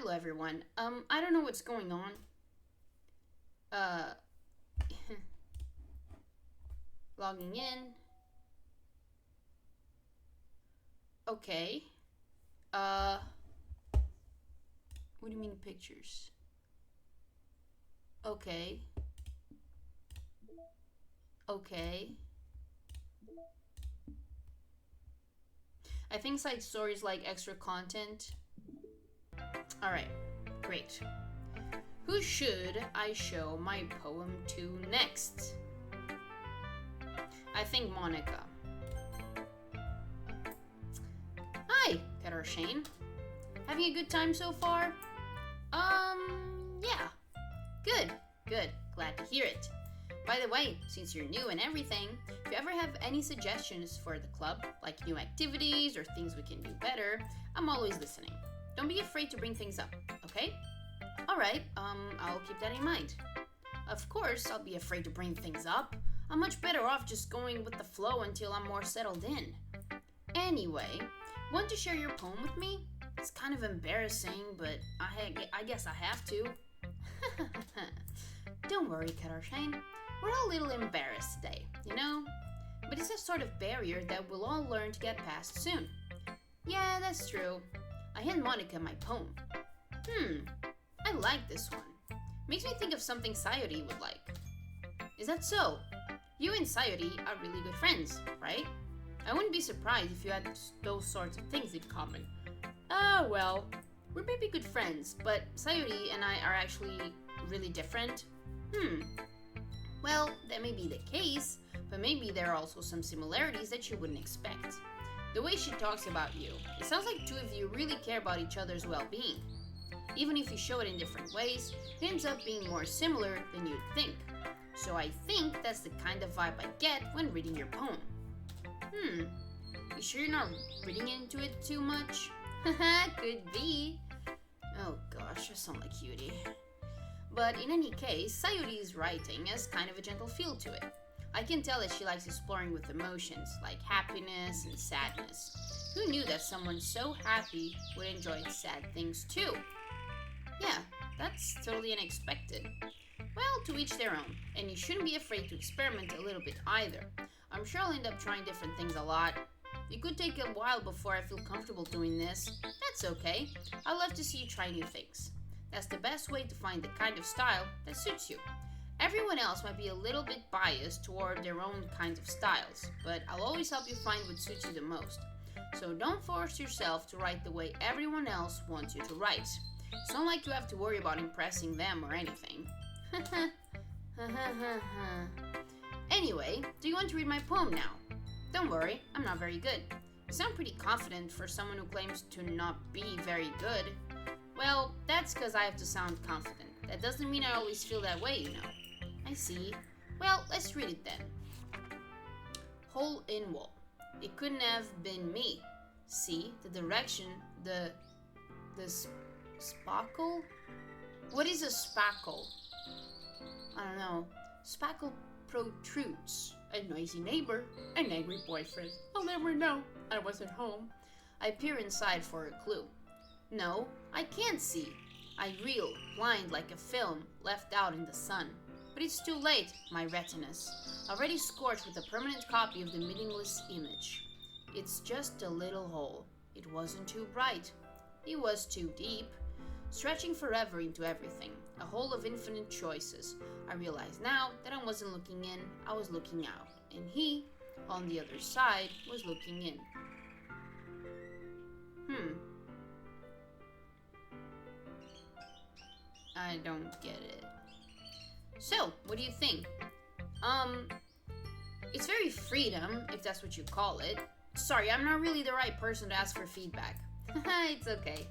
Hello everyone. I don't know what's going on. Uh, logging in. Okay. Uh, what do you mean pictures? Okay. Okay. I think side stories like extra content. Alright, great. Who should I show my poem to next? I think Monica. Hi, Cata Shane. Having a good time so far? Yeah. Good, good. Glad to hear it. By the way, since you're new and everything, if you ever have any suggestions for the club, like new activities or things we can do better, I'm always listening. Don't be afraid to bring things up, okay? Alright, I'll keep that in mind. Of course, I'll be afraid to bring things up. I'm much better off just going with the flow until I'm more settled in. Anyway, want to share your poem with me? It's kind of embarrassing, but I guess I have to. Don't worry, Cata Shane. We're all a little embarrassed today, you know? But it's a sort of barrier that we'll all learn to get past soon. Yeah, that's true. I hand Monica my poem. I like this one. Makes me think of something Sayori would like. Is that so? You and Sayori are really good friends, right? I wouldn't be surprised if you had those sorts of things in common. Well, we're maybe good friends, but Sayori and I are actually really different. Well, that may be the case, but maybe there are also some similarities that you wouldn't expect. The way she talks about you, it sounds like two of you really care about each other's well-being. Even if you show it in different ways, it ends up being more similar than you'd think. So I think that's the kind of vibe I get when reading your poem. You sure you're not reading into it too much? Haha, could be. Oh gosh, I sound like cutie. But in any case, Sayori's writing has kind of a gentle feel to it. I can tell that she likes exploring with emotions, like happiness and sadness. Who knew that someone so happy would enjoy sad things too? Yeah, that's totally unexpected. Well, to each their own, and you shouldn't be afraid to experiment a little bit either. I'm sure I'll end up trying different things a lot. It could take a while before I feel comfortable doing this. That's okay. I love to see you try new things. That's the best way to find the kind of style that suits you. Everyone else might be a little bit biased toward their own kinds of styles, but I'll always help you find what suits you the most. So don't force yourself to write the way everyone else wants you to write. It's not like you have to worry about impressing them or anything. Anyway, do you want to read my poem now? Don't worry, I'm not very good. You sound pretty confident for someone who claims to not be very good. Well, that's because I have to sound confident. That doesn't mean I always feel that way, you know. I see. Well, let's read it then. Hole in wall. It couldn't have been me. See, the direction, the spackle? What is a spackle? I don't know. Spackle protrudes. A noisy neighbor, an angry boyfriend. I'll never know. I wasn't home. I peer inside for a clue. No, I can't see. I reel, blind like a film left out in the sun. But it's too late, my retinas, already scorched with a permanent copy of the meaningless image. It's just a little hole. It wasn't too bright. It was too deep, stretching forever into everything, a hole of infinite choices. I realize now that I wasn't looking in, I was looking out, and he, on the other side, was looking in. I don't get it. So, what do you think? It's very freedom, if that's what you call it. Sorry, I'm not really the right person to ask for feedback. It's okay.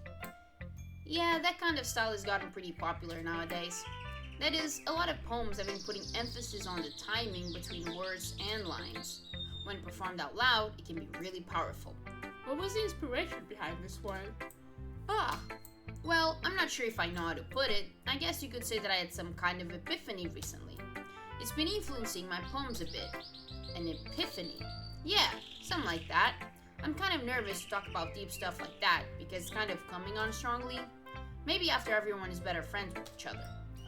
Yeah, that kind of style has gotten pretty popular nowadays. That is, a lot of poems have been putting emphasis on the timing between words and lines. When performed out loud, it can be really powerful. What was the inspiration behind this one? Well, I'm not sure if I know how to put it. I guess you could say that I had some kind of epiphany recently. It's been influencing my poems a bit. An epiphany? Yeah, something like that. I'm kind of nervous to talk about deep stuff like that because it's kind of coming on strongly. Maybe after everyone is better friends with each other.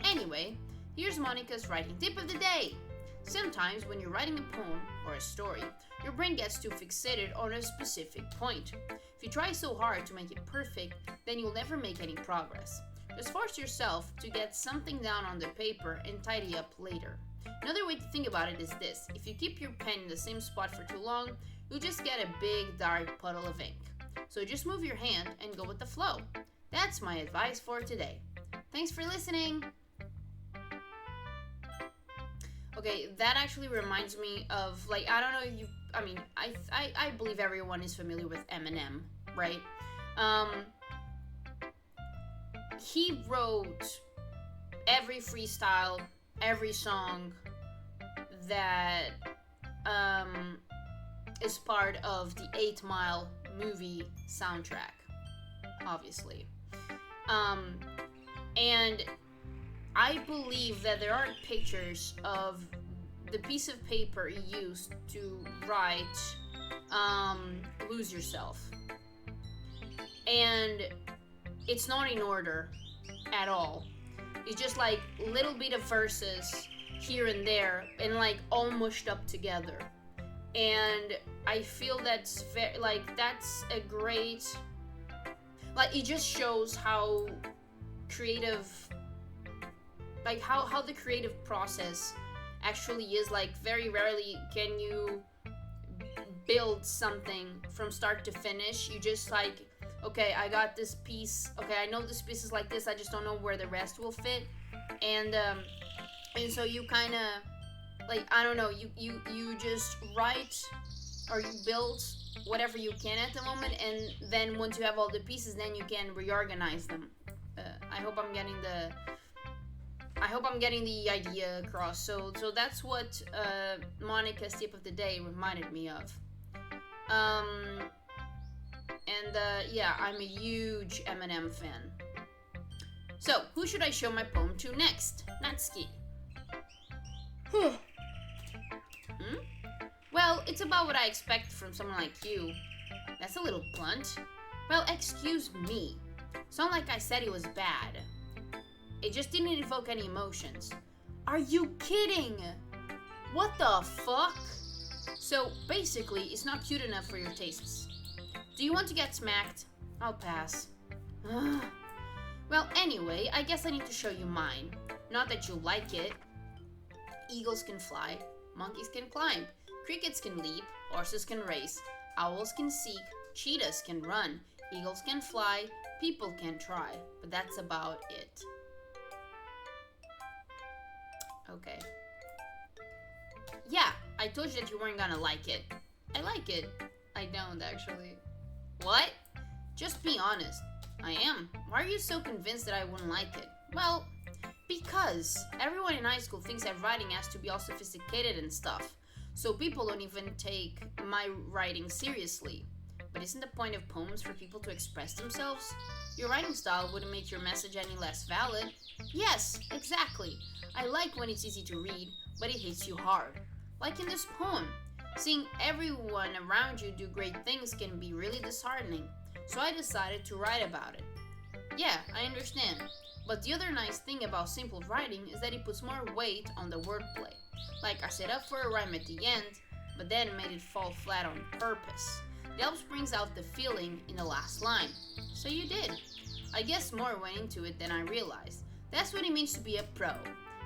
Anyway, here's Monica's writing tip of the day. Sometimes when you're writing a poem or a story, your brain gets too fixated on a specific point. If you try so hard to make it perfect, then you'll never make any progress. Just force yourself to get something down on the paper and tidy up later. Another way to think about it is this: if you keep your pen in the same spot for too long, you'll just get a big dark puddle of ink. So just move your hand and go with the flow. That's my advice for today. Thanks for listening! Okay, that actually reminds me of, like, I don't know if you, I believe everyone is familiar with Eminem, right? He wrote every freestyle, every song that is part of the 8 Mile movie soundtrack, obviously. And I believe that there are pictures of the piece of paper used to write Lose Yourself. And it's not in order at all. It's just like little bit of verses here and there and like all mushed up together. And I feel that's that's a great, like, it just shows how creative, like how the creative process actually is. Like, very rarely can you build something from start to finish. You just like, okay, I got this piece, okay, I know this piece is like this, I just don't know where the rest will fit. And so you kind of, like, I don't know, you just write or you build whatever you can at the moment, and then once you have all the pieces, then you can reorganize them. I hope I'm getting the idea across. So that's what Monica's tip of the day reminded me of. Yeah, I'm a huge Eminem fan. So, who should I show my poem to next? Natsuki. Well, it's about what I expect from someone like you. That's a little blunt. Well, excuse me. It's not like I said it was bad. It just didn't evoke any emotions. Are you kidding? What the fuck? So, basically, it's not cute enough for your tastes. Do you want to get smacked? I'll pass. Well, anyway, I guess I need to show you mine. Not that you'll like it. Eagles can fly, monkeys can climb, crickets can leap, horses can race, owls can seek, cheetahs can run, eagles can fly, people can try, but that's about it. Okay. Yeah, I told you that you weren't gonna like it. I like it. I don't, actually. What? Just be honest. I am. Why are you so convinced that I wouldn't like it? Well, because everyone in high school thinks that writing has to be all sophisticated and stuff. So people don't even take my writing seriously. But isn't the point of poems for people to express themselves? Your writing style wouldn't make your message any less valid. Yes, exactly. I like when it's easy to read, but it hits you hard. Like in this poem. Seeing everyone around you do great things can be really disheartening. So I decided to write about it. Yeah, I understand. But the other nice thing about simple writing is that it puts more weight on the wordplay. Like, I set up for a rhyme at the end, but then made it fall flat on purpose. It helps brings out the feeling in the last line. So you did. I guess more went into it than I realized. That's what it means to be a pro.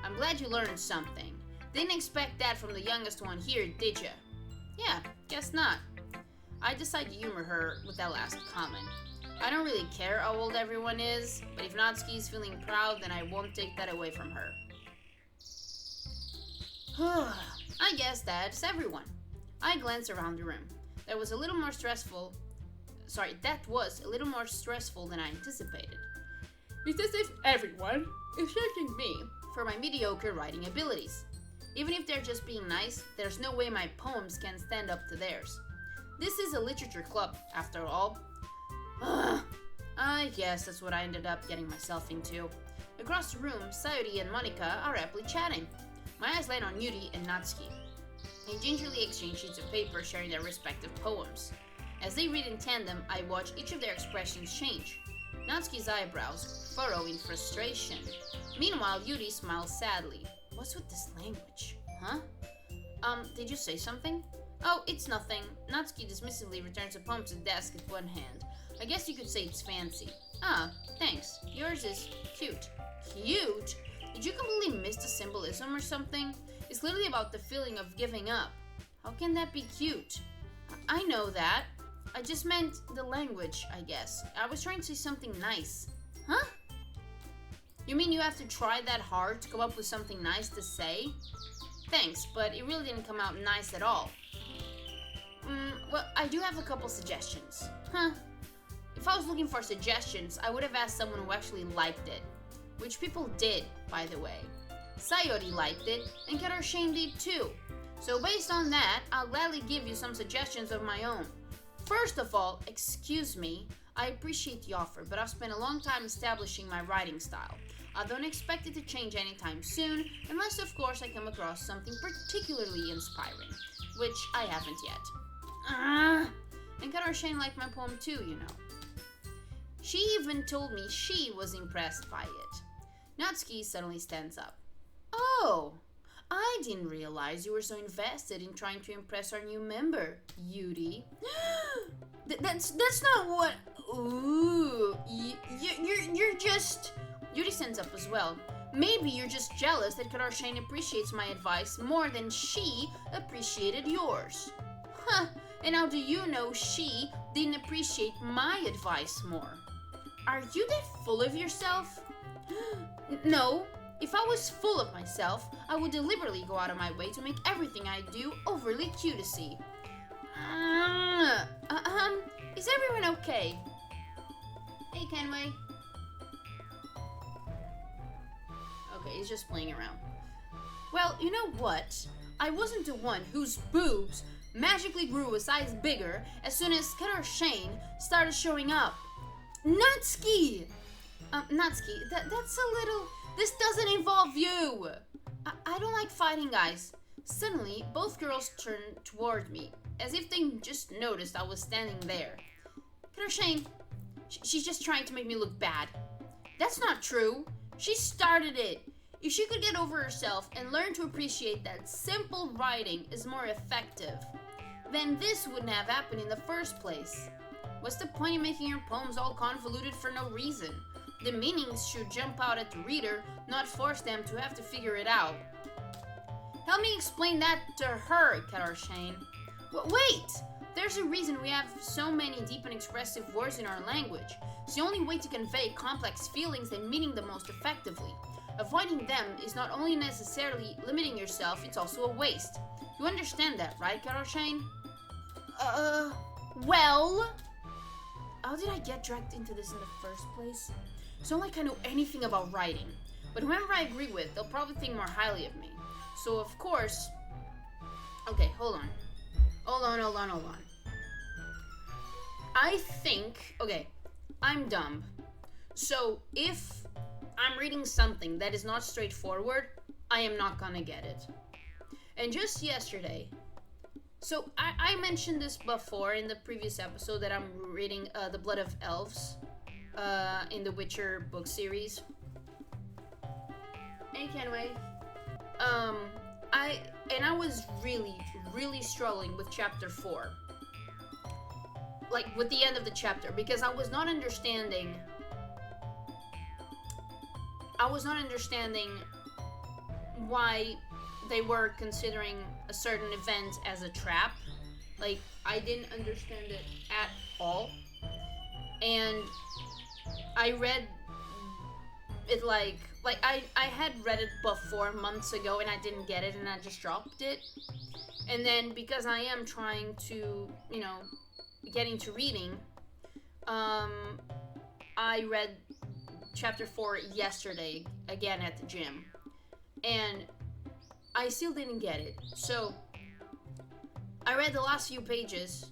I'm glad you learned something. Didn't expect that from the youngest one here, did ya? Yeah, guess not. I decided to humor her with that last comment. I don't really care how old everyone is, but if Natsuki is feeling proud, then I won't take that away from her. I guess that's everyone. I glanced around the room. That was a little more stressful than I anticipated. It's as if everyone is judging me for my mediocre writing abilities. Even if they're just being nice, there's no way my poems can stand up to theirs. This is a literature club, after all. I guess that's what I ended up getting myself into. Across the room, Sayuri and Monica are happily chatting. My eyes land on Yuri and Natsuki. They gingerly exchange sheets of paper sharing their respective poems. As they read in tandem, I watch each of their expressions change. Natsuki's eyebrows furrow in frustration. Meanwhile, Yuri smiles sadly. What's with this language? Huh? Did you say something? Oh, it's nothing. Natsuki dismissively returns a poem to the desk with one hand. I guess you could say it's fancy. Ah, thanks. Yours is cute. Cute? Did you completely miss the symbolism or something? It's literally about the feeling of giving up. How can that be cute? I know that. I just meant the language, I guess. I was trying to say something nice. Huh? You mean you have to try that hard to come up with something nice to say? Thanks, but it really didn't come out nice at all. Well, I do have a couple suggestions. Huh. If I was looking for suggestions, I would have asked someone who actually liked it. Which people did, by the way. Sayori liked it, and Katarshane did too. So based on that, I'll gladly give you some suggestions of my own. First of all, excuse me, I appreciate the offer, but I've spent a long time establishing my writing style. I don't expect it to change anytime soon, unless of course I come across something particularly inspiring, which I haven't yet. And Katarshane liked my poem too, you know. She even told me she was impressed by it. Natsuki suddenly stands up. Oh, I didn't realize you were so invested in trying to impress our new member, Yuri. That's not what... Ooh, you're just... Yuri stands up as well. Maybe you're just jealous that Katarshane appreciates my advice more than she appreciated yours. Huh, and how do you know she didn't appreciate my advice more? Are you that full of yourself? No. If I was full of myself, I would deliberately go out of my way to make everything I do overly cutesy. Is everyone okay? Hey, Kenway. Okay, he's just playing around. Well, you know what? I wasn't the one whose boobs magically grew a size bigger as soon as Katarshane started showing up. Natsuki! Natsuki, that's a little... This doesn't involve you! I don't like fighting, guys. Suddenly, both girls turned toward me, as if they just noticed I was standing there. Katarshane, she's just trying to make me look bad. That's not true. She started it. If she could get over herself and learn to appreciate that simple writing is more effective, then this wouldn't have happened in the first place. What's the point in making your poems all convoluted for no reason? The meanings should jump out at the reader, not force them to have to figure it out. Help me explain that to her, Katarshane. Wait! There's a reason we have so many deep and expressive words in our language. It's the only way to convey complex feelings and meaning the most effectively. Avoiding them is not only necessarily limiting yourself, it's also a waste. You understand that, right, Katarshane? Well... How did I get dragged into this in the first place? It's not like I know anything about writing, but whoever I agree with, they'll probably think more highly of me. So of course... Okay, hold on. I think... Okay, I'm dumb. So if I'm reading something that is not straightforward, I am not gonna get it. And just yesterday... So I mentioned this before in the previous episode that I'm reading The Blood of Elves in the Witcher book series. Hey, Kenway. I was really struggling with chapter 4. Like, with the end of the chapter, because I was not understanding why they were considering a certain event as a trap. Like, I didn't understand it at all. And I read it I had read it before months ago and I didn't get it and I just dropped it. And then because I am trying to, get into reading, I read chapter 4 yesterday again at the gym. And I still didn't get it. So I read the last few pages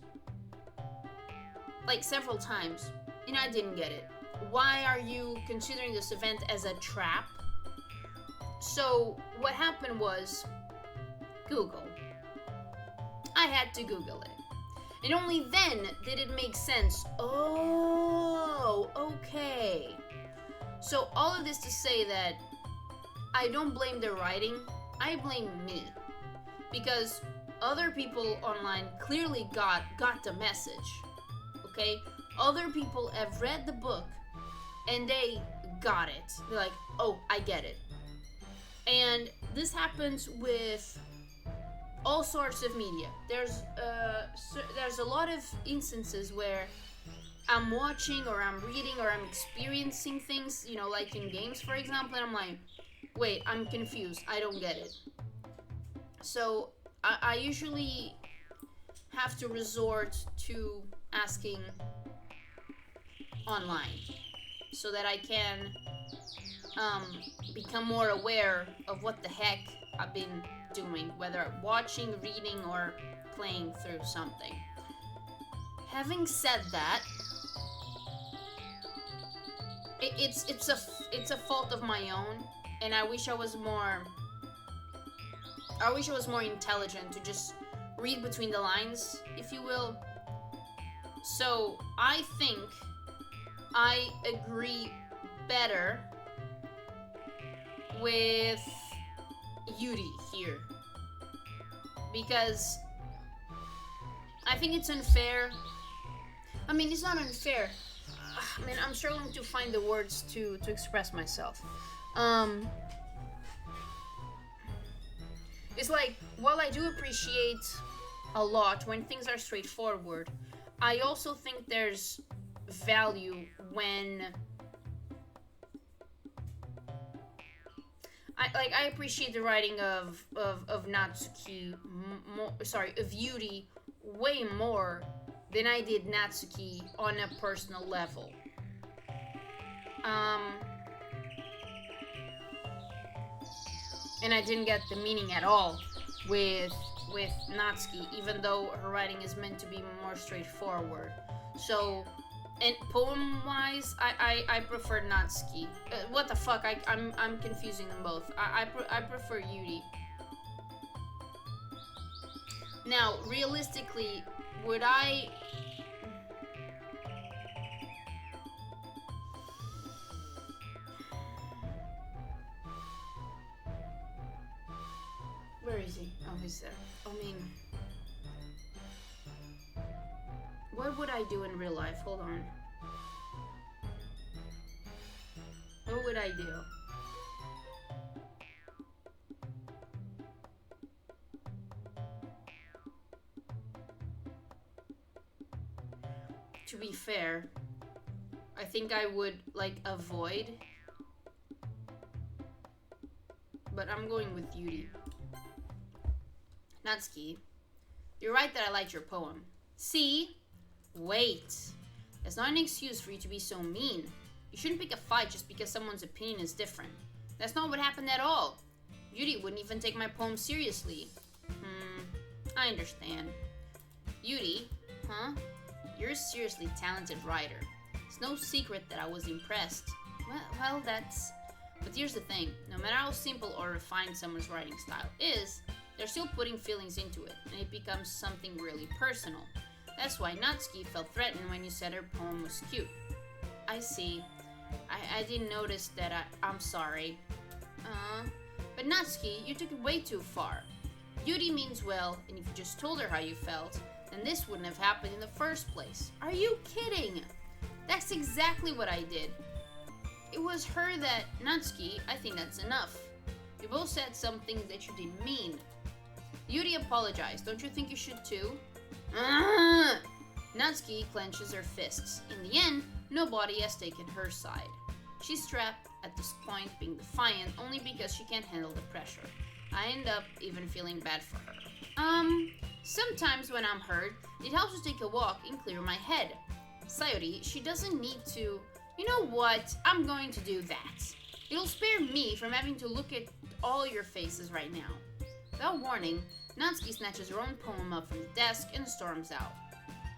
several times and I didn't get it. Why are you considering this event as a trap? So what happened was Google. I had to Google it. And only then did it make sense. Oh, okay. So all of this to say that I don't blame the writing, I blame me. Because other people online clearly got the message. Okay? Other people have read the book and they got it. They're like, oh, I get it. And this happens with all sorts of media. There's a lot of instances where I'm watching or I'm reading or I'm experiencing things, you know, like in games, for example, and I'm like, wait, I'm confused. I don't get it. So I usually have to resort to asking online so that I can become more aware of what the heck I've been doing, whether watching, reading, or playing through something. Having said that, it's a fault of my own, and I wish I was more intelligent to just read between the lines, if you will. So I think I agree better with Yuri here, because I think it's unfair. I mean, it's not unfair. I mean, I'm struggling to find the words to express myself. It's like, while I do appreciate a lot when things are straightforward, I also think there's value when I appreciate the writing of Natsuki, of Yuri, way more than I did Natsuki on a personal level. And I didn't get the meaning at all with Natsuki, even though her writing is meant to be more straightforward. So, and poem-wise, I prefer Natsuki. What the fuck? I'm confusing them both. I prefer Yuri. Now, realistically, would I? Where is he? Oh, he's there. I mean, what would I do in real life? Hold on. What would I do? To be fair, I think I would, like, avoid. But I'm going with Yuri. Natsuki, you're right that I liked your poem. See? Wait. That's not an excuse for you to be so mean. You shouldn't pick a fight just because someone's opinion is different. That's not what happened at all. Yuri wouldn't even take my poem seriously. I understand. Yuri, huh? You're a seriously talented writer. It's no secret that I was impressed. Well, that's... But here's the thing. No matter how simple or refined someone's writing style is, they're still putting feelings into it, and it becomes something really personal. That's why Natsuki felt threatened when you said her poem was cute. I see. I didn't notice that. I'm sorry. But Natsuki, you took it way too far. Yuri means well, and if you just told her how you felt, then this wouldn't have happened in the first place. Are you kidding? That's exactly what I did. It was her that... Natsuki, I think that's enough. You both said some things that you didn't mean. Yuri apologized. Don't you think you should too? Natsuki clenches her fists. In the end, nobody has taken her side. She's trapped at this point, being defiant only because she can't handle the pressure. I end up even feeling bad for her. Sometimes when I'm hurt, it helps to take a walk and clear my head. Sayori, she doesn't need to... You know what? I'm going to do that. It'll spare me from having to look at all your faces right now. Without warning, Natsuki snatches her own poem up from the desk and storms out.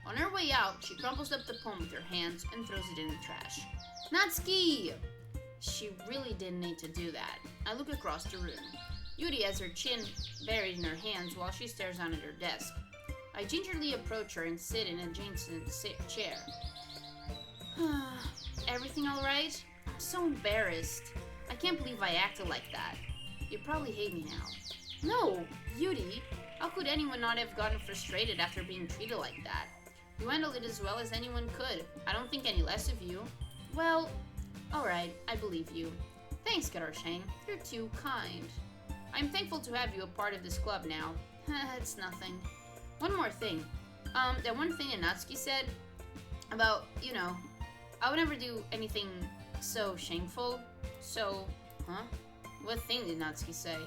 On her way out, she crumples up the poem with her hands and throws it in the trash. Natsuki! She really didn't need to do that. I look across the room. Yuri has her chin buried in her hands while she stares down at her desk. I gingerly approach her and sit in an adjacent chair. Everything alright? I'm so embarrassed. I can't believe I acted like that. You probably hate me now. No, Beauty. How could anyone not have gotten frustrated after being treated like that? You handled it as well as anyone could. I don't think any less of you. Well, alright, I believe you. Thanks, Cata. You're too kind. I'm thankful to have you a part of this club now. It's nothing. One more thing. That one thing that Natsuki said about, I would never do anything so shameful. So, what thing did Natsuki say?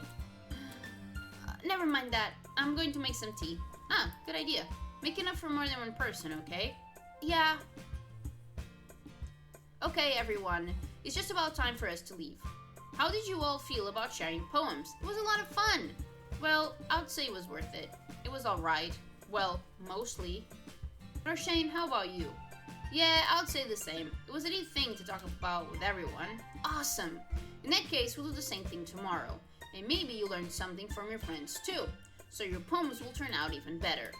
Never mind that. I'm going to make some tea. Good idea. Make enough for more than one person, okay? Yeah. Okay, everyone. It's just about time for us to leave. How did you all feel about sharing poems? It was a lot of fun. Well, I would say it was worth it. It was alright. Well, mostly. Roshane, how about you? Yeah, I would say the same. It was a neat thing to talk about with everyone. Awesome. In that case, we'll do the same thing tomorrow. And maybe you learned something from your friends too. So your poems will turn out even better.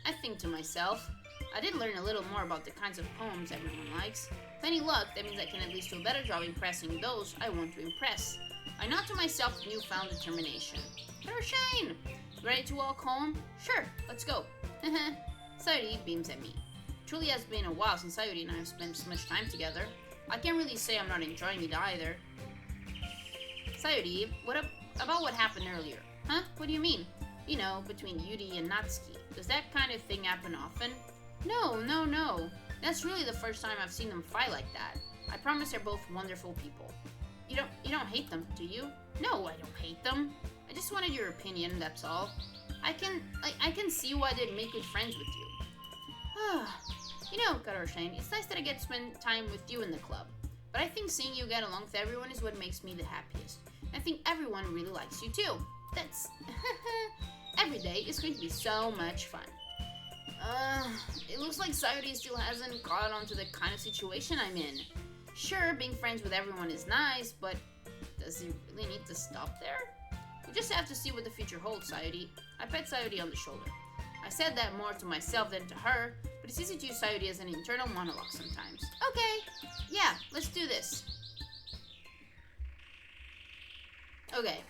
I think to myself, I did learn a little more about the kinds of poems everyone likes. With any luck, that means I can at least do a better job impressing those I want to impress. I nod to myself with newfound determination. Roshane! Ready to walk home? Sure, let's go. Sayuri beams at me. Truly has been a while since Sayuri and I have spent so much time together. I can't really say I'm not enjoying it either. Sayuri, about what happened earlier? Huh? What do you mean? Between Yuri and Natsuki. Does that kind of thing happen often? No. That's really the first time I've seen them fight like that. I promise they're both wonderful people. You don't hate them, do you? No, I don't hate them. I just wanted your opinion, that's all. I can see why they'd make good friends with you. Cata, it's nice that I get to spend time with you in the club. But I think seeing you get along with everyone is what makes me the happiest. I think everyone really likes you too. That's... Every day is going to be so much fun. It looks like Sayuri still hasn't caught on to the kind of situation I'm in. Sure, being friends with everyone is nice, but does he really need to stop there? We just have to see what the future holds, Sayuri. I pat Sayuri on the shoulder. I said that more to myself than to her, but it's easy to use Sayuri as an internal monologue sometimes. Okay, yeah, let's do this. Okay.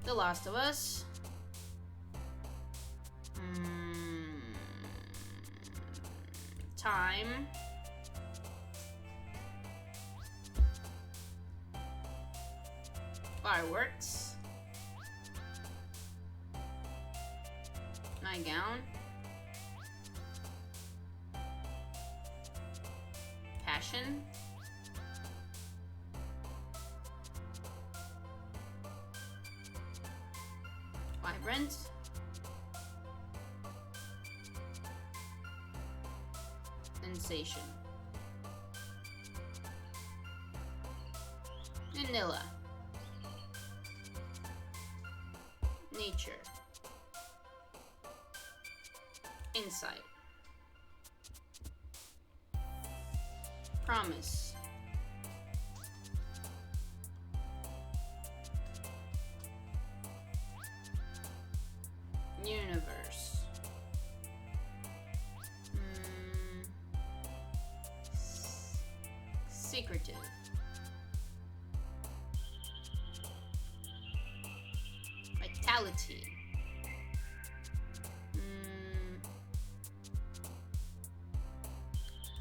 The Last of Us. Time. Fireworks. Nightgown. Passion. Vibrant. Sensation. Vanilla. Nature. Insight. Promise. Universe. Secretive. Vitality.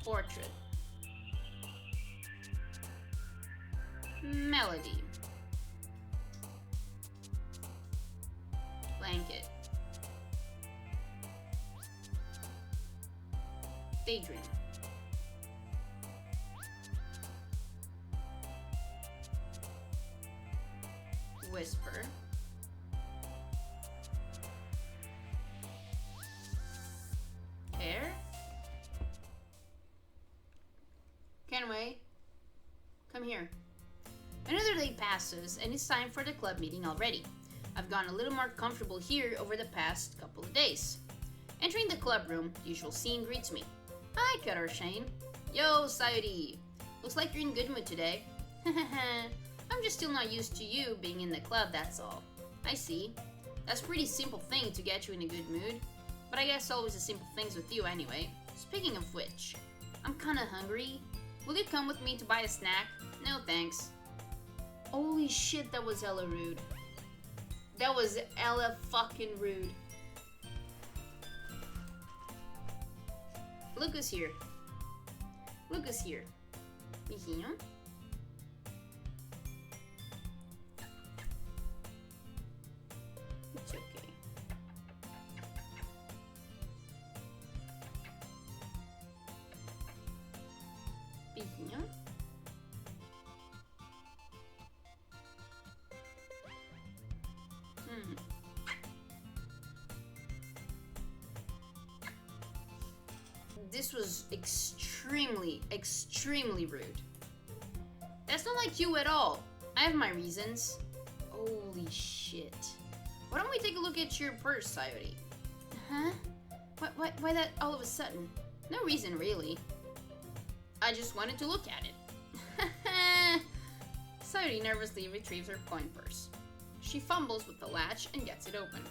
Portrait. Melody. Blanket. Daydream. Whisper. Hair. Kenway, come here. Another day passes, and it's time for the club meeting already. I've gotten a little more comfortable here over the past couple of days. Entering the club room, the usual scene greets me. Hi, Cata. Yo, Sayuri. Looks like you're in good mood today. I'm just still not used to you being in the club, that's all. I see. That's a pretty simple thing to get you in a good mood. But I guess always the simple things with you anyway. Speaking of which, I'm kinda hungry. Will you come with me to buy a snack? No thanks. Holy shit, that was hella rude. That was hella fucking rude. Look who's here. Look who's here. Mijinho? It's okay. Mijinho? This was extremely rude. That's not like you at all. I have my reasons. Holy shit. Why don't we take a look at your purse, Sayori? Huh? Why that all of a sudden? No reason, really. I just wanted to look at it. Sayori nervously retrieves her coin purse. She fumbles with the latch and gets it open.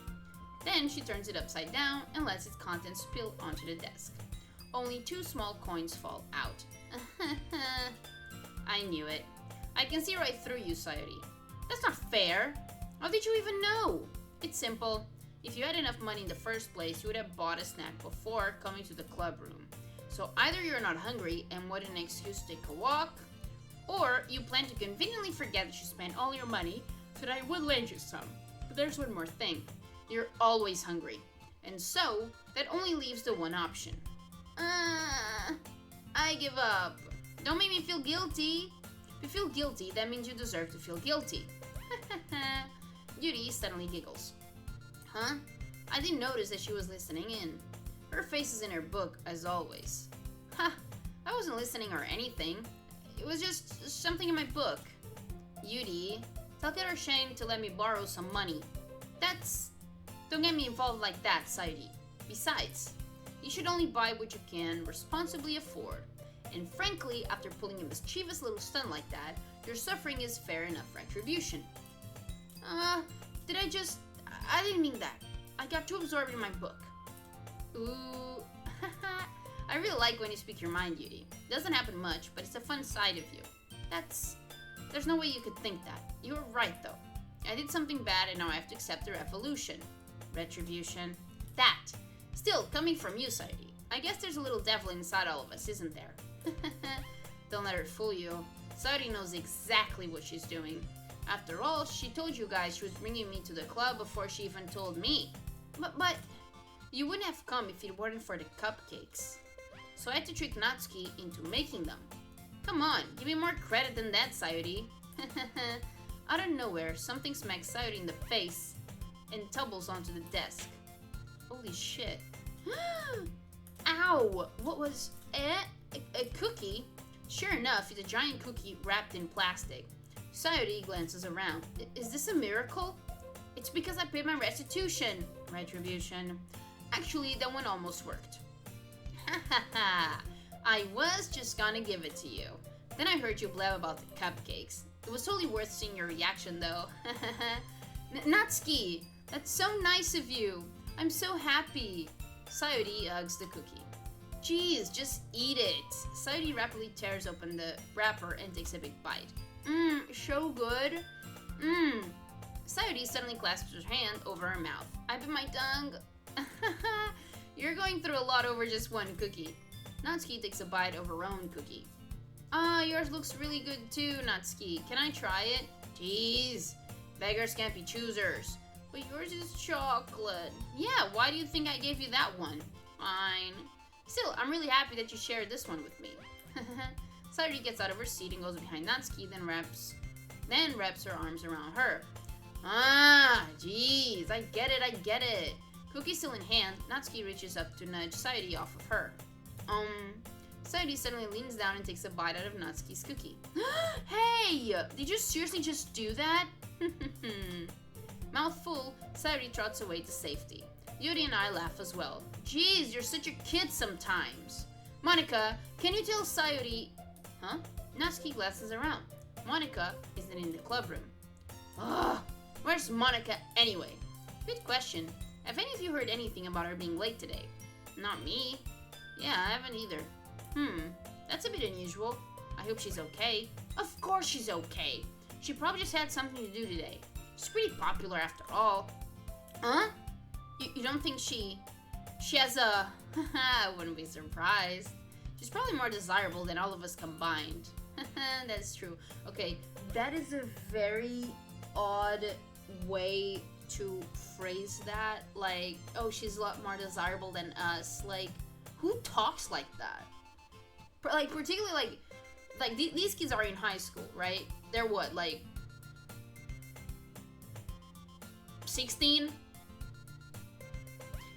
Then she turns it upside down and lets its contents spill onto the desk. Only 2 small coins fall out. I knew it. I can see right through you, Sayori. That's not fair. How did you even know? It's simple. If you had enough money in the first place, you would have bought a snack before coming to the club room. So either you're not hungry and want an excuse to take a walk, or you plan to conveniently forget that you spent all your money so that I would lend you some. But there's one more thing. You're always hungry. And so, that only leaves the one option. I give up. Don't make me feel guilty. If you feel guilty, that means you deserve to feel guilty. Yuri suddenly giggles. Huh? I didn't notice that she was listening in. Her face is in her book, as always. Ha! I wasn't listening or anything. It was just something in my book. Yuri, tell Shane to let me borrow some money. Don't get me involved like that, Sayori. Besides, you should only buy what you can responsibly afford. And frankly, after pulling a mischievous little stunt like that, your suffering is fair enough retribution. I didn't mean that. I got too absorbed in my book. Ooh, I really like when you speak your mind, Yuri. Doesn't happen much, but it's a fun side of you. There's no way you could think that. You were right, though. I did something bad and now I have to accept the revolution. Retribution. That. Still, coming from you, Sayori. I guess there's a little devil inside all of us, isn't there? Don't let her fool you. Sayori knows exactly what she's doing. After all, she told you guys she was bringing me to the club before she even told me. But you wouldn't have come if it weren't for the cupcakes. So I had to trick Natsuki into making them. Come on, give me more credit than that, Sayori. Out of nowhere, something smacks Sayori in the face and tumbles onto the desk. Holy shit. Ow! What was it? A cookie? Sure enough, it's a giant cookie wrapped in plastic. Sayori glances around. Is this a miracle? It's because I paid my restitution. Retribution. Actually, that one almost worked. Ha ha ha. I was just gonna give it to you. Then I heard you blab about the cupcakes. It was totally worth seeing your reaction though. Natsuki, that's so nice of you. I'm so happy. Sayori hugs the cookie. Jeez, just eat it. Sayori rapidly tears open the wrapper and takes a big bite. So good. Sayori suddenly clasps her hand over her mouth. I bit my tongue. You're going through a lot over just one cookie. Natsuki takes a bite of her own cookie. Yours looks really good too, Natsuki. Can I try it? Jeez, beggars can't be choosers. But yours is chocolate. Yeah, why do you think I gave you that one? Fine. Still, I'm really happy that you shared this one with me. Sayori gets out of her seat and goes behind Natsuki, then wraps her arms around her. Jeez, I get it. Cookie still in hand, Natsuki reaches up to nudge Sayori off of her. Sayori suddenly leans down and takes a bite out of Natsuki's cookie. Hey! Did you seriously just do that? Mouth full, Sayori trots away to safety. Yuri and I laugh as well. Jeez, you're such a kid sometimes. Monica, can you tell Sayori... Huh? Natsuki glances around. Monica isn't in the club room. Ugh, where's Monica anyway? Good question. Have any of you heard anything about her being late today? Not me. Yeah, I haven't either. That's a bit unusual. I hope she's okay. Of course she's okay. She probably just had something to do today. She's pretty popular after all. Huh? You don't think she has a... I wouldn't be surprised. She's probably more desirable than all of us combined. That's true. Okay, that is a very odd way to phrase that. Like, oh, she's a lot more desirable than us. Like, who talks like that? Like, particularly, like these kids are in high school, right? They're what, like 16?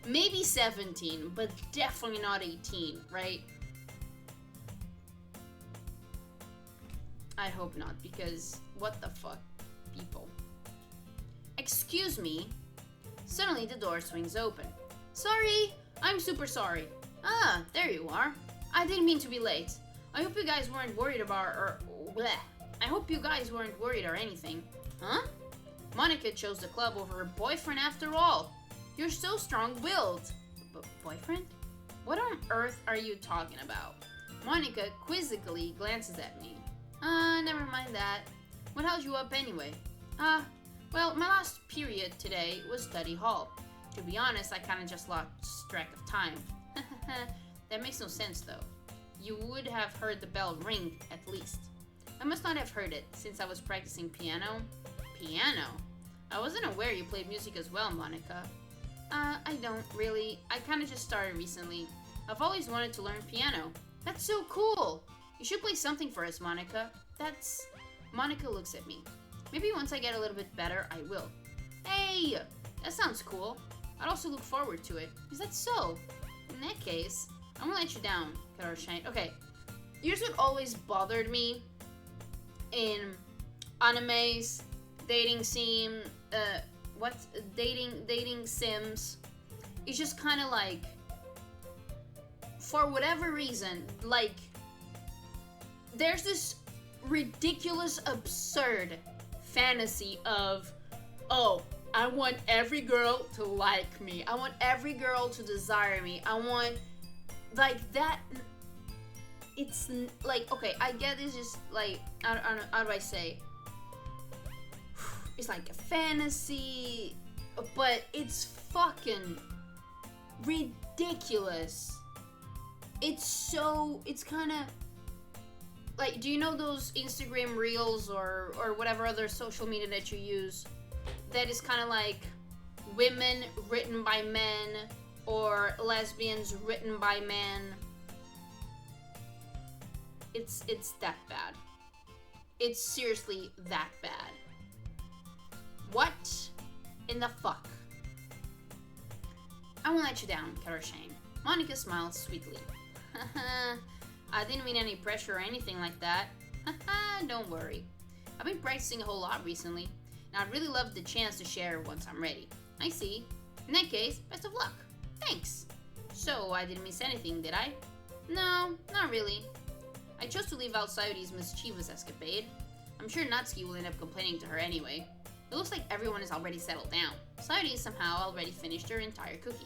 Maybe 17, but definitely not 18, right? I hope not, because what the fuck, people. Excuse me. Suddenly the door swings open. Sorry, I'm super sorry. Ah, there you are. I didn't mean to be late. I hope you guys weren't worried about I hope you guys weren't worried or anything. Huh? Monica chose the club over her boyfriend after all. You're so strong-willed. Boyfriend? What on earth are you talking about? Monica quizzically glances at me. Never mind that. What held you up anyway? Well, my last period today was study hall. To be honest, I kinda just lost track of time. That makes no sense though. You would have heard the bell ring, at least. I must not have heard it, since I was practicing piano. Piano? I wasn't aware you played music as well, Monica. I don't, really. I kinda just started recently. I've always wanted to learn piano. That's so cool! You should play something for us, Monica. Monica looks at me. Maybe once I get a little bit better, I will. Hey! That sounds cool. I'd also look forward to it. Is that so? In that case, I'm gonna let you down, Karoshine. Okay, here's what always bothered me in animes, dating sims. It's just kind of like, for whatever reason, like, there's this ridiculous, absurd fantasy of, oh, I want every girl to like me. I want every girl to desire me. I want, like, that. It's, like, okay, I get it's just, like, how do I say? It's like a fantasy, but it's fucking ridiculous. It's kind of, like, do you know those Instagram reels or whatever other social media that you use that is kind of like women written by men or lesbians written by men? It's that bad. It's seriously that bad. What in the fuck? I won't let you down, Karoshine. Monica smiles sweetly. I didn't mean any pressure or anything like that. Don't worry. I've been practicing a whole lot recently, and I'd really love the chance to share once I'm ready. I see. In that case, best of luck. Thanks. So, I didn't miss anything, did I? No, not really. I chose to leave out Sayuri's mischievous escapade. I'm sure Natsuki will end up complaining to her anyway. It looks like everyone is already settled down. Sayuri somehow already finished her entire cookie.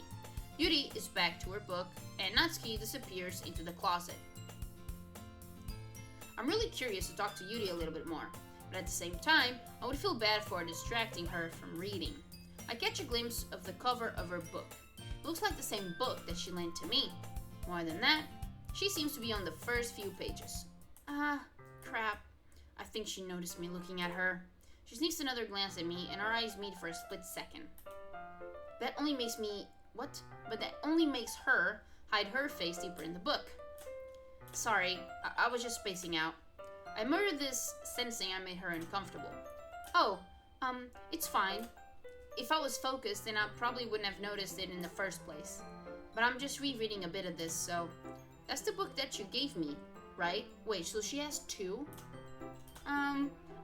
Yuri is back to her book, and Natsuki disappears into the closet. I'm really curious to talk to Yuri a little bit more, but at the same time, I would feel bad for distracting her from reading. I catch a glimpse of the cover of her book. It looks like the same book that she lent to me. More than that, she seems to be on the first few pages. Crap. I think she noticed me looking at her. She sneaks another glance at me, and our eyes meet for a split second. That only makes her hide her face deeper in the book. Sorry, I was just spacing out. I murdered this, sensing I made her uncomfortable. Oh, it's fine. If I was focused, then I probably wouldn't have noticed it in the first place. But I'm just rereading a bit of this, so... That's the book that you gave me, right? Wait, so she has two?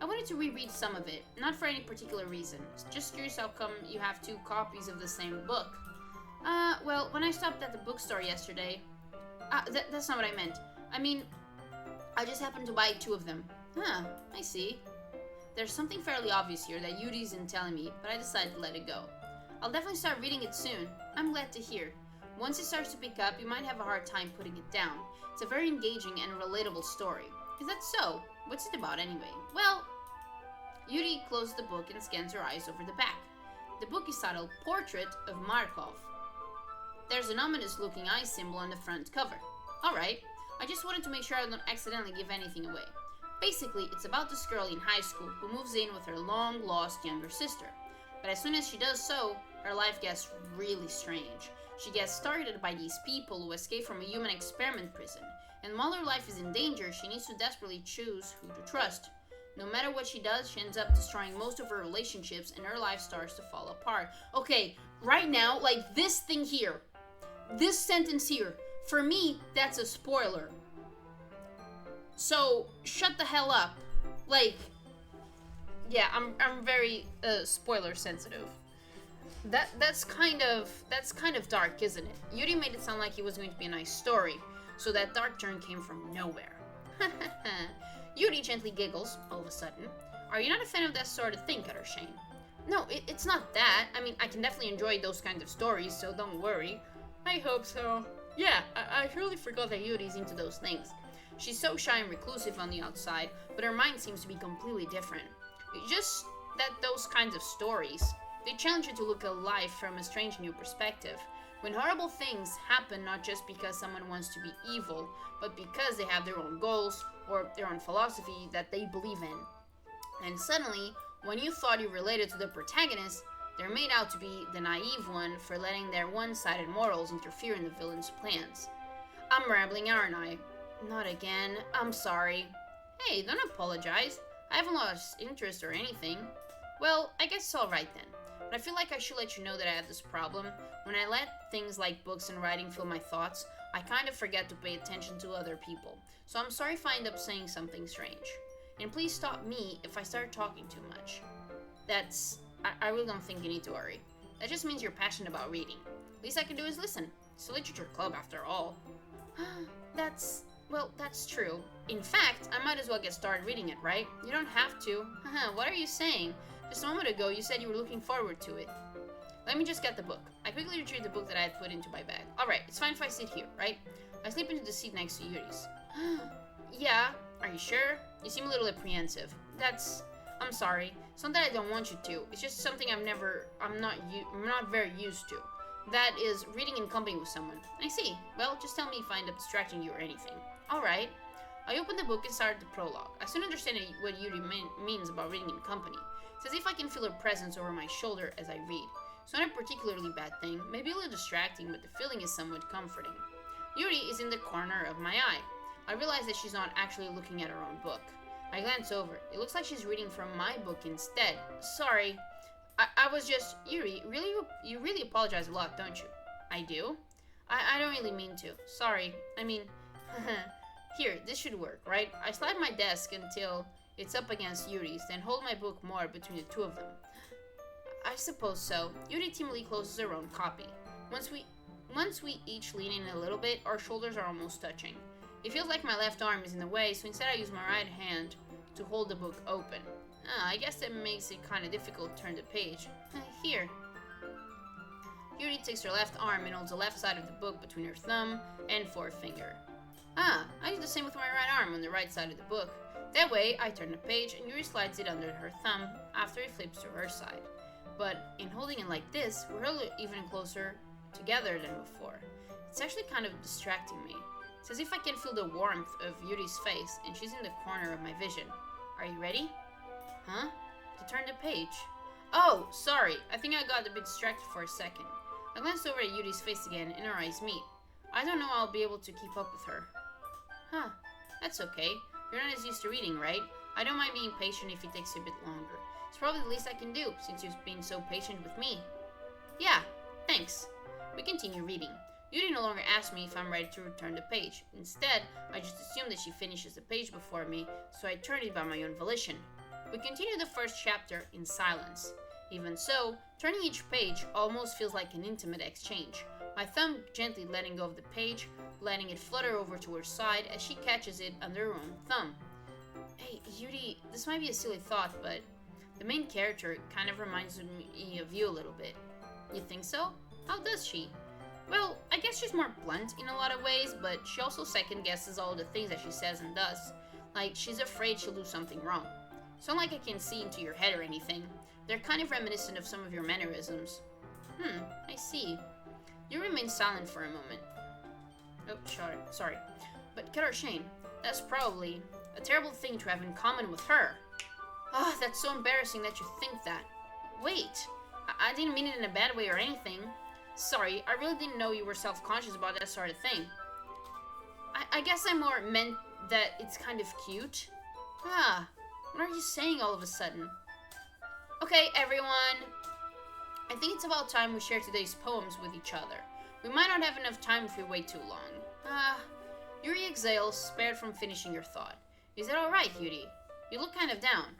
I wanted to reread some of it, not for any particular reason. Just curious how come you have two copies of the same book. Well, when I stopped at the bookstore yesterday... that's not what I meant. I mean, I just happened to buy two of them. Huh, I see. There's something fairly obvious here that Yuri isn't telling me, but I decided to let it go. I'll definitely start reading it soon. I'm glad to hear. Once it starts to pick up, you might have a hard time putting it down. It's a very engaging and relatable story. Is that so? What's it about anyway? Well, Yuri closes the book and scans her eyes over the back. The book is titled Portrait of Markov. There's an ominous-looking eye symbol on the front cover. Alright, I just wanted to make sure I don't accidentally give anything away. Basically, it's about this girl in high school who moves in with her long-lost younger sister. But as soon as she does so, her life gets really strange. She gets targeted by these people who escape from a human experiment prison, and while her life is in danger, she needs to desperately choose who to trust. No matter what she does, she ends up destroying most of her relationships, and her life starts to fall apart. Okay, right now, like this thing here, this sentence here, for me, that's a spoiler. So, shut the hell up. Like, yeah, I'm very spoiler sensitive. That's kind of dark, isn't it? Yuri made it sound like it was going to be a nice story, so that dark turn came from nowhere. Yuri gently giggles all of a sudden. Are you not a fan of that sort of thing, Cutter Shane? No, it's not that. I mean, I can definitely enjoy those kinds of stories, so don't worry. I hope so. Yeah, I really forgot that Yuri's into those things. She's so shy and reclusive on the outside, but her mind seems to be completely different. It's just that those kinds of stories, they challenge you to look at life from a strange new perspective. When horrible things happen not just because someone wants to be evil, but because they have their own goals or their own philosophy that they believe in. And suddenly, when you thought you related to the protagonist, they're made out to be the naive one for letting their one-sided morals interfere in the villain's plans. I'm rambling, aren't I? Not again. I'm sorry. Hey, don't apologize. I haven't lost interest or anything. Well, I guess it's alright then. But I feel like I should let you know that I have this problem. When I let things like books and writing fill my thoughts, I kind of forget to pay attention to other people. So I'm sorry if I end up saying something strange. And please stop me if I start talking too much. I really don't think you need to worry. That just means you're passionate about reading. Least I can do is listen. It's a literature club after all. Well, that's true. In fact, I might as well get started reading it, right? You don't have to. What are you saying? Just a moment ago, you said you were looking forward to it. Let me just get the book. I quickly retrieved the book that I had put into my bag. Alright, it's fine if I sit here, right? I slip into the seat next to Yuri's. Yeah, are you sure? You seem a little apprehensive. I'm sorry. It's not that I don't want you to. It's just something I'm not very used to. That is, reading in company with someone. I see. Well, just tell me if I end up distracting you or anything. Alright. I opened the book and started the prologue. I soon understand what Yuri means about reading in company. It's as if I can feel her presence over my shoulder as I read. It's not a particularly bad thing, maybe a little distracting, but the feeling is somewhat comforting. Yuri is in the corner of my eye. I realize that she's not actually looking at her own book. I glance over. It looks like she's reading from my book instead. Sorry. I was just... Yuri, you really apologize a lot, don't you? I do? I don't really mean to. Sorry. I mean... Here, this should work, right? I slide my desk until it's up against Yuri's, then hold my book more between the two of them. I suppose so. Yuri timidly closes her own copy. Once we each lean in a little bit, our shoulders are almost touching. It feels like my left arm is in the way, so instead I use my right hand to hold the book open. I guess that makes it kind of difficult to turn the page. Here. Yuri takes her left arm and holds the left side of the book between her thumb and forefinger. I do the same with my right arm on the right side of the book. That way, I turn the page and Yuri slides it under her thumb after it flips to her side. But in holding it like this, we're even closer together than before. It's actually kind of distracting me. It's as if I can feel the warmth of Yuri's face, and she's in the corner of my vision. Are you ready? Huh? To turn the page. Oh, sorry. I think I got a bit distracted for a second. I glanced over at Yuri's face again, and our eyes meet. I don't know I'll be able to keep up with her. Huh. That's okay. You're not as used to reading, right? I don't mind being patient if it takes you a bit longer. It's probably the least I can do, since you've been so patient with me. Yeah, thanks. We continue reading. Yuri no longer asks me if I'm ready to return the page. Instead, I just assume that she finishes the page before me, so I turn it by my own volition. We continue the first chapter in silence. Even so, turning each page almost feels like an intimate exchange. My thumb gently letting go of the page, letting it flutter over to her side as she catches it under her own thumb. Hey, Yuri, this might be a silly thought, but the main character kind of reminds me of you a little bit. You think so? How does she? Well, I guess she's more blunt in a lot of ways, but she also second guesses all the things that she says and does. Like, she's afraid she'll do something wrong. It's not like I can see into your head or anything. They're kind of reminiscent of some of your mannerisms. I see. You remain silent for a moment. Oh, sorry. But Cata, that's probably a terrible thing to have in common with her. Ah, that's so embarrassing that you think that. Wait, I didn't mean it in a bad way or anything. Sorry, I really didn't know you were self-conscious about that sort of thing. I guess I more meant that it's kind of cute. Ah, what are you saying all of a sudden? Okay, everyone. I think it's about time we share today's poems with each other. We might not have enough time if we wait too long. Yuri exhales, spared from finishing your thought. Is that alright, Yuri? You look kind of down.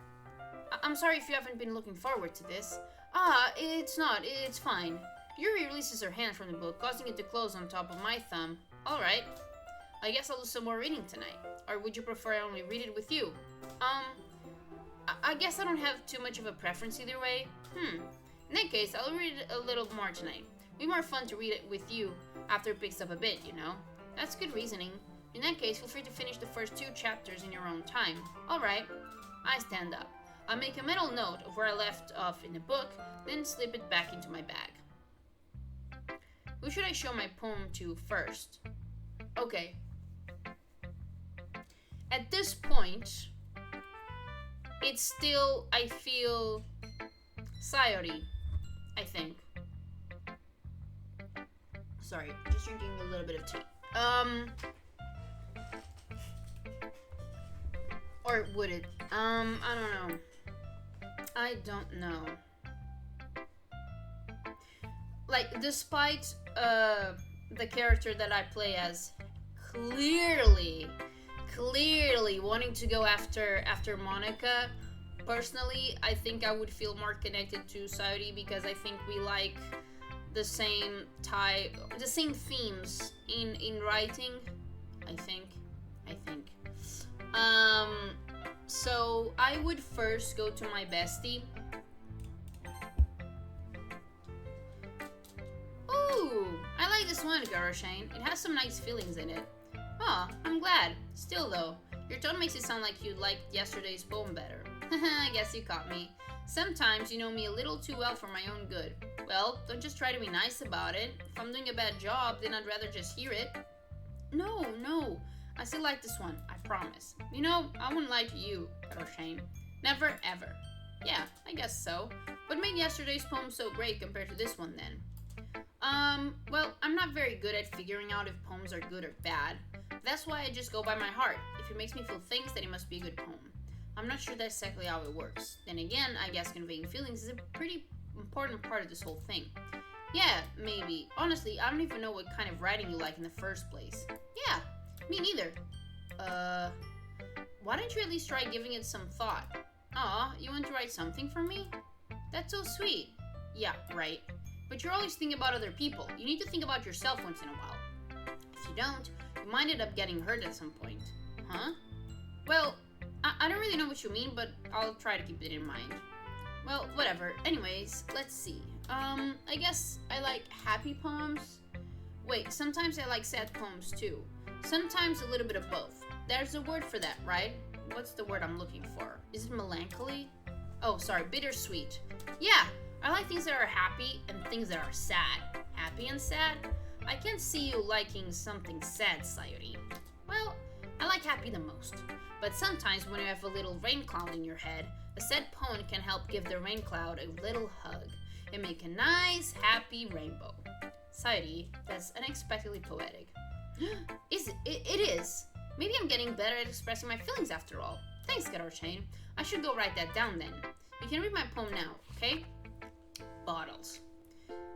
I'm sorry if you haven't been looking forward to this. It's not. It's fine. Yuri releases her hand from the book, causing it to close on top of my thumb. Alright. I guess I'll do some more reading tonight. Or would you prefer I only read it with you? I guess I don't have too much of a preference either way. In that case, I'll read it a little more tonight. It'll be more fun to read it with you after it picks up a bit, you know? That's good reasoning. In that case, feel free to finish the first 2 chapters in your own time. Alright. I stand up. I make a mental note of where I left off in the book, then slip it back into my bag. Who should I show my poem to first? Okay. At this point, it's still, I feel, Sayori, I think. Sorry, just drinking a little bit of tea. Or would it? I don't know. Like, despite the character that I play as clearly wanting to go after Monica, personally, I think I would feel more connected to Sayori because I think we like the same themes in writing. I think. So I would first go to my bestie. Ooh, I like this one, Garashane. It has some nice feelings in it. Oh, I'm glad. Still though, your tone makes it sound like you liked yesterday's poem better. I guess you caught me. Sometimes you know me a little too well for my own good. Well, don't just try to be nice about it. If I'm doing a bad job, then I'd rather just hear it. No. I still like this one, I promise. You know, I wouldn't lie to you, Garashane. Never, ever. Yeah, I guess so. What made yesterday's poem so great compared to this one then? Well, I'm not very good at figuring out if poems are good or bad. That's why I just go by my heart. If it makes me feel things, then it must be a good poem. I'm not sure that's exactly how it works. Then again, I guess conveying feelings is a pretty important part of this whole thing. Yeah, maybe. Honestly, I don't even know what kind of writing you like in the first place. Yeah, me neither. Why don't you at least try giving it some thought? Aw, you want to write something for me? That's so sweet. Yeah, right. But you're always thinking about other people. You need to think about yourself once in a while. If you don't, you might end up getting hurt at some point. Huh? Well, I don't really know what you mean, but I'll try to keep it in mind. Well, whatever. Anyways, let's see. I guess I like happy poems. Wait, sometimes I like sad poems too. Sometimes a little bit of both. There's a word for that, right? What's the word I'm looking for? Is it melancholy? Oh, sorry, bittersweet. Yeah, I like things that are happy and things that are sad. Happy and sad? I can't see you liking something sad, Sayori. Well, I like happy the most. But sometimes when you have a little rain cloud in your head, a sad poem can help give the rain cloud a little hug and make a nice, happy rainbow. Sayori, that's unexpectedly poetic. Is it? It is. Maybe I'm getting better at expressing my feelings after all. Thanks, Garashane. I should go write that down then. You can read my poem now, okay? Bottles.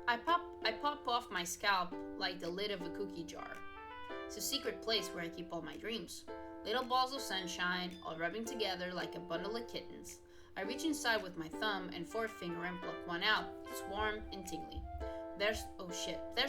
I pop off my scalp like the lid of a cookie jar. It's a secret place where I keep all my dreams. Little balls of sunshine, all rubbing together like a bundle of kittens. I reach inside with my thumb and forefinger and pluck one out. It's warm and tingly. There's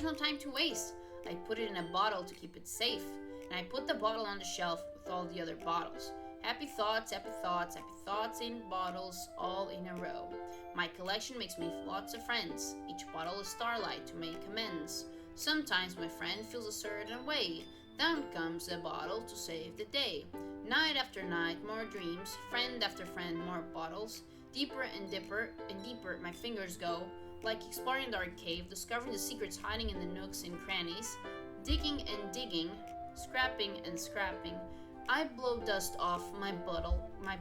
no time to waste. I put it in a bottle to keep it safe, and I put the bottle on the shelf with all the other bottles. Happy thoughts, happy thoughts, happy thoughts in bottles, all in a row. My collection makes me lots of friends. Each bottle is starlight to make amends. Sometimes my friend feels a certain way. Down comes a bottle to save the day. Night after night, more dreams. Friend after friend, more bottles. Deeper and deeper my fingers go. Like exploring the dark cave, discovering the secrets hiding in the nooks and crannies. Digging and digging, scrapping and scrapping. I blow dust off my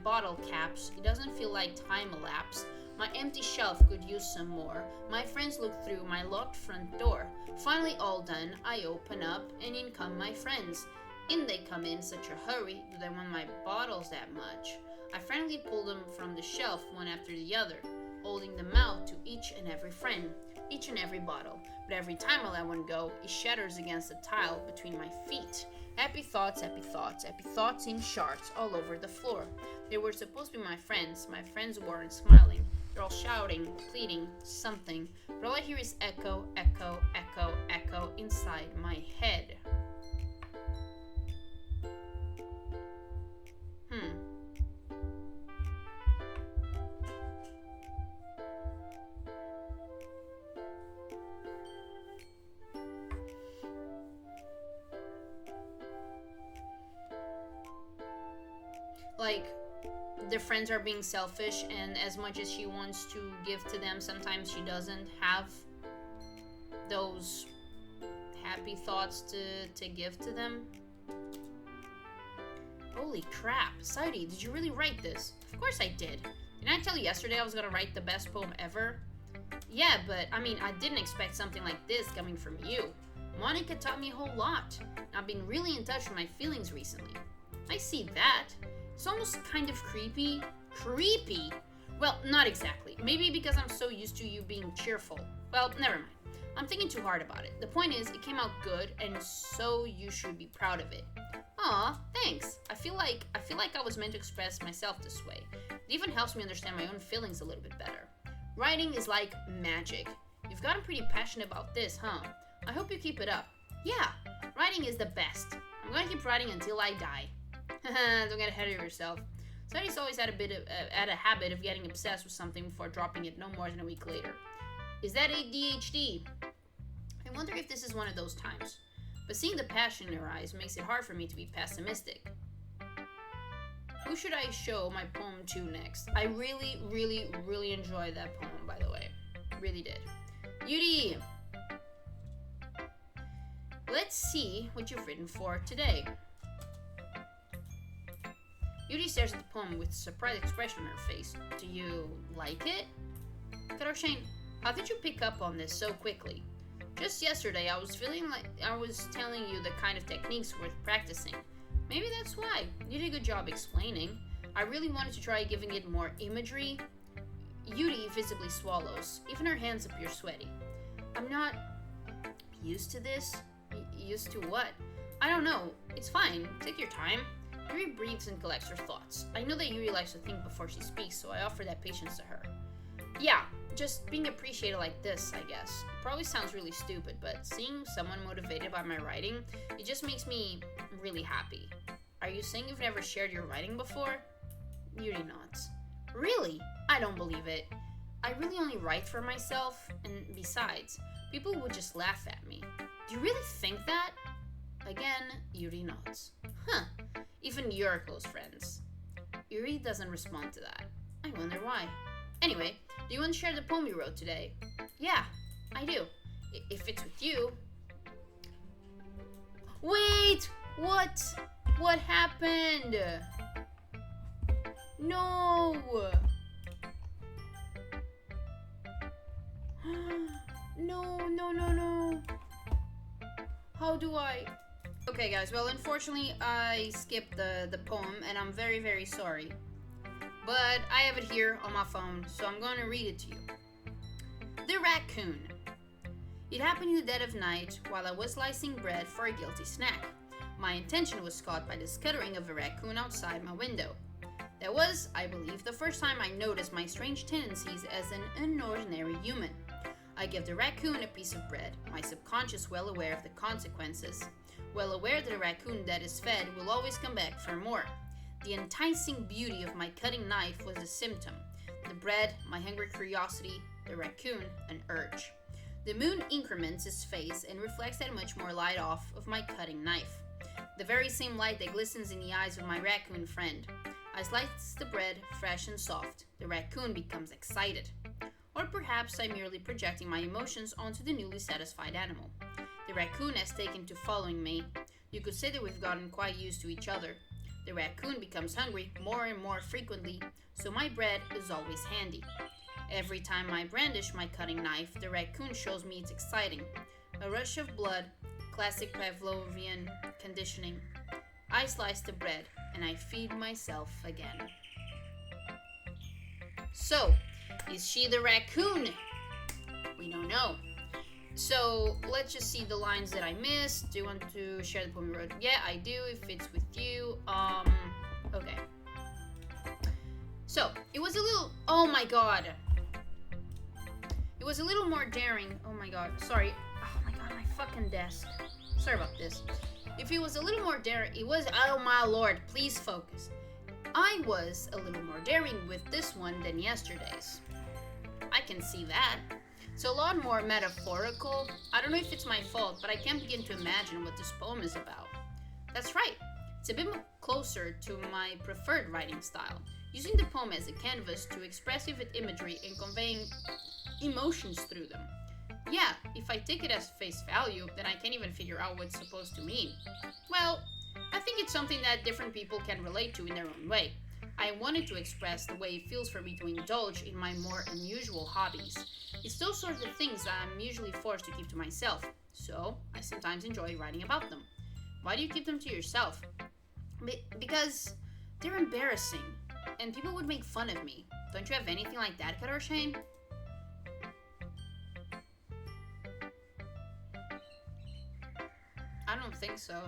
bottle caps. It doesn't feel like time elapsed. My empty shelf could use some more. My friends look through my locked front door. Finally all done, I open up and in come my friends. In they come in such a hurry. Do they want my bottles that much? I frantically pull them from the shelf one after the other, holding them out to each and every friend, each and every bottle. But every time I let one go, it shatters against the tile between my feet. Happy thoughts, happy thoughts, happy thoughts in shards all over the floor. They were supposed to be my friends. My friends weren't smiling. They're all shouting, pleading, something. But all I hear is echo, echo, echo, echo inside my head. Like, the friends are being selfish, and as much as she wants to give to them, sometimes she doesn't have those happy thoughts to give to them. Holy crap. Saudi, did you really write this? Of course I did. Didn't I tell you yesterday I was gonna write the best poem ever? Yeah, but I mean, I didn't expect something like this coming from you. Monica taught me a whole lot. I've been really in touch with my feelings recently. I see that. It's almost kind of creepy. Creepy? Well, not exactly. Maybe because I'm so used to you being cheerful. Well, never mind. I'm thinking too hard about it. The point is, it came out good, and so you should be proud of it. Aw, thanks. I feel like I was meant to express myself this way. It even helps me understand my own feelings a little bit better. Writing is like magic. You've gotten pretty passionate about this, huh? I hope you keep it up. Yeah, writing is the best. I'm gonna keep writing until I die. Don't get ahead of yourself. Sadie's always had a habit of getting obsessed with something before dropping it no more than a week later. Is that ADHD? I wonder if this is one of those times. But seeing the passion in her eyes makes it hard for me to be pessimistic. Who should I show my poem to next? I really, really, really enjoyed that poem, by the way. Really did. Yuri! Let's see what you've written for today. Yuri stares at the poem with a surprised expression on her face. Do you like it? Karoshane, how did you pick up on this so quickly? Just yesterday, I was feeling like I was telling you the kind of techniques worth practicing. Maybe that's why. You did a good job explaining. I really wanted to try giving it more imagery. Yuri visibly swallows. Even her hands appear sweaty. I'm not used to this. Used to what? I don't know. It's fine. Take your time. Yuri breathes and collects her thoughts. I know that Yuri likes to think before she speaks, so I offer that patience to her. Yeah, just being appreciated like this, I guess. It probably sounds really stupid, but seeing someone motivated by my writing, it just makes me really happy. Are you saying you've never shared your writing before? Yuri nods. Really? I don't believe it. I really only write for myself, and besides, people would just laugh at me. Do you really think that? Again, Yuri nods. Huh. Even you're close friends. Yuri doesn't respond to that. I wonder why. Anyway, do you want to share the poem you wrote today? Yeah, I do. If it's with you. Wait! What? What happened? No! No. How do I... Okay, guys, well, unfortunately, I skipped the poem, and I'm very, very sorry. But I have it here on my phone, so I'm going to read it to you. The Raccoon. It happened in the dead of night while I was slicing bread for a guilty snack. My attention was caught by the scuttering of a raccoon outside my window. That was, I believe, the first time I noticed my strange tendencies as an unordinary human. I give the raccoon a piece of bread, my subconscious well aware of the consequences. Well aware that a raccoon that is fed will always come back for more. The enticing beauty of my cutting knife was a symptom. The bread, my hungry curiosity, the raccoon, an urge. The moon increments its face and reflects that much more light off of my cutting knife. The very same light that glistens in the eyes of my raccoon friend. I slice the bread, fresh and soft. The raccoon becomes excited. Or perhaps I'm merely projecting my emotions onto the newly satisfied animal. The raccoon has taken to following me. You could say that we've gotten quite used to each other. The raccoon becomes hungry more and more frequently, so my bread is always handy. Every time I brandish my cutting knife, the raccoon shows me it's exciting. A rush of blood, classic Pavlovian conditioning. I slice the bread, and I feed myself again. So, is she the raccoon? We don't know. So, let's just see the lines that I missed. Do you want to share the poem you wrote? Yeah, I do, if it's with you. Okay. So, it was a little... Oh my god. It was a little more daring. Oh my god. Sorry. Oh my god, my fucking desk. Sorry about this. If it was a little more daring... It was... Oh my lord, please focus. I was a little more daring with this one than yesterday's. I can see that. It's a lot more metaphorical. I don't know if it's my fault, but I can't begin to imagine what this poem is about. That's right. It's a bit closer to my preferred writing style, using the poem as a canvas to express vivid imagery and conveying emotions through them. Yeah, if I take it as face value, then I can't even figure out what it's supposed to mean. Well, I think it's something that different people can relate to in their own way. I wanted to express the way it feels for me to indulge in my more unusual hobbies. It's those sorts of things that I'm usually forced to keep to myself, so I sometimes enjoy writing about them. Why do you keep them to yourself? Because they're embarrassing, and people would make fun of me. Don't you have anything like that, Cata or Shane? I don't think so.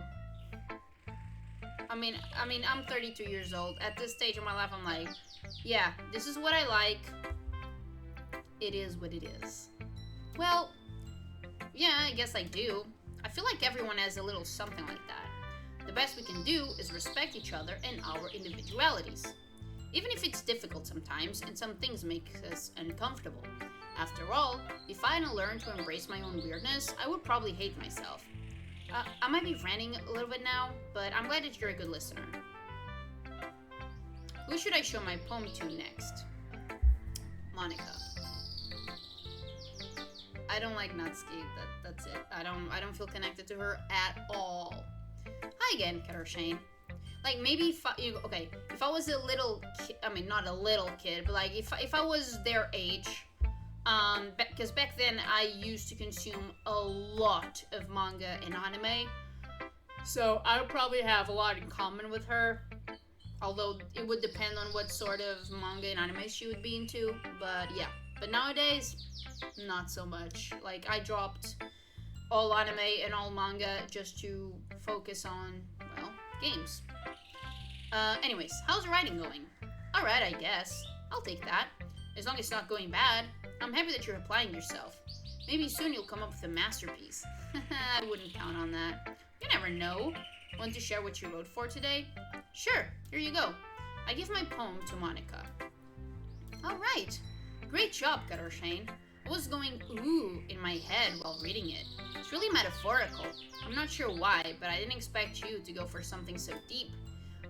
I mean, I'm 32 years old. At this stage of my life, I'm like, yeah, this is what I like. It is what it is. Well, yeah, I guess I do. I feel like everyone has a little something like that. The best we can do is respect each other and our individualities. Even if it's difficult sometimes and some things make us uncomfortable. After all, if I hadn't learned to embrace my own weirdness, I would probably hate myself. I might be ranting a little bit now, but I'm glad that you're a good listener. Who should I show my poem to next? Monica. I don't like Natsuki. That's it. I don't feel connected to her at all. Hi again, Cata or Shane. Like maybe if I was a little kid, I mean not a little kid, but like if I was their age. Because back then I used to consume a lot of manga and anime, so I would probably have a lot in common with her, although it would depend on what sort of manga and anime she would be into, but yeah. But nowadays, not so much. Like, I dropped all anime and all manga just to focus on, well, games. Anyways, how's the writing going? Alright, I guess. I'll take that. As long as it's not going bad. I'm happy that you're applying yourself. Maybe soon you'll come up with a masterpiece. I wouldn't count on that. You never know. Want to share what you wrote for today? Sure, here you go. I give my poem to Monica. Alright. Great job, Cata or Shane. I was going ooh in my head while reading it. It's really metaphorical. I'm not sure why, but I didn't expect you to go for something so deep.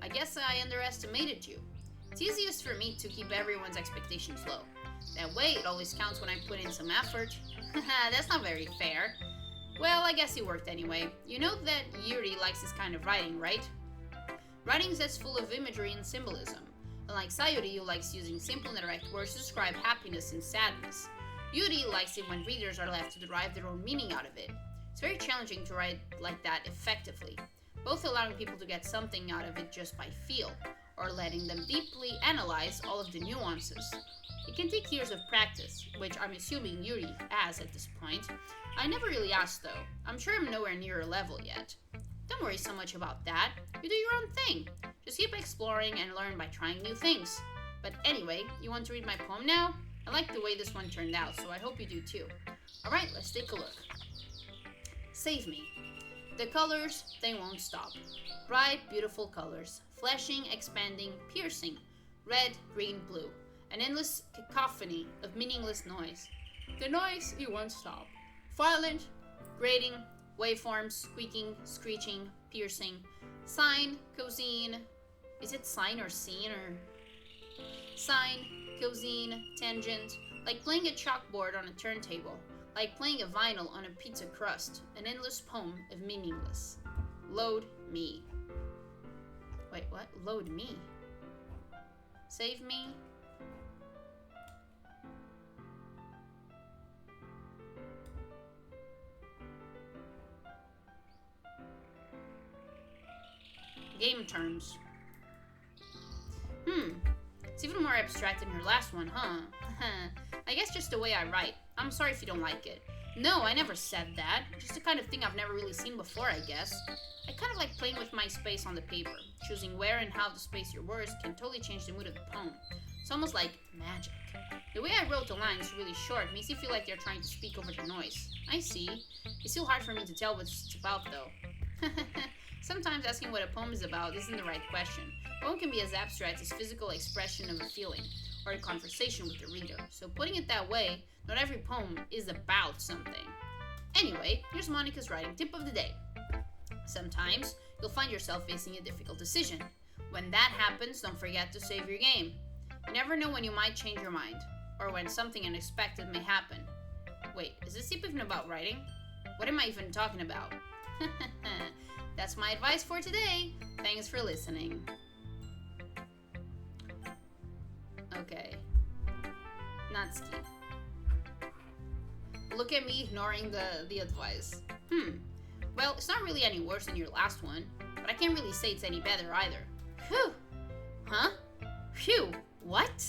I guess I underestimated you. It's easiest for me to keep everyone's expectations low. That way, it always counts when I put in some effort. That's not very fair. Well, I guess it worked anyway. You know that Yuri likes this kind of writing, right? Writings that's full of imagery and symbolism. Unlike Sayuri, who likes using simple and direct words to describe happiness and sadness. Yuri likes it when readers are left to derive their own meaning out of it. It's very challenging to write like that effectively, both allowing people to get something out of it just by feel, or letting them deeply analyze all of the nuances. It can take years of practice, which I'm assuming Yuri has at this point. I never really asked though. I'm sure I'm nowhere near her level yet. Don't worry so much about that. You do your own thing. Just keep exploring and learn by trying new things. But anyway, you want to read my poem now? I like the way this one turned out, so I hope you do too. Alright, let's take a look. Save me. The colors, they won't stop. Bright, beautiful colors. Flashing, expanding, piercing. Red, green, blue. An endless cacophony of meaningless noise. The noise, it won't stop. Violent, grating, waveforms, squeaking, screeching, piercing. Sine, cosine. Is it sine or scene or... Sine, cosine, tangent. Like playing a chalkboard on a turntable. Like playing a vinyl on a pizza crust. An endless poem of meaningless. Load me. Wait, what? Load me? Save me? Game terms. It's even more abstract than your last one, huh? I guess just the way I write. I'm sorry if you don't like it. No, I never said that. Just the kind of thing I've never really seen before, I guess. I kind of like playing with my space on the paper. Choosing where and how to space your words can totally change the mood of the poem. It's almost like magic. The way I wrote the lines really short makes you feel like they're trying to speak over the noise. I see. It's still hard for me to tell what it's about, though. Sometimes asking what a poem is about isn't the right question. A poem can be as abstract as physical expression of a feeling, or a conversation with the reader. So putting it that way, not every poem is about something. Anyway, here's Monica's writing tip of the day. Sometimes you'll find yourself facing a difficult decision. When that happens, don't forget to save your game. You never know when you might change your mind, or when something unexpected may happen. Wait, is this tip even about writing? What am I even talking about? That's my advice for today. Thanks for listening. Okay. Natsuki. Look at me ignoring the advice. Well, it's not really any worse than your last one, but I can't really say it's any better either. Phew. Huh? Phew. What?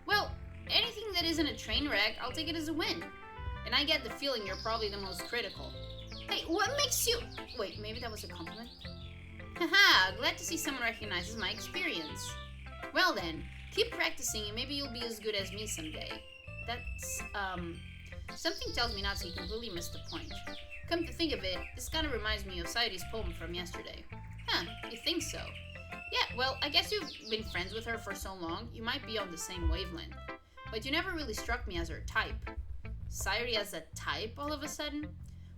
Well, anything that isn't a train wreck, I'll take it as a win. And I get the feeling you're probably the most critical. Hey, what makes you... Wait, maybe that was a compliment? Haha, glad to see someone recognizes my experience. Well then, keep practicing and maybe you'll be as good as me someday. That's, something tells me Natsuki completely missed the point. Come to think of it, this kind of reminds me of Sayuri's poem from yesterday. Huh, you think so? Yeah, well, I guess you've been friends with her for so long, you might be on the same wavelength. But you never really struck me as her type. Sayuri as a type all of a sudden?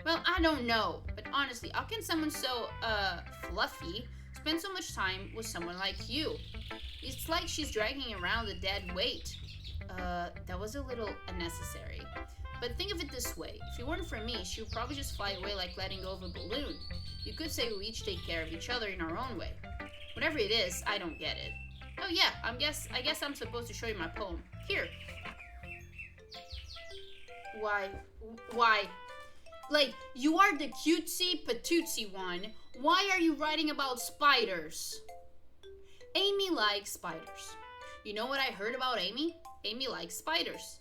Well, I don't know, but honestly, how can someone so, fluffy spend so much time with someone like you? It's like she's dragging around a dead weight. That was a little unnecessary. But think of it this way, if it weren't for me, she would probably just fly away like letting go of a balloon. You could say we each take care of each other in our own way. Whatever it is, I don't get it. Oh yeah, I guess I'm supposed to show you my poem. Here. Why? Like, you are the cutesy patootsy one. Why are you writing about spiders? Amy likes spiders. You know what I heard about Amy? Amy likes spiders.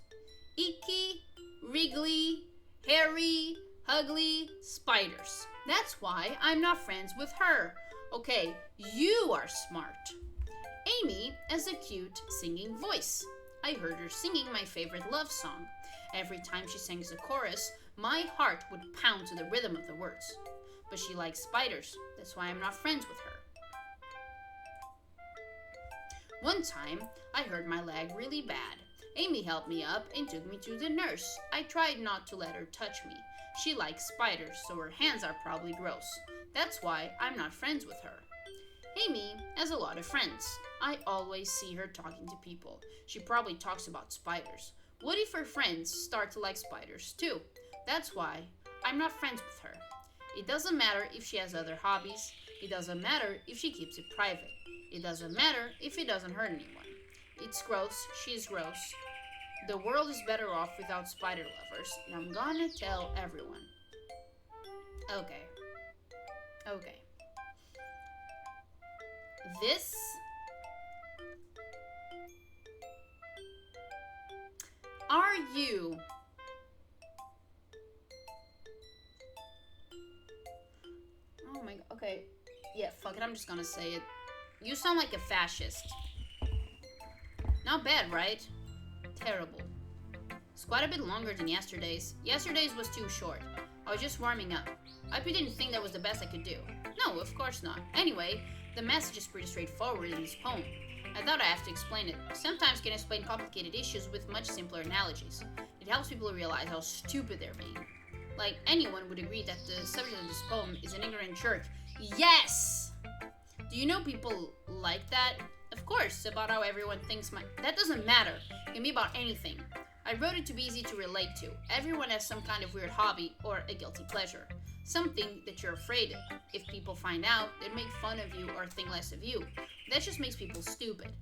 Icky, wriggly, hairy, ugly spiders. That's why I'm not friends with her. Okay, you are smart. Amy has a cute singing voice. I heard her singing my favorite love song. Every time she sings the chorus, my heart would pound to the rhythm of the words. But she likes spiders. That's why I'm not friends with her. One time, I hurt my leg really bad. Amy helped me up and took me to the nurse. I tried not to let her touch me. She likes spiders, so her hands are probably gross. That's why I'm not friends with her. Amy has a lot of friends. I always see her talking to people. She probably talks about spiders. What if her friends start to like spiders too? That's why I'm not friends with her. It doesn't matter if she has other hobbies. It doesn't matter if she keeps it private. It doesn't matter if it doesn't hurt anyone. It's gross, she's gross. The world is better off without spider lovers, and I'm gonna tell everyone. Okay. This are you. Oh my god. Okay. Yeah, fuck it. I'm just gonna say it. You sound like a fascist. Not bad, right? Terrible. It's quite a bit longer than yesterday's. Yesterday's was too short. I was just warming up. I didn't think that was the best I could do. No, of course not. Anyway, the message is pretty straightforward in this poem. I thought I have to explain it. Sometimes can explain complicated issues with much simpler analogies. It helps people realize how stupid they're being. Like, anyone would agree that the subject of this poem is an ignorant jerk. Yes! Do you know people like that? Of course, about how everyone thinks that doesn't matter. It can be about anything. I wrote it to be easy to relate to. Everyone has some kind of weird hobby or a guilty pleasure. Something that you're afraid of. If people find out, they'd make fun of you or think less of you. That just makes people stupid.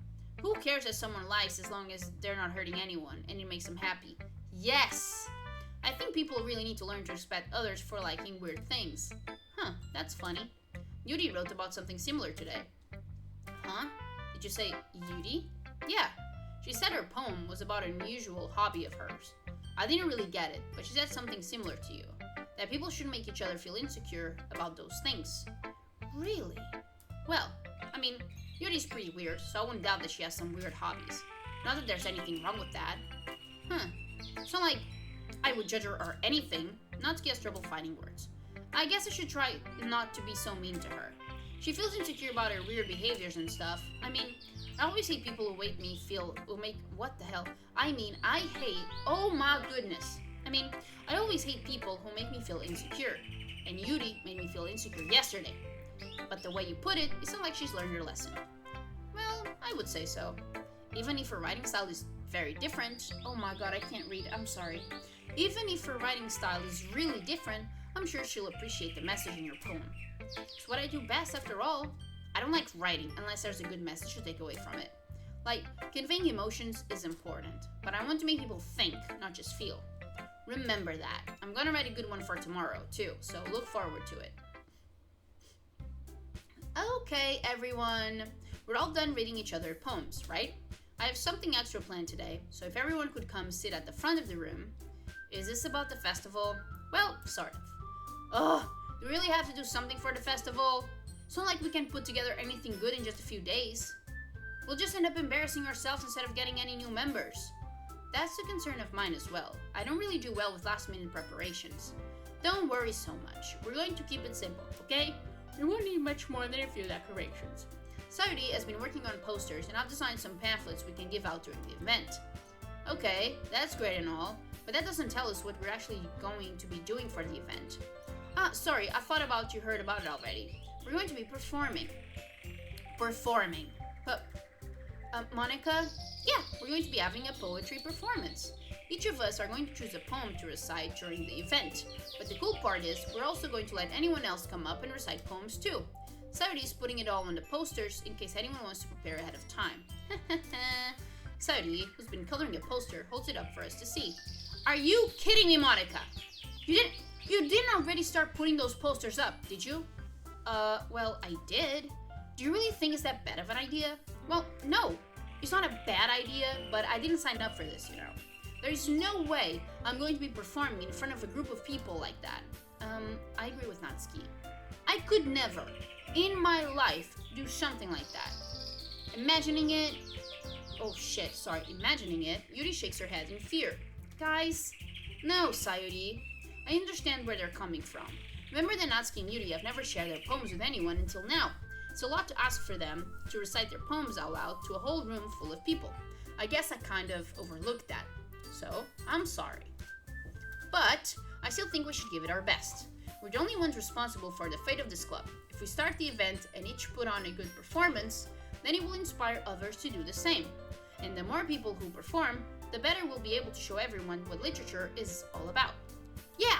Who cares if someone likes as long as they're not hurting anyone and it makes them happy? Yes! I think people really need to learn to respect others for liking weird things. Huh, that's funny. Yuri wrote about something similar today. Huh? Did you say Yuri? Yeah. She said her poem was about an unusual hobby of hers. I didn't really get it, but she said something similar to you. That people shouldn't make each other feel insecure about those things. Really? Well, I mean, Yuri's pretty weird, so I wouldn't doubt that she has some weird hobbies. Not that there's anything wrong with that. It's not like I would judge her or anything. Natsuki has trouble finding words. I guess I should try not to be so mean to her. She feels insecure about her weird behaviors and stuff. I mean, I always hate people who what the hell? I hate, oh my goodness. I always hate people who make me feel insecure. And Yuri made me feel insecure yesterday. But the way you put it, it's not like she's learned her lesson. Well, I would say so. Even if her writing style is very different, oh my god, I can't read, I'm sorry. Even if her writing style is really different, I'm sure she'll appreciate the message in your poem. It's what I do best after all. I don't like writing unless there's a good message to take away from it. Like, conveying emotions is important, but I want to make people think, not just feel. Remember that. I'm gonna write a good one for tomorrow, too, so look forward to it. Okay, everyone. We're all done reading each other poems, right? I have something extra planned today, so if everyone could come sit at the front of the room. Is this about the festival? Well, sort of. Ugh, do we really have to do something for the festival? It's not like we can put together anything good in just a few days. We'll just end up embarrassing ourselves instead of getting any new members. That's a concern of mine as well. I don't really do well with last-minute preparations. Don't worry so much. We're going to keep it simple, okay? We won't need much more than a few decorations. Sayuri has been working on posters, and I've designed some pamphlets we can give out during the event. Okay, that's great and all, but that doesn't tell us what we're actually going to be doing for the event. Sorry, I thought you heard about it already. We're going to be performing. But, Monica? Yeah, we're going to be having a poetry performance. Each of us are going to choose a poem to recite during the event. But the cool part is, we're also going to let anyone else come up and recite poems too. Sayuri is putting it all on the posters in case anyone wants to prepare ahead of time. Sayuri, who's been coloring a poster, holds it up for us to see. Are you kidding me, Monica? You didn't already start putting those posters up, did you? Well, I did. Do you really think it's that bad of an idea? Well, no. It's not a bad idea, but I didn't sign up for this, you know. There's no way I'm going to be performing in front of a group of people like that. I agree with Natsuki. I could never, in my life, do something like that. Imagining it, Yuri shakes her head in fear. Guys, no, Sayuri. I understand where they're coming from. Remember that Natsuki and Yuri have never shared their poems with anyone until now. It's a lot to ask for them to recite their poems out loud to a whole room full of people. I guess I kind of overlooked that. So, I'm sorry. But, I still think we should give it our best. We're the only ones responsible for the fate of this club. If we start the event and each put on a good performance, then it will inspire others to do the same. And the more people who perform, the better we'll be able to show everyone what literature is all about. Yeah,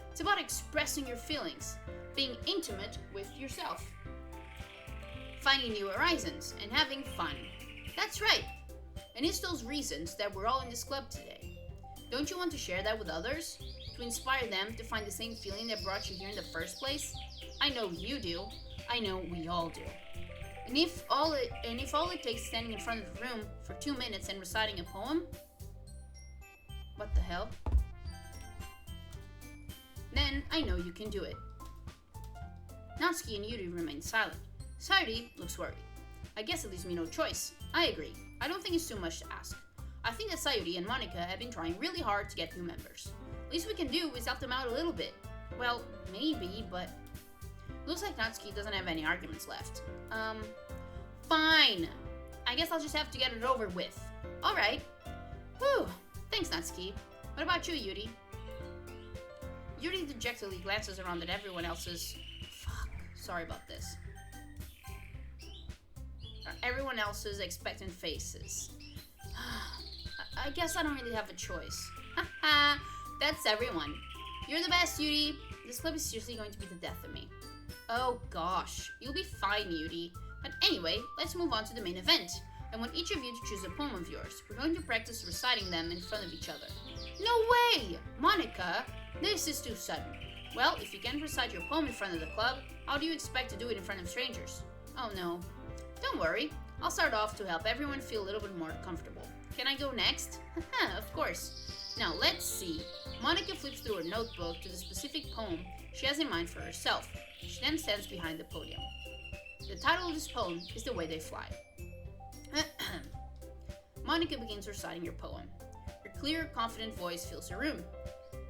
it's about expressing your feelings, being intimate with yourself, finding new horizons, and having fun. That's right. And it's those reasons that we're all in this club today. Don't you want to share that with others? To inspire them to find the same feeling that brought you here in the first place? I know you do. I know we all do. And if all it takes is standing in front of the room for 2 minutes and reciting a poem? What the hell? Then I know you can do it. Natsuki and Yuri remain silent. Sayuri looks worried. I guess it leaves me no choice. I agree. I don't think it's too much to ask. I think that Sayuri and Monica have been trying really hard to get new members. Least we can do is help them out a little bit. Well, maybe, but looks like Natsuki doesn't have any arguments left. Fine. I guess I'll just have to get it over with. Alright. Whew. Thanks, Natsuki. What about you, Yuri? Yuri dejectedly glances around at everyone else's... Fuck. Sorry about this. Everyone else's expectant faces. I guess I don't really have a choice. Haha. That's everyone. You're the best, Yuri. This club is seriously going to be the death of me. Oh gosh. You'll be fine, Yuri. But anyway, let's move on to the main event. I want each of you to choose a poem of yours. We're going to practice reciting them in front of each other. No way! Monica, this is too sudden. Well, if you can't recite your poem in front of the club, how do you expect to do it in front of strangers? Oh no. Don't worry. I'll start off to help everyone feel a little bit more comfortable. Can I go next? Haha, of course. Now let's see. Monica flips through her notebook to the specific poem she has in mind for herself. She then stands behind the podium. The title of this poem is The Way They Fly. Monica begins reciting her poem. Her clear, confident voice fills the room.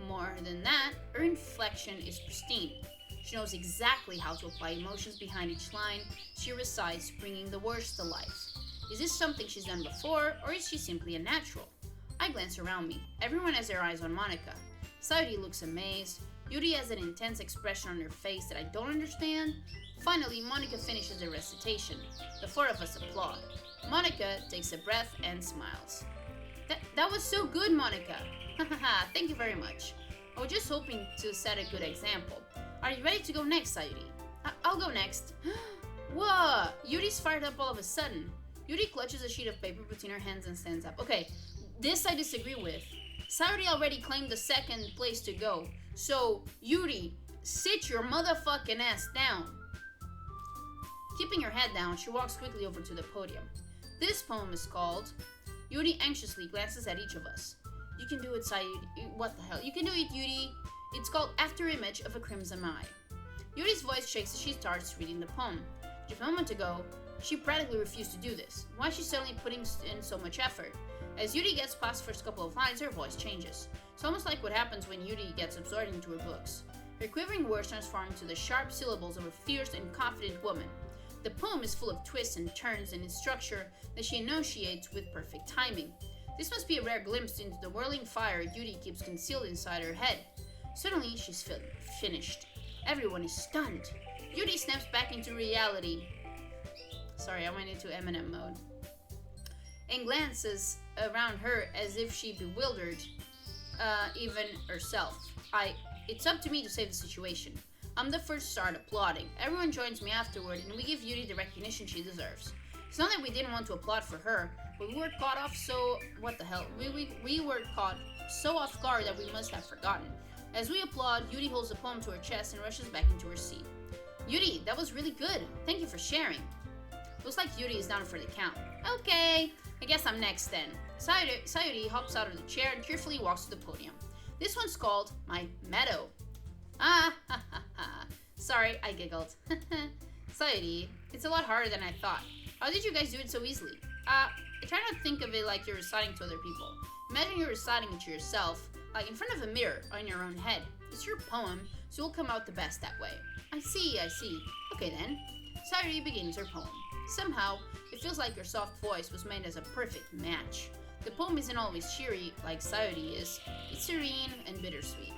More than that, her inflection is pristine. She knows exactly how to apply emotions behind each line she recites, bringing the words to life. Is this something she's done before, or is she simply a natural? I glance around me. Everyone has their eyes on Monica. Sayuri looks amazed. Yuri has an intense expression on her face that I don't understand. Finally, Monica finishes the recitation. The four of us applaud. Monica takes a breath and smiles. That was so good, Monica. Hahaha, thank you very much. I was just hoping to set a good example. Are you ready to go next, Sayuri? I'll go next. Whoa! Yuri's fired up all of a sudden. Yuri clutches a sheet of paper between her hands and stands up. Okay, this I disagree with. Sayuri already claimed the second place to go. So, Yuri, sit your motherfucking ass down. Keeping her head down, she walks quickly over to the podium. This poem is called... Yuri anxiously glances at each of us. You can do it, Sayuri. What the hell? You can do it, Yuri. It's called After Image of a Crimson Eye. Yuri's voice shakes as she starts reading the poem. Just a moment ago, she practically refused to do this. Why is she suddenly putting in so much effort? As Yuri gets past the first couple of lines, her voice changes. It's almost like what happens when Yuri gets absorbed into her books. Her quivering words transform into the sharp syllables of a fierce and confident woman. The poem is full of twists and turns and its structure that she enunciates with perfect timing. This must be a rare glimpse into the whirling fire Yuri keeps concealed inside her head. Suddenly, she's finished. Everyone is stunned. Yuri snaps back into reality. Sorry, I went into Eminem mode. And glances around her as if she bewildered even herself. It's up to me to save the situation. I'm the first to start applauding. Everyone joins me afterward, and we give Yuri the recognition she deserves. It's not that we didn't want to applaud for her, but we were caught off so... What the hell? We were caught so off guard that we must have forgotten. As we applaud, Yuri holds the poem to her chest and rushes back into her seat. Yuri, that was really good. Thank you for sharing. Looks like Yuri is down for the count. Okay, I guess I'm next then. Sayuri hops out of the chair and cheerfully walks to the podium. This one's called My Meadow. Ah, ha, ha, ha. Sorry, I giggled. Sayuri, it's a lot harder than I thought. How did you guys do it so easily? I try not to think of it like you're reciting to other people. Imagine you're reciting it to yourself, like in front of a mirror or in your own head. It's your poem, so it'll come out the best that way. I see. Okay then. Sayuri begins her poem. Somehow, it feels like your soft voice was made as a perfect match. The poem isn't always cheery like Sayuri is. It's serene and bittersweet.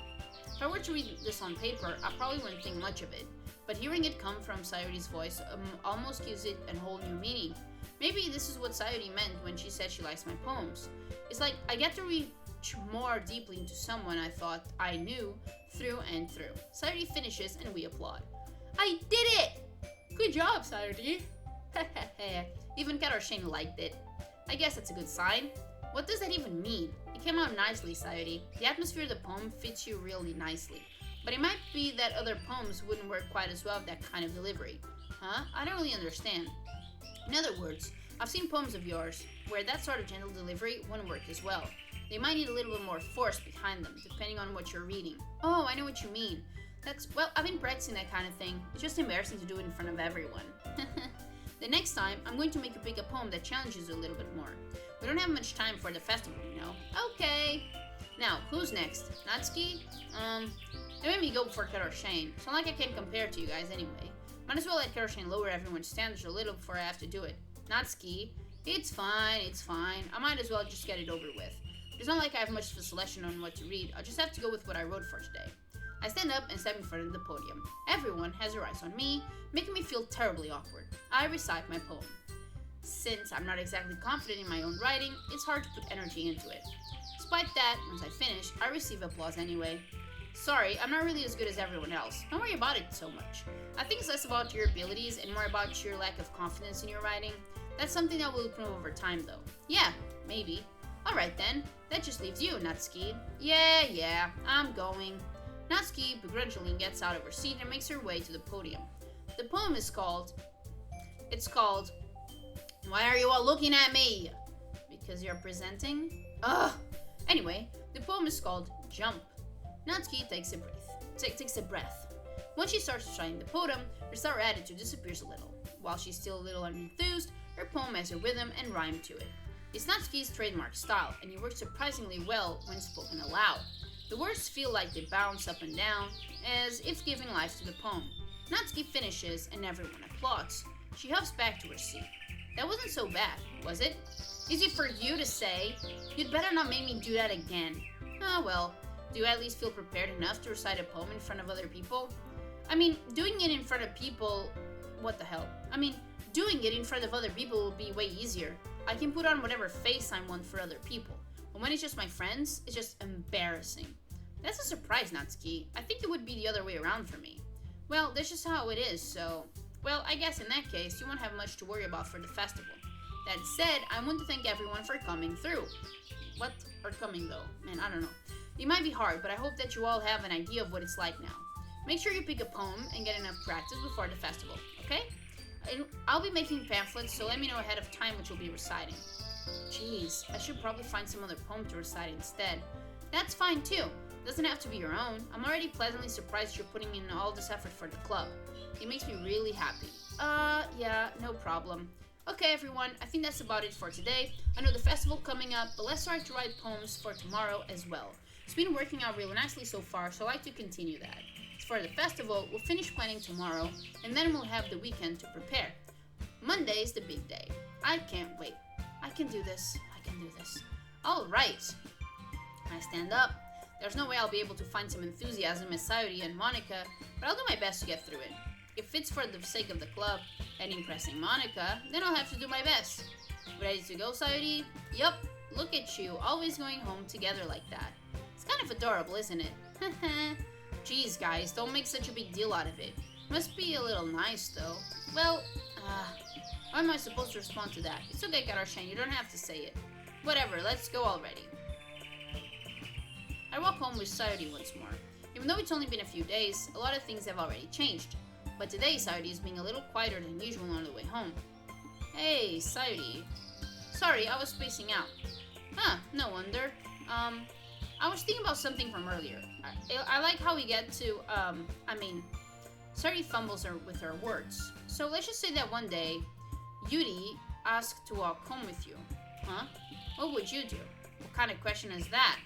If I were to read this on paper, I probably wouldn't think much of it. But hearing it come from Sayuri's voice almost gives it a whole new meaning. Maybe this is what Sayuri meant when she said she likes my poems. It's like I get to reach more deeply into someone I thought I knew through and through. Sayuri finishes and we applaud. I did it! Good job, Sayuri. Even Karoshane liked it. I guess that's a good sign. What does that even mean? It came out nicely, Sayuri. The atmosphere of the poem fits you really nicely. But it might be that other poems wouldn't work quite as well with that kind of delivery. Huh? I don't really understand. In other words, I've seen poems of yours where that sort of gentle delivery wouldn't work as well. They might need a little bit more force behind them, depending on what you're reading. Oh, I know what you mean. Well, I've been practicing that kind of thing. It's just embarrassing to do it in front of everyone. The next time, I'm going to make you pick a poem that challenges you a little bit more. We don't have much time for the festival, you know. Okay. Now, who's next? Natsuki? They made me go for Shane. It's not like I can compare to you guys anyway. Might as well let Shane lower everyone's standards a little before I have to do it. Natsuki, it's fine, it's fine. I might as well just get it over with. It's not like I have much of a selection on what to read. I'll just have to go with what I wrote for today. I stand up and step in front of the podium. Everyone has their eyes on me, making me feel terribly awkward. I recite my poem. Since I'm not exactly confident in my own writing, it's hard to put energy into it. Despite that, once I finish, I receive applause anyway. Sorry, I'm not really as good as everyone else. Don't worry about it so much. I think it's less about your abilities and more about your lack of confidence in your writing. That's something that will improve over time though. Yeah, maybe. Alright then, that just leaves you, Natsuki. Yeah, I'm going. Natsuki begrudgingly gets out of her seat and makes her way to the podium. The poem is called... Why are you all looking at me? Because you're presenting? Ugh! Anyway, the poem is called Jump. Natsuki takes a breath. When she starts reciting the poem, her sour attitude disappears a little. While she's still a little unenthused, her poem has a rhythm and rhyme to it. It's Natsuki's trademark style, and it works surprisingly well when spoken aloud. The words feel like they bounce up and down, as if giving life to the poem. Natsuki finishes, and everyone applauds. She huffs back to her seat. That wasn't so bad, was it? Easy for you to say. You'd better not make me do that again. Ah, well, do you at least feel prepared enough to recite a poem in front of other people? I mean, doing it in front of people... What the hell? I mean, doing it in front of other people will be way easier. I can put on whatever face I want for other people. But when it's just my friends, it's just embarrassing. That's a surprise, Natsuki. I think it would be the other way around for me. Well, that's just how it is, so... Well, I guess in that case, you won't have much to worry about for the festival. That said, I want to thank everyone for coming through. What? Or coming though? Man, I don't know. It might be hard, but I hope that you all have an idea of what it's like now. Make sure you pick a poem and get enough practice before the festival, okay? I'll be making pamphlets, so let me know ahead of time what you'll be reciting. Jeez, I should probably find some other poem to recite instead. That's fine too. Doesn't have to be your own. I'm already pleasantly surprised you're putting in all this effort for the club. It makes me really happy. Yeah, no problem. Okay, everyone, I think that's about it for today. I know the festival coming up, but let's try to write poems for tomorrow as well. It's been working out really nicely so far, so I'd like to continue that. As for the festival, we'll finish planning tomorrow, and then we'll have the weekend to prepare. Monday is the big day. I can't wait. I can do this. Alright. I stand up. There's no way I'll be able to find some enthusiasm as Sayuri and Monica, but I'll do my best to get through it. If it's for the sake of the club and impressing Monica, then I'll have to do my best. Ready to go, Sayuri? Yup, look at you, always going home together like that. It's kind of adorable, isn't it? Jeez, guys, don't make such a big deal out of it. Must be a little nice, though. Well, how am I supposed to respond to that? It's okay, Kata-chan, you don't have to say it. Whatever, let's go already. I walk home with Sayuri once more. Even though it's only been a few days, a lot of things have already changed. But today, Sayuri is being a little quieter than usual on the way home. Hey, Sayuri. Sorry, I was spacing out. Huh, no wonder. I was thinking about something from earlier. I like how we get to, Sayuri fumbles with her words. So let's just say that one day, Yuri asked to walk home with you. Huh? What would you do? What kind of question is that?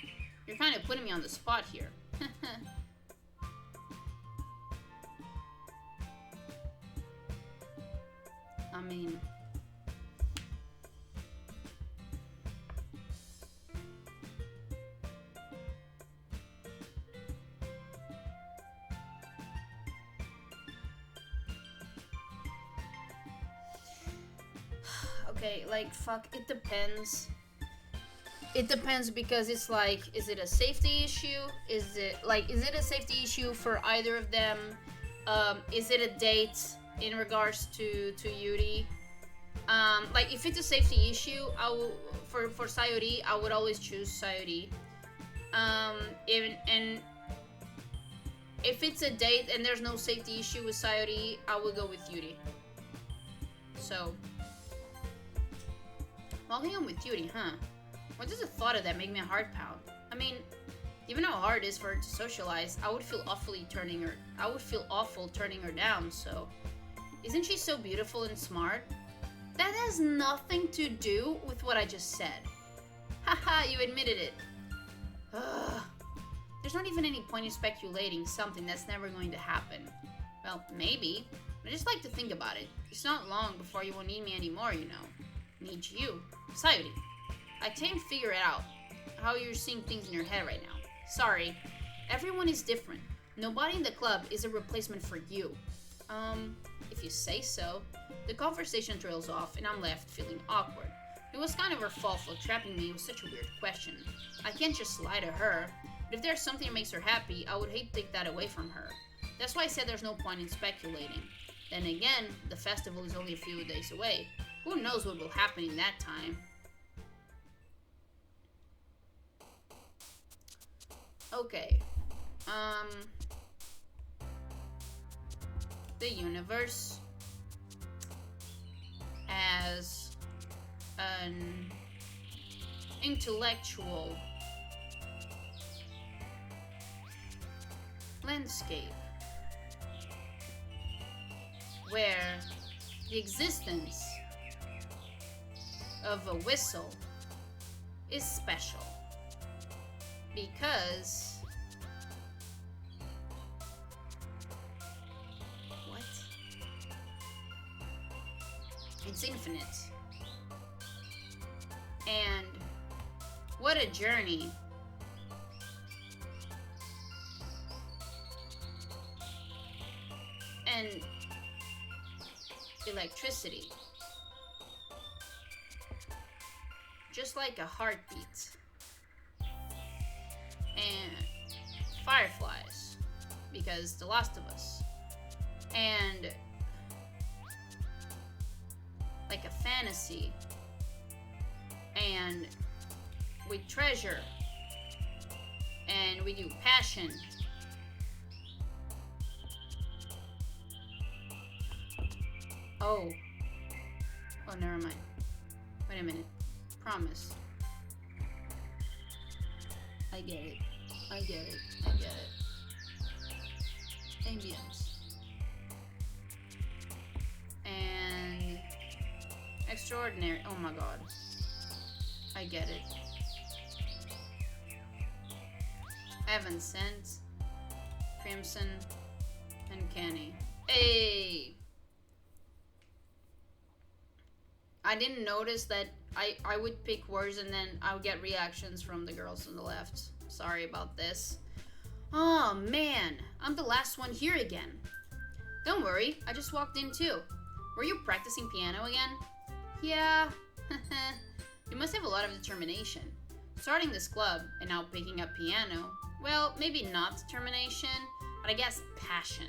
You're kind of putting me on the spot here. I mean... Okay, like, fuck, it depends. It depends because it's like, is it a safety issue? Is it a safety issue for either of them? Is it a date in regards to Yuri? Like, if it's a safety issue, for Sayuri, I would always choose Sayuri. And if it's a date and there's no safety issue with Sayuri, I would go with Yuri. So, walking home with Yuri, huh? What does the thought of that make my heart pound? I mean, given how hard it is for her to socialize, I would feel awful turning her down, so... Isn't she so beautiful and smart? That has nothing to do with what I just said. Haha, you admitted it. Ugh. There's not even any point in speculating something that's never going to happen. Well, maybe. But I just like to think about it. It's not long before you won't need me anymore, you know. Need you. Sayuri. I can't figure it out. How you're seeing things in your head right now. Sorry. Everyone is different. Nobody in the club is a replacement for you. If you say so. The conversation trails off and I'm left feeling awkward. It was kind of her fault for trapping me with such a weird question. I can't just lie to her. But if there's something that makes her happy, I would hate to take that away from her. That's why I said there's no point in speculating. Then again, the festival is only a few days away. Who knows what will happen in that time? Okay. The universe as an intellectual landscape where the existence of a whistle is special because what? It's infinite. And what a journey. And electricity. Just like a heartbeat. And fireflies. Because The Last of Us. And like a fantasy. And with treasure. And we do passion. Oh, never mind. Wait a minute. Promise. I get it. Ambience. And extraordinary. Oh my god. I get it. Evanescent, Crimson, Uncanny. Hey! I didn't notice that I would pick words and then I would get reactions from the girls on the left. Sorry about this. Oh man, I'm the last one here again. Don't worry, I just walked in too. Were you practicing piano again? Yeah. You must have a lot of determination. Starting this club and now picking up piano, well, maybe not determination, but I guess passion.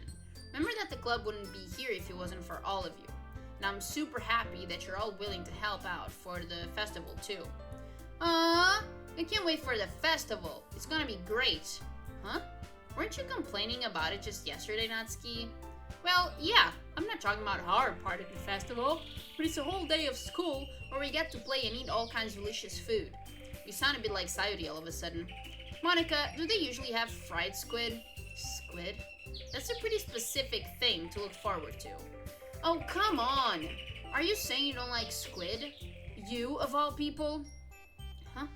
Remember that the club wouldn't be here if it wasn't for all of you. And I'm super happy that you're all willing to help out for the festival too. I can't wait for the festival. It's gonna be great. Huh? Weren't you complaining about it just yesterday, Natsuki? Well, yeah, I'm not talking about our part of the festival, but it's a whole day of school where we get to play and eat all kinds of delicious food. You sound a bit like Sayuri all of a sudden. Monica, do they usually have fried squid? Squid? That's a pretty specific thing to look forward to. Oh, come on! Are you saying you don't like squid? You, of all people? Huh?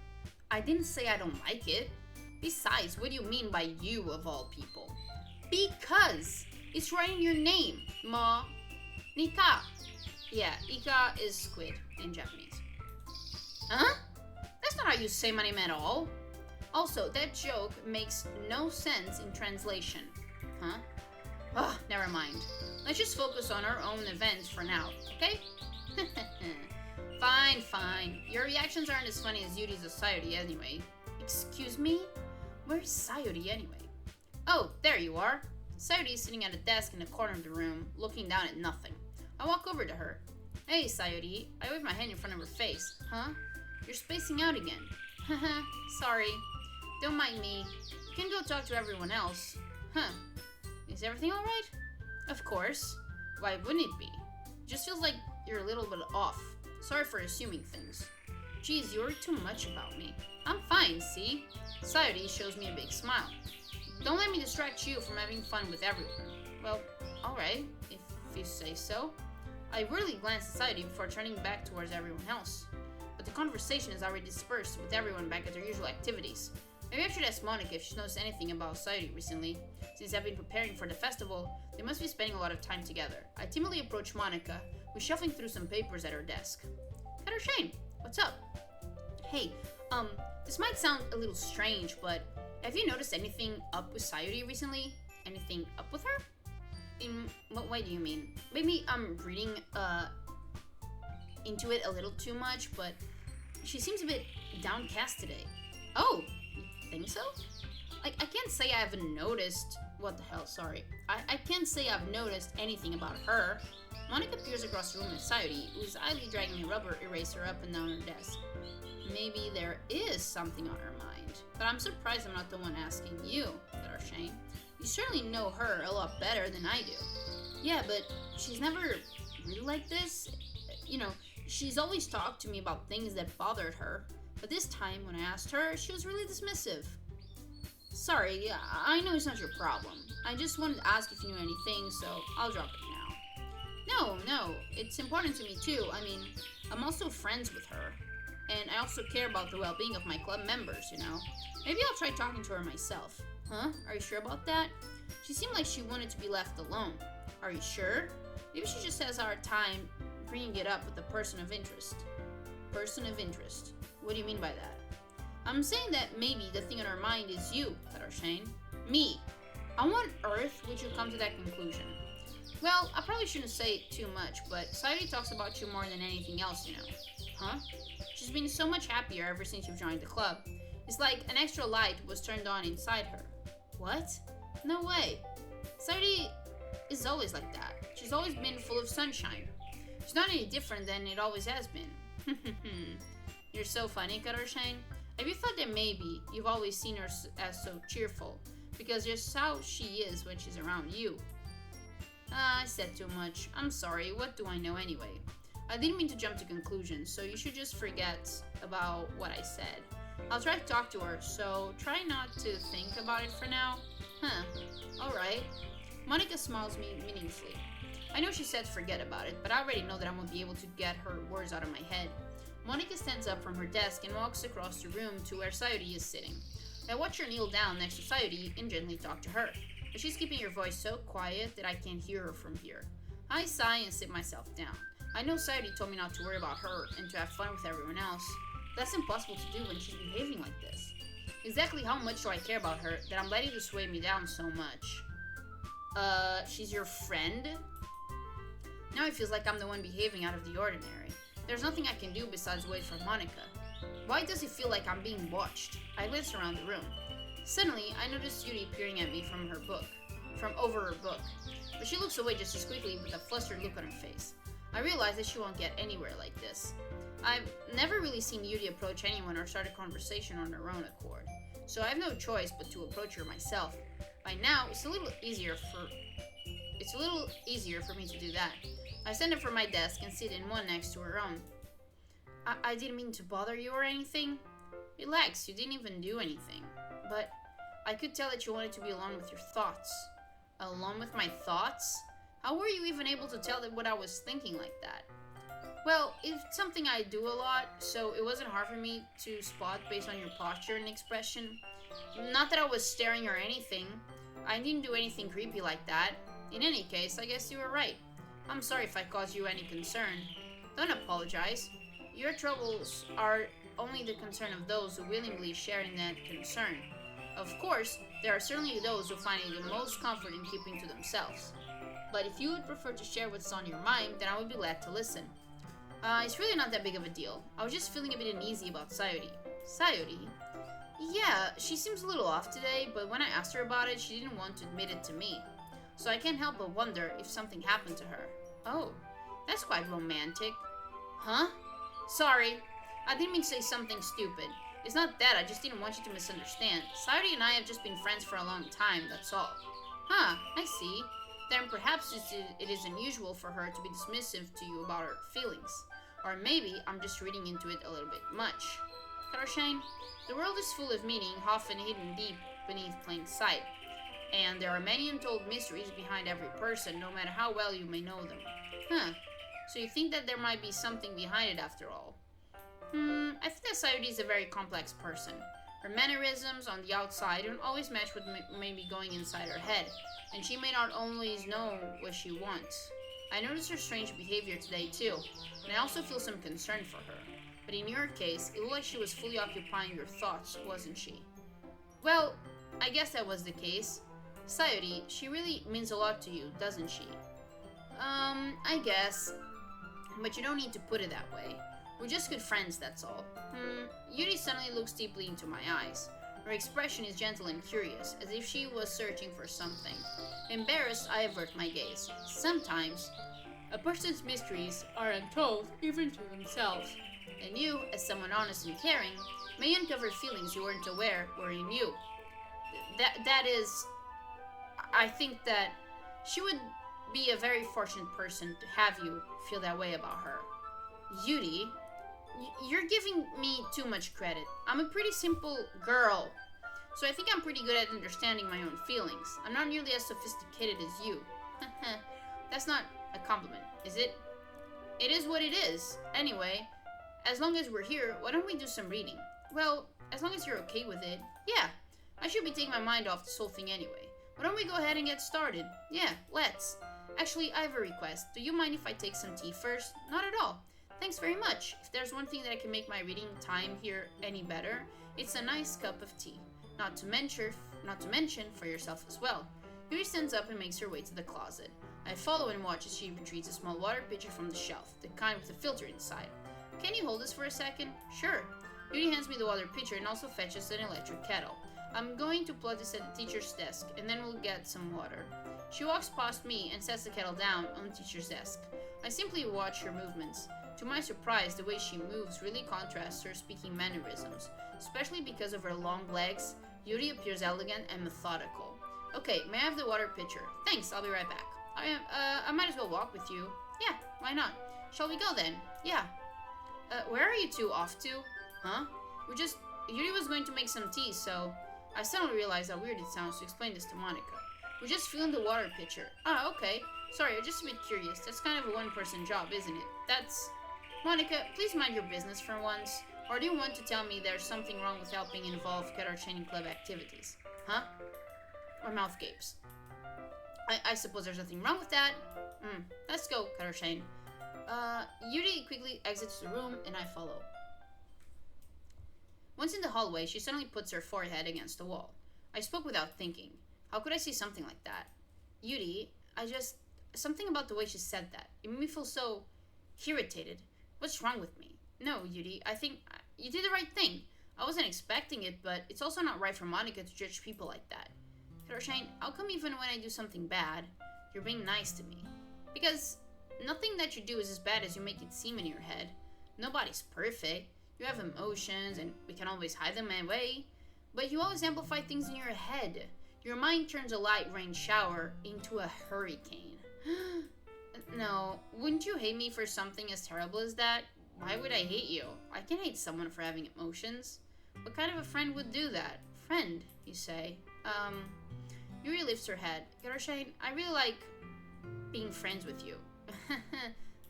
I didn't say I don't like it. Besides, what do you mean by you, of all people? Because it's right in your name, Ma. Nika. Yeah, Ika is squid in Japanese. Huh? That's not how you say my name at all. Also, that joke makes no sense in translation. Huh? Ugh, never mind. Let's just focus on our own events for now, okay? Fine. Your reactions aren't as funny as Yuri's or Sayuri anyway. Excuse me? Where's Sayuri anyway? Oh, there you are. Sayuri is sitting at a desk in the corner of the room, looking down at nothing. I walk over to her. Hey, Sayuri. I wave my hand in front of her face. Huh? You're spacing out again. Haha, sorry. Don't mind me. You can go talk to everyone else. Huh. Is everything alright? Of course. Why wouldn't it be? It just feels like you're a little bit off. Sorry for assuming things. Geez, you worry too much about me. I'm fine, see? Sayuri shows me a big smile. Don't let me distract you from having fun with everyone. Well, alright, if you say so. I rarely glance at Sayuri before turning back towards everyone else. But the conversation is already dispersed with everyone back at their usual activities. Maybe I should ask Monica if she knows anything about Sayuri recently. Since I've been preparing for the festival, they must be spending a lot of time together. I timidly approach Monica, who's shuffling through some papers at her desk. Cata Shane, what's up? Hey, this might sound a little strange, but have you noticed anything up with Sayuri recently? Anything up with her? In what way do you mean? Maybe I'm reading, into it a little too much, but she seems a bit downcast today. Oh, you think so? Like, I can't say I haven't noticed. What the hell, sorry. I can't say I've noticed anything about her. Monica peers across the room at Sayuri, who's idly dragging a rubber eraser up and down her desk. Maybe there is something on her mind, but I'm surprised I'm not the one asking you, Cata Shane. You certainly know her a lot better than I do. Yeah, but she's never really like this. You know, she's always talked to me about things that bothered her, but this time when I asked her, she was really dismissive. Sorry, I know it's not your problem. I just wanted to ask if you knew anything, so I'll drop it now. No, it's important to me too. I mean, I'm also friends with her. And I also care about the well-being of my club members, you know? Maybe I'll try talking to her myself. Huh? Are you sure about that? She seemed like she wanted to be left alone. Are you sure? Maybe she just has a hard time bringing it up with a person of interest. Person of interest? What do you mean by that? I'm saying that maybe the thing on her mind is you, Cata Shane. Me. On what earth would you come to that conclusion? Well, I probably shouldn't say too much, but Sayuri talks about you more than anything else, you know. Huh? She's been so much happier ever since you've joined the club. It's like an extra light was turned on inside her. What? No way. Sayuri is always like that. She's always been full of sunshine. She's not any different than it always has been. You're so funny, Cata Shane. Have you thought that maybe you've always seen her as so cheerful because just how she is when she's around you? I said too much. I'm sorry. What do I know anyway? I didn't mean to jump to conclusions, so you should just forget about what I said. I'll try to talk to her, so try not to think about it for now. Huh. Alright. Monica smiles meaningfully. I know she said forget about it, but I already know that I won't be able to get her words out of my head. Monica stands up from her desk and walks across the room to where Sayuri is sitting. I watch her kneel down next to Sayuri and gently talk to her, but she's keeping her voice so quiet that I can't hear her from here. I sigh and sit myself down. I know Sayuri told me not to worry about her and to have fun with everyone else. That's impossible to do when she's behaving like this. Exactly how much do I care about her that I'm letting this weigh me down so much? She's your friend? Now it feels like I'm the one behaving out of the ordinary. There's nothing I can do besides wait for Monica. Why does it feel like I'm being watched? I glance around the room. Suddenly, I notice Yuri peering at me from over her book. But she looks away just as quickly with a flustered look on her face. I realize that she won't get anywhere like this. I've never really seen Yuri approach anyone or start a conversation on her own accord, so I have no choice but to approach her myself. By now, it's a little easier for me to do that. I stand up from my desk and sit in one next to her own. I didn't mean to bother you or anything. Relax, you didn't even do anything. But I could tell that you wanted to be alone with your thoughts. Alone with my thoughts? How were you even able to tell that what I was thinking like that? Well, it's something I do a lot, so it wasn't hard for me to spot based on your posture and expression. Not that I was staring or anything. I didn't do anything creepy like that. In any case, I guess you were right. I'm sorry if I caused you any concern. Don't apologize. Your troubles are only the concern of those who willingly share in that concern. Of course, there are certainly those who find it the most comfort in keeping to themselves. But if you would prefer to share what's on your mind, then I would be glad to listen. It's really not that big of a deal. I was just feeling a bit uneasy about Sayuri. Sayuri? Yeah, she seems a little off today, but when I asked her about it, she didn't want to admit it to me. So I can't help but wonder if something happened to her. Oh, that's quite romantic. Huh? Sorry, I didn't mean to say something stupid. It's not that, I just didn't want you to misunderstand. Sayuri and I have just been friends for a long time, that's all. Huh, I see. Then perhaps it is unusual for her to be dismissive to you about her feelings. Or maybe I'm just reading into it a little bit much. Cata Shane, the world is full of meaning, often hidden deep beneath plain sight. And there are many untold mysteries behind every person, no matter how well you may know them. Huh. So you think that there might be something behind it after all? I think that Sayuri is a very complex person. Her mannerisms on the outside don't always match what may be going inside her head, and she may not always know what she wants. I noticed her strange behavior today too, and I also feel some concern for her. But in your case, it looked like she was fully occupying your thoughts, wasn't she? Well, I guess that was the case. Sayuri, she really means a lot to you, doesn't she? I guess. But you don't need to put it that way. We're just good friends, that's all. Yuri suddenly looks deeply into my eyes. Her expression is gentle and curious, as if she was searching for something. Embarrassed, I avert my gaze. Sometimes, a person's mysteries are untold even to themselves. And you, as someone honest and caring, may uncover feelings you weren't aware were in you. That is... I think that she would be a very fortunate person to have you feel that way about her. Yuri, you're giving me too much credit. I'm a pretty simple girl, so I think I'm pretty good at understanding my own feelings. I'm not nearly as sophisticated as you. That's not a compliment, is it? It is what it is. Anyway, as long as we're here, why don't we do some reading? Well, as long as you're okay with it. Yeah, I should be taking my mind off this whole thing anyway. Why don't we go ahead and get started? Yeah, let's. Actually, I have a request. Do you mind if I take some tea first? Not at all. Thanks very much. If there's one thing that can make my reading time here any better, it's a nice cup of tea. Not to mention for yourself as well. Yuri stands up and makes her way to the closet. I follow and watch as she retrieves a small water pitcher from the shelf, the kind with a filter inside. Can you hold this for a second? Sure. Yuri hands me the water pitcher and also fetches an electric kettle. I'm going to plug this at the teacher's desk, and then we'll get some water. She walks past me and sets the kettle down on the teacher's desk. I simply watch her movements. To my surprise, the way she moves really contrasts her speaking mannerisms. Especially because of her long legs, Yuri appears elegant and methodical. Okay, may I have the water pitcher? Thanks, I'll be right back. I might as well walk with you. Yeah, why not? Shall we go then? Yeah. Where are you two off to? Huh? Yuri was going to make some tea, so... I suddenly realized how weird it sounds to explain this to Monica. We're just filling the water pitcher. Ah, okay. Sorry, I'm just a bit curious. That's kind of a one-person job, isn't it? That's... Monica, please mind your business for once. Or do you want to tell me there's something wrong with helping involve Cata training club activities? Huh? Her mouth gapes. I suppose there's nothing wrong with that. Let's go, Cata. Yuri quickly exits the room, and I follow. Once in the hallway, she suddenly puts her forehead against the wall. I spoke without thinking. How could I say something like that? Yuri, something about the way she said that. It made me feel so irritated. What's wrong with me? No, Yuri, I think you did the right thing. I wasn't expecting it, but it's also not right for Monica to judge people like that. Cata, how come even when I do something bad, you're being nice to me? Because nothing that you do is as bad as you make it seem in your head. Nobody's perfect. You have emotions, and we can always hide them away. But you always amplify things in your head. Your mind turns a light rain shower into a hurricane. No, wouldn't you hate me for something as terrible as that? Why would I hate you? I can hate someone for having emotions. What kind of a friend would do that? Friend, you say. Yuri lifts her head. Cata, I really like being friends with you.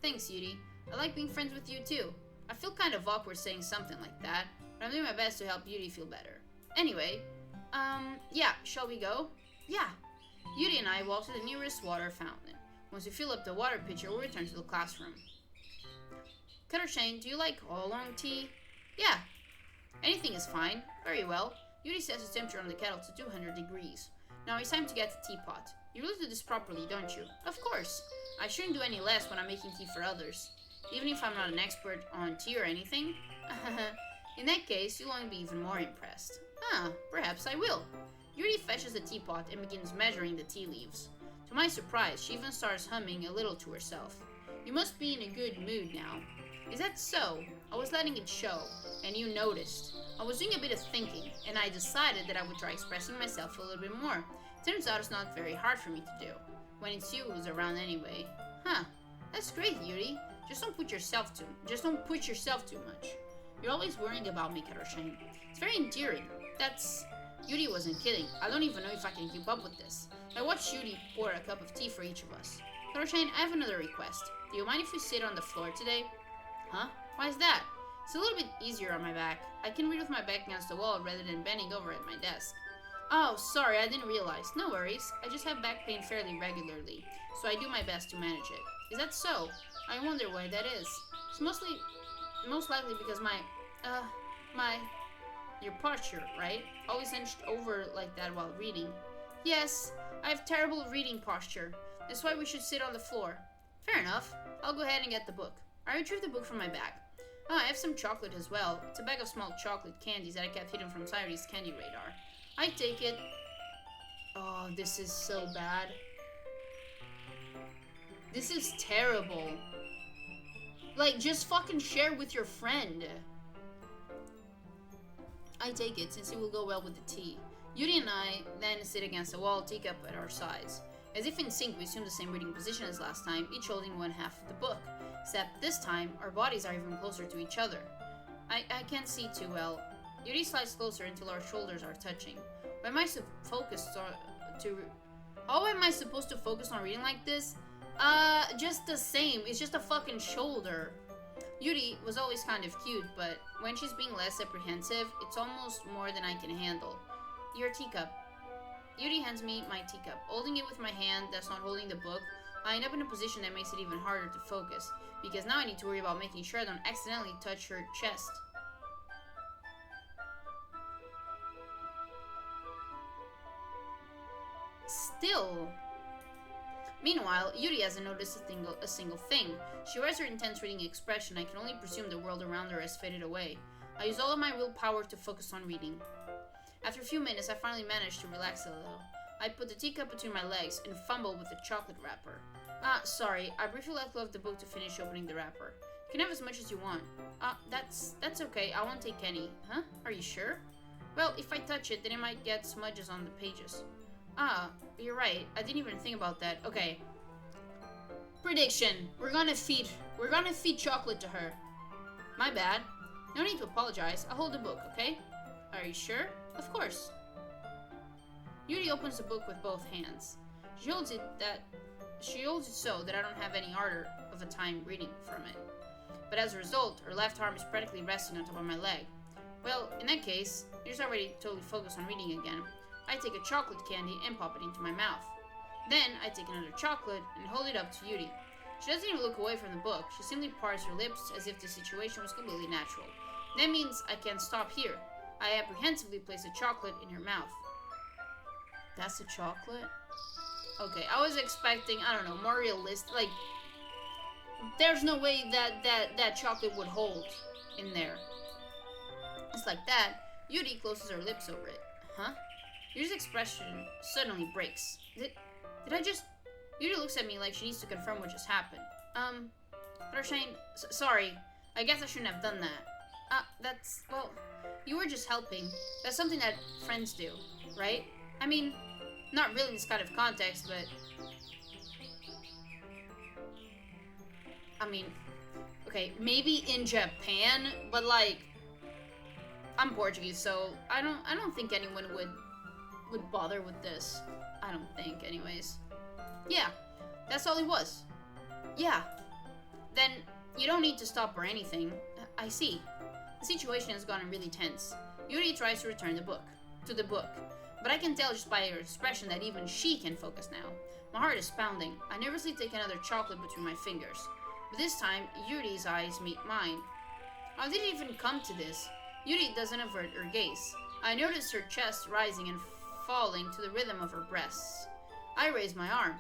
Thanks, Yuri. I like being friends with you too. I feel kind of awkward saying something like that, but I'm doing my best to help Yuri feel better. Anyway, yeah, shall we go? Yeah. Yuri and I walk to the nearest water fountain. Once we fill up the water pitcher, we'll return to the classroom. Cata, do you like oolong tea? Yeah. Anything is fine. Very well. Yuri sets the temperature on the kettle to 200 degrees. Now it's time to get the teapot. You really do this properly, don't you? Of course. I shouldn't do any less when I'm making tea for others. Even if I'm not an expert on tea or anything. In that case, you'll only be even more impressed. Perhaps I will. Yuri fetches the teapot and begins measuring the tea leaves. To my surprise, she even starts humming a little to herself. You must be in a good mood now. Is that so? I was letting it show, and you noticed. I was doing a bit of thinking, and I decided that I would try expressing myself a little bit more. Turns out it's not very hard for me to do, when it's you who's around anyway. That's great, Yuri. Just don't put yourself too much. You're always worrying about me, Cata. It's very endearing. Yuri wasn't kidding. I don't even know if I can keep up with this. I watched Yuri pour a cup of tea for each of us. Cata, I have another request. Do you mind if we sit on the floor today? Huh? Why is that? It's a little bit easier on my back. I can read with my back against the wall rather than bending over at my desk. Oh, sorry, I didn't realize. No worries. I just have back pain fairly regularly, so I do my best to manage it. Is that so? I wonder why that is. It's most likely because your posture, right? Always hunched over like that while reading. Yes, I have terrible reading posture. That's why we should sit on the floor. Fair enough. I'll go ahead and get the book. I retrieved the book from my bag. Oh, I have some chocolate as well. It's a bag of small chocolate candies that I kept hidden from Sayori's candy radar. I take it. Oh, this is so bad. This is terrible. Like, just fucking share with your friend. I take it, since it will go well with the tea. Yuri and I then sit against the wall, teacup at our sides. As if in sync, we assume the same reading position as last time, each holding one half of the book. Except this time, our bodies are even closer to each other. I can't see too well. Yuri slides closer until our shoulders are touching. How am I supposed to focus on reading like this? Just the same. It's just a fucking shoulder. Yuri was always kind of cute, but when she's being less apprehensive, it's almost more than I can handle. Your teacup. Yuri hands me my teacup. Holding it with my hand that's not holding the book, I end up in a position that makes it even harder to focus, because now I need to worry about making sure I don't accidentally touch her chest. Still. Meanwhile, Yuri hasn't noticed a single thing. She wears her intense reading expression. I can only presume the world around her has faded away. I use all of my willpower to focus on reading. After a few minutes, I finally manage to relax a little. I put the teacup between my legs and fumble with the chocolate wrapper. Sorry, I briefly let go of the book to finish opening the wrapper. You can have as much as you want. That's okay, I won't take any. Huh? Are you sure? Well, if I touch it, then it might get smudges on the pages. You're right. I didn't even think about that. Okay. Prediction. We're gonna feed chocolate to her. My bad. No need to apologize. I'll hold the book, okay? Are you sure? Of course. Yuri opens the book with both hands. She holds it so that I don't have any ardor of a time reading from it. But as a result, her left arm is practically resting on top of my leg. Well, in that case, Yuri's already totally focused on reading again. I take a chocolate candy and pop it into my mouth. Then, I take another chocolate and hold it up to Yuri. She doesn't even look away from the book. She simply parts her lips as if the situation was completely natural. That means I can't stop here. I apprehensively place a chocolate in her mouth. That's a chocolate? Okay, I was expecting, I don't know, more realistic. Like, there's no way that chocolate would hold in there. Just like that, Yuri closes her lips over it. Huh? Yuri's expression suddenly breaks. Did I just... Yuri looks at me like she needs to confirm what just happened. Shane, sorry. I guess I shouldn't have done that. Well, you were just helping. That's something that friends do, right? I mean, not really in this kind of context, but... I mean, okay, maybe in Japan, but like... I'm Portuguese, so I don't think anyone would bother with this. I don't think, anyways. Yeah, that's all it was. Yeah. Then, you don't need to stop or anything. I see. The situation has gotten really tense. Yuri tries to return to the book. But I can tell just by her expression that even she can focus now. My heart is pounding. I nervously take another chocolate between my fingers. But this time, Yuri's eyes meet mine. How did it even come to this? Yuri doesn't avert her gaze. I notice her chest rising and falling to the rhythm of her breasts. I raise my arm.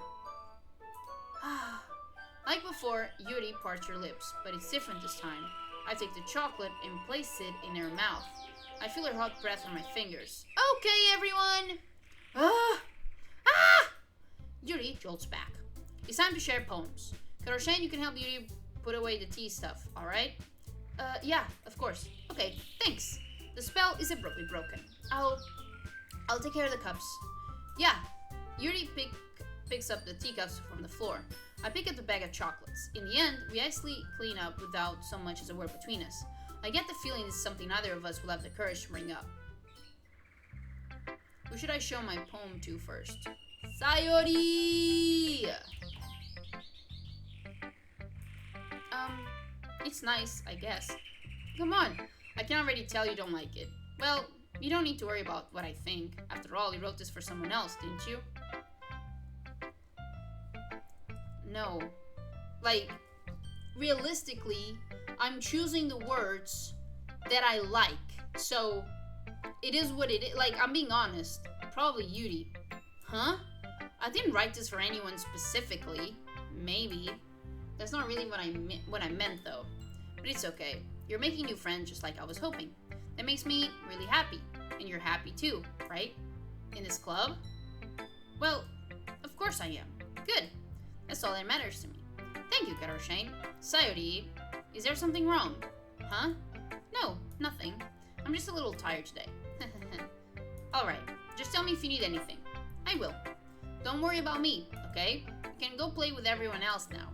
Like before, Yuri parts her lips, but it's different this time. I take the chocolate and place it in her mouth. I feel her hot breath on my fingers. Okay, everyone! Yuri jolts back. It's time to share poems. Shane, you can help Yuri put away the tea stuff, alright? Yeah, of course. Okay, thanks. The spell is abruptly broken. I'll take care of the cups. Yeah. Yuri picks up the teacups from the floor. I pick up the bag of chocolates. In the end, we actually clean up without so much as a word between us. I get the feeling this is something neither of us will have the courage to bring up. Who should I show my poem to first? Sayori! It's nice, I guess. Come on, I can already tell you don't like it. Well, you don't need to worry about what I think. After all, you wrote this for someone else, didn't you? No. Like, realistically, I'm choosing the words that I like. So, it is what it is. Like, I'm being honest. Probably Yuri. Huh? I didn't write this for anyone specifically. Maybe. That's not really what I meant, though. But it's okay. You're making new friends just like I was hoping. That makes me really happy. And you're happy too, right? In this club? Well, of course I am. Good. That's all that matters to me. Thank you, Karoshane. Sayori, is there something wrong? Huh? No, nothing. I'm just a little tired today. Alright, just tell me if you need anything. I will. Don't worry about me, okay? You can go play with everyone else now.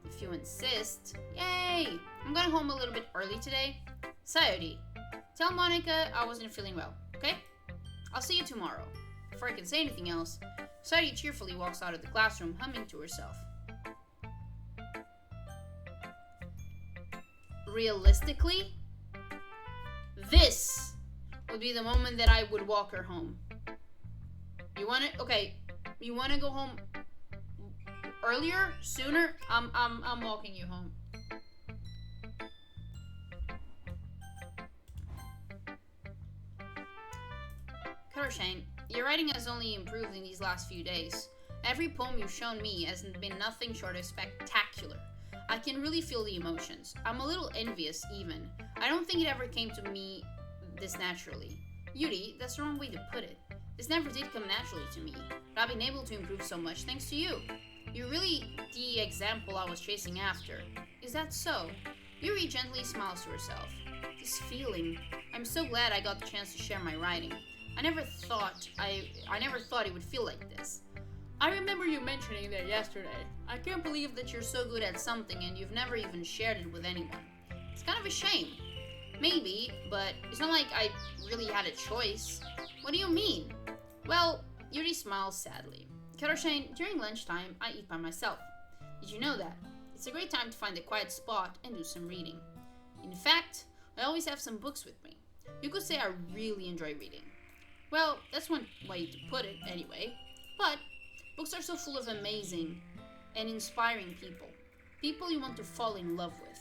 If you insist. Yay! I'm going home a little bit early today. Sayori, tell Monica I wasn't feeling well, okay? I'll see you tomorrow. Before I can say anything else, Sayori cheerfully walks out of the classroom, humming to herself. Realistically, this would be the moment that I would walk her home. You want it? Okay. You want to go home earlier? Sooner? I'm walking you home. Karoshane, your writing has only improved in these last few days. Every poem you've shown me has been nothing short of spectacular. I can really feel the emotions. I'm a little envious, even. I don't think it ever came to me this naturally. Yuri, that's the wrong way to put it. This never did come naturally to me, but I've been able to improve so much thanks to you. You're really the example I was chasing after. Is that so? Yuri gently smiles to herself. This feeling. I'm so glad I got the chance to share my writing. I never thought it would feel like this. I remember you mentioning that yesterday. I can't believe that you're so good at something and you've never even shared it with anyone. It's kind of a shame. Maybe, but it's not like I really had a choice. What do you mean? Well, Yuri smiles sadly. Karoshane, during lunchtime, I eat by myself. Did you know that? It's a great time to find a quiet spot and do some reading. In fact, I always have some books with me. You could say I really enjoy reading. Well, that's one way to put it, anyway. But books are so full of amazing and inspiring people. People you want to fall in love with.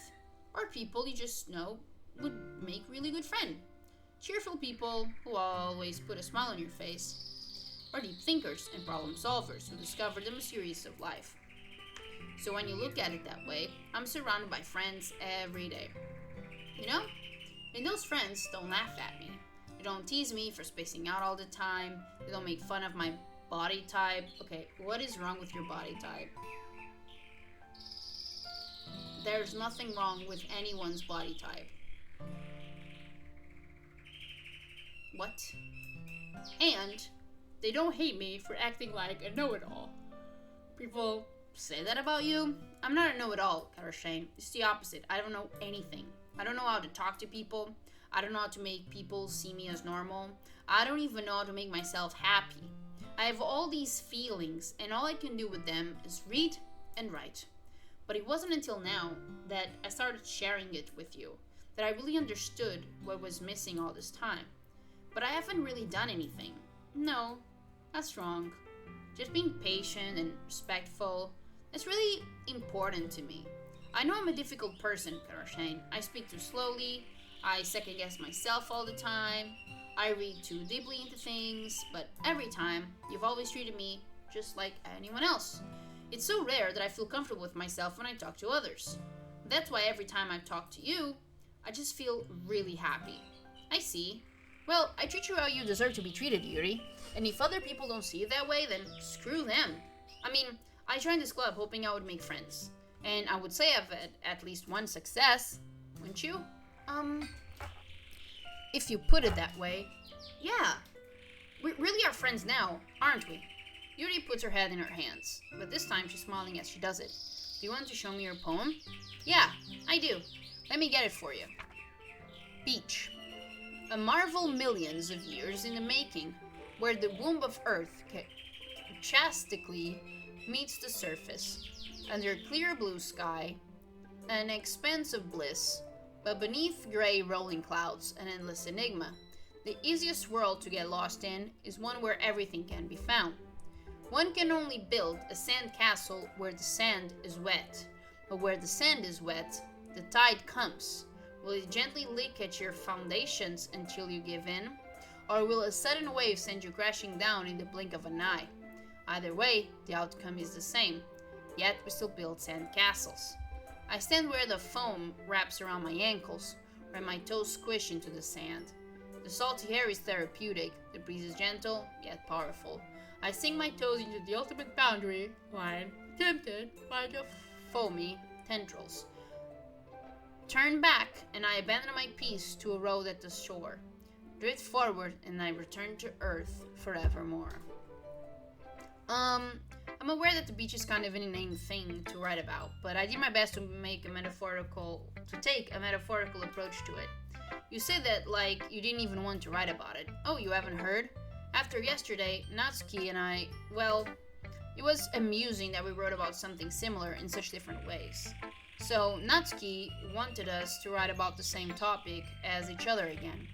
Or people you just know would make really good friends. Cheerful people who always put a smile on your face. Or deep thinkers and problem solvers who discover the mysterious of life. So when you look at it that way, I'm surrounded by friends every day. You know? And those friends don't laugh at me. They don't tease me for spacing out all the time. They don't make fun of my body type. Okay, what is wrong with your body type? There's nothing wrong with anyone's body type. What? And they don't hate me for acting like a know-it-all. People say that about you? I'm not a know-it-all, Karoshane. It's the opposite. I don't know anything. I don't know how to talk to people. I don't know how to make people see me as normal. I don't even know how to make myself happy. I have all these feelings, and all I can do with them is read and write. But it wasn't until now that I started sharing it with you that I really understood what was missing all this time. But I haven't really done anything. No, that's wrong. Just being patient and respectful, that's really important to me. I know I'm a difficult person, Karoshane. I speak too slowly, I second guess myself all the time, I read too deeply into things, but every time, you've always treated me just like anyone else. It's so rare that I feel comfortable with myself when I talk to others. That's why every time I talk to you, I just feel really happy. I see. Well, I treat you how you deserve to be treated, Yuri. And if other people don't see it that way, then screw them. I mean, I joined this club hoping I would make friends. And I would say I've had at least one success, wouldn't you? If you put it that way. Yeah. We really are friends now, aren't we? Yuri puts her head in her hands, but this time she's smiling as she does it. Do you want to show me your poem? Yeah, I do. Let me get it for you. Beach. A marvel millions of years in the making, where the womb of Earth chastically meets the surface. Under clear blue sky, an expanse of bliss, But beneath gray rolling clouds, an endless enigma. The easiest world to get lost in is one where everything can be found. One can only build a sand castle where the sand is wet. But where the sand is wet, the tide comes. Will it gently lick at your foundations until you give in? Or will a sudden wave send you crashing down in the blink of an eye? Either way, the outcome is the same. Yet we still build sand castles. I stand where the foam wraps around my ankles, where my toes squish into the sand. The salty air is therapeutic, the breeze is gentle, yet powerful. I sink my toes into the ultimate boundary line, tempted by the foamy tendrils. Turn back, and I abandon my peace to a road at the shore. Drift forward, and I return to earth forevermore. I'm aware that the beach is kind of an inane thing to write about, but I did my best to take a metaphorical approach to it. You say that like you didn't even want to write about it. Oh, you haven't heard? After yesterday, Natsuki and I, well, it was amusing that we wrote about something similar in such different ways. So Natsuki wanted us to write about the same topic as each other again.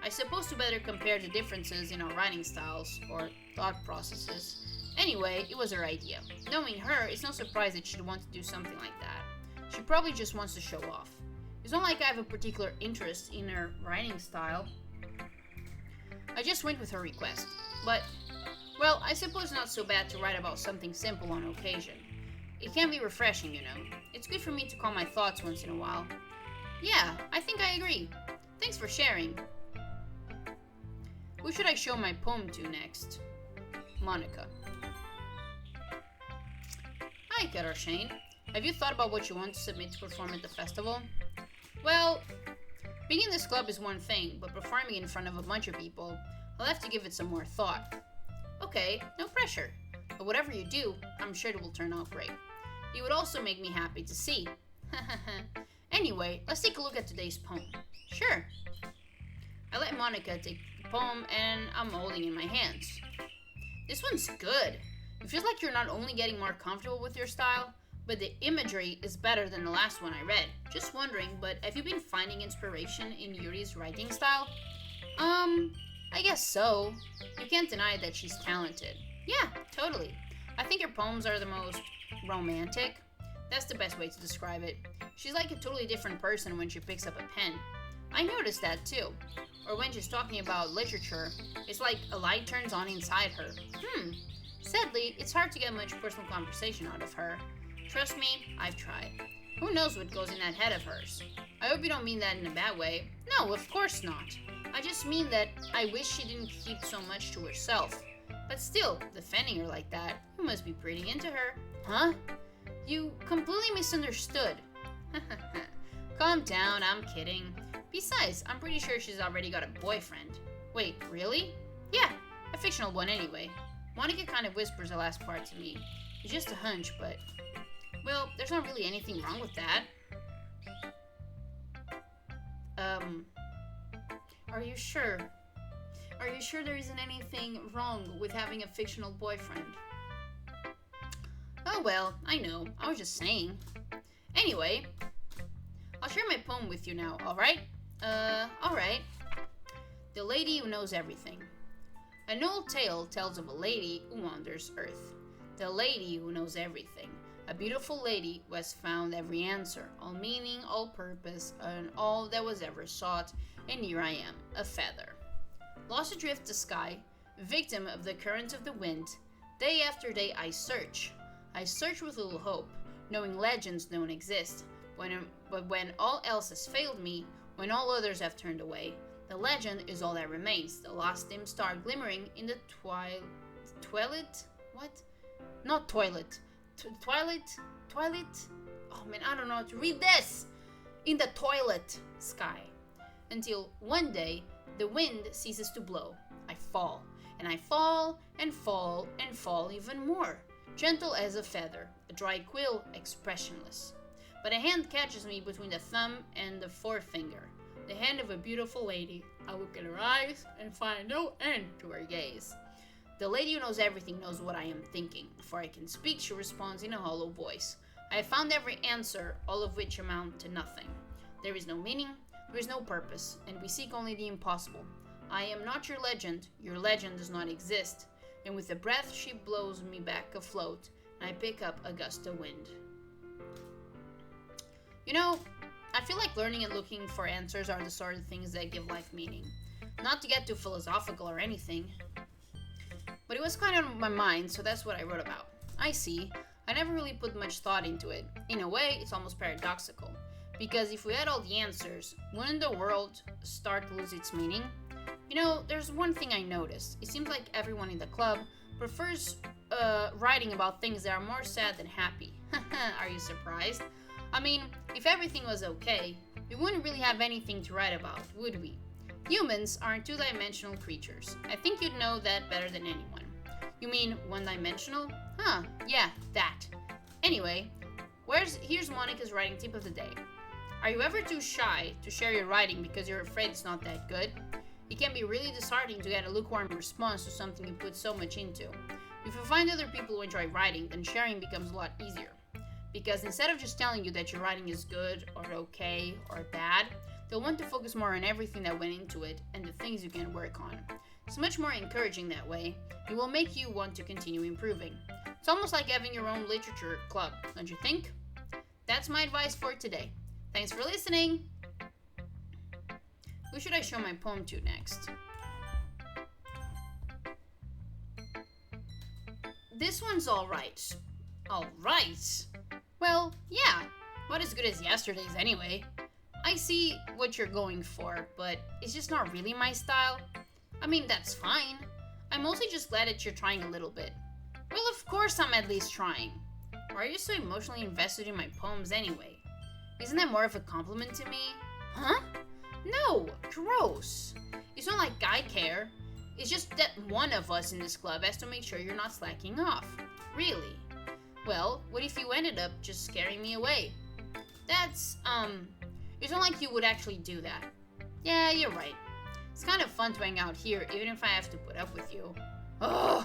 I suppose to better compare the differences in our writing styles or thought processes. Anyway, it was her idea. Knowing her, it's no surprise that she'd want to do something like that. She probably just wants to show off. It's not like I have a particular interest in her writing style. I just went with her request. But, well, I suppose not so bad to write about something simple on occasion. It can be refreshing, you know. It's good for me to calm my thoughts once in a while. Yeah, I think I agree. Thanks for sharing. Who should I show my poem to next? Monica. Hi, Shane. Have you thought about what you want to submit to perform at the festival? Well, being in this club is one thing, but performing in front of a bunch of people, I'll have to give it some more thought. Okay, no pressure. But whatever you do, I'm sure it will turn out great. It would also make me happy to see. Anyway, let's take a look at today's poem. Sure. I let Monica take the poem and I'm holding it in my hands. This one's good. It feels like you're not only getting more comfortable with your style, but the imagery is better than the last one I read. Just wondering, but have you been finding inspiration in Yuri's writing style? I guess so. You can't deny that she's talented. Yeah, totally. I think her poems are the most romantic. That's the best way to describe it. She's like a totally different person when she picks up a pen. I noticed that too. Or when she's talking about literature, it's like a light turns on inside her. Sadly, it's hard to get much personal conversation out of her. Trust me, I've tried. Who knows what goes in that head of hers? I hope you don't mean that in a bad way. No, of course not. I just mean that I wish she didn't keep so much to herself. But still, defending her like that, you must be pretty into her. Huh? You completely misunderstood. Calm down, I'm kidding. Besides, I'm pretty sure she's already got a boyfriend. Wait, really? Yeah, a fictional one anyway. Monica kind of whispers the last part to me. It's just a hunch, but... well, there's not really anything wrong with that. Are you sure? Are you sure there isn't anything wrong with having a fictional boyfriend? Oh well, I know. I was just saying. Anyway, I'll share my poem with you now, alright? Alright. The Lady Who Knows Everything. An old tale tells of a lady who wanders Earth. The lady who knows everything. A beautiful lady who has found every answer, all meaning, all purpose, and all that was ever sought, and here I am, a feather. Lost adrift the sky, victim of the current of the wind, day after day I search. I search with little hope, knowing legends don't exist. But when all else has failed me, when all others have turned away, the legend is all that remains, the last dim star glimmering in the twilight? What? Not toilet. Twilight? Oh man, I don't know how to read this! In the toilet sky. Until one day, the wind ceases to blow. I fall, and I fall, and fall, and fall even more. Gentle as a feather, a dry quill, expressionless. But a hand catches me between the thumb and the forefinger. The hand of a beautiful lady. I look in her eyes and find no end to her gaze. The lady who knows everything knows what I am thinking. Before I can speak, she responds in a hollow voice. I have found every answer, all of which amount to nothing. There is no meaning, there is no purpose, and we seek only the impossible. I am not your legend does not exist. And with a breath she blows me back afloat, and I pick up a gust of wind. You know, I feel like learning and looking for answers are the sort of things that give life meaning. Not to get too philosophical or anything, but it was kind of on my mind, so that's what I wrote about. I see. I never really put much thought into it. In a way, it's almost paradoxical. Because if we had all the answers, wouldn't the world start to lose its meaning? You know, there's one thing I noticed. It seems like everyone in the club prefers writing about things that are more sad than happy. Are you surprised? I mean, if everything was okay, we wouldn't really have anything to write about, would we? Humans aren't two-dimensional creatures. I think you'd know that better than anyone. You mean one-dimensional? Huh, yeah, that. Anyway, here's Monica's writing tip of the day. Are you ever too shy to share your writing because you're afraid it's not that good? It can be really disheartening to get a lukewarm response to something you put so much into. If you find other people who enjoy writing, then sharing becomes a lot easier. Because instead of just telling you that your writing is good, or okay, or bad, they'll want to focus more on everything that went into it and the things you can work on. It's much more encouraging that way. It will make you want to continue improving. It's almost like having your own literature club, don't you think? That's my advice for today. Thanks for listening! Who should I show my poem to next? This one's alright. Alright? Well, yeah, not as good as yesterday's anyway. I see what you're going for, but it's just not really my style. I mean, that's fine. I'm mostly just glad that you're trying a little bit. Well, of course I'm at least trying. Why are you so emotionally invested in my poems anyway? Isn't that more of a compliment to me? Huh? No, gross. It's not like I care. It's just that one of us in this club has to make sure you're not slacking off. Really. Well, what if you ended up just scaring me away? That's, it's not like you would actually do that. Yeah, you're right. It's kind of fun to hang out here, even if I have to put up with you. Ugh!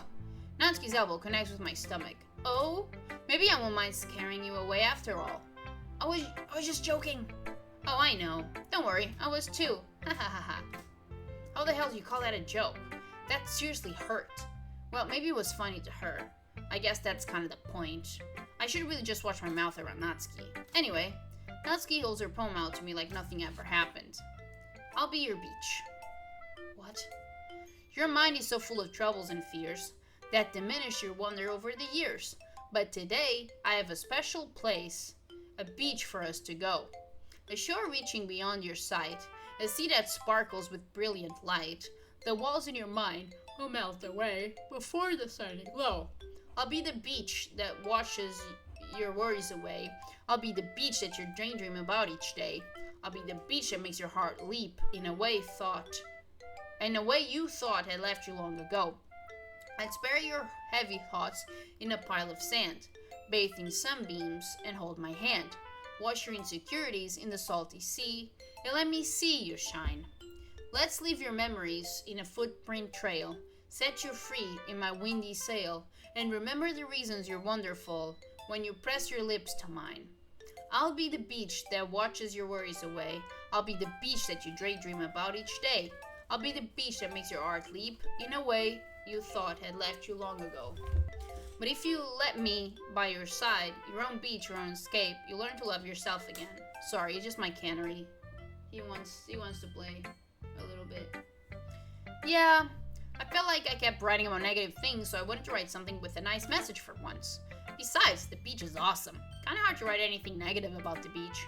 Natsuki's elbow connects with my stomach. Oh, maybe I won't mind scaring you away after all. I was just joking. Oh, I know. Don't worry, I was too. Ha ha ha ha. How the hell do you call that a joke? That seriously hurt. Well, maybe it was funny to her. I guess that's kind of the point. I should really just watch my mouth around Natsuki. Anyway, Natsuki holds her poem out to me like nothing ever happened. I'll be your beach. What? Your mind is so full of troubles and fears that diminish your wonder over the years. But today, I have a special place, a beach for us to go. A shore reaching beyond your sight, a sea that sparkles with brilliant light. The walls in your mind will melt away before the sun glow. I'll be the beach that washes your worries away. I'll be the beach that you daydream about each day. I'll be the beach that makes your heart leap in a way you thought had left you long ago. I'd spare your heavy thoughts in a pile of sand, bathe in sunbeams and hold my hand. Wash your insecurities in the salty sea, and let me see you shine. Let's leave your memories in a footprint trail, set you free in my windy sail, and remember the reasons you're wonderful when you press your lips to mine. I'll be the beach that watches your worries away. I'll be the beach that you daydream about each day. I'll be the beach that makes your heart leap in a way you thought had left you long ago. But if you let me by your side, your own beach, your own escape, you'll learn to love yourself again. Sorry, it's just my cannery. He wants to play a little bit. Yeah, I felt like I kept writing about negative things, so I wanted to write something with a nice message for once. Besides, the beach is awesome. Kinda hard to write anything negative about the beach.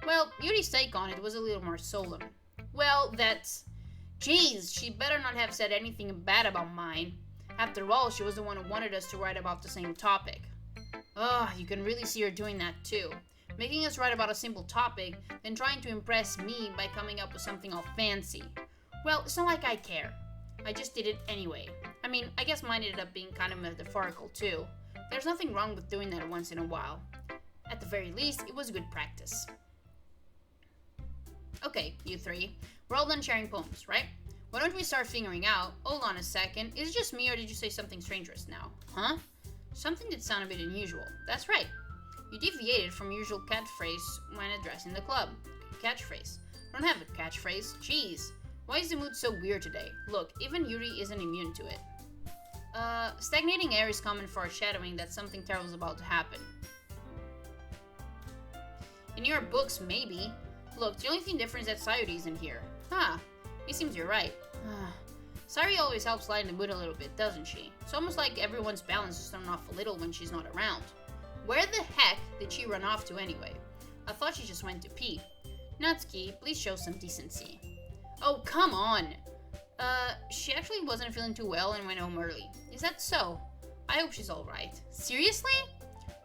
Well, Yuri's take on it was a little more solemn. Well, that's... Jeez, she better not have said anything bad about mine. After all, she was the one who wanted us to write about the same topic. Ugh, you can really see her doing that too. Making us write about a simple topic, then trying to impress me by coming up with something all fancy. Well, it's not like I care. I just did it anyway. I mean, I guess mine ended up being kind of metaphorical too. There's nothing wrong with doing that once in a while. At the very least, it was good practice. Okay, you three. We're all done sharing poems, right? Why don't we start figuring out... Hold on a second. Is it just me or did you say something strange just now? Huh? Something did sound a bit unusual. That's right. You deviated from your usual catchphrase when addressing the club. catchphrase. I don't have a catchphrase. Jeez. Why is the mood so weird today? Look, even Yuri isn't immune to it. Stagnating air is common for foreshadowing that something terrible is about to happen. In your books, maybe. Look, the only thing different is that Sayuri isn't here. Huh. It seems you're right. Sayuri always helps lighten the mood a little bit, doesn't she? It's almost like everyone's balance is thrown off a little when she's not around. Where the heck did she run off to anyway? I thought she just went to pee. Natsuki, please show some decency. Oh, come on! She actually wasn't feeling too well and went home early. Is that so? I hope she's alright. Seriously?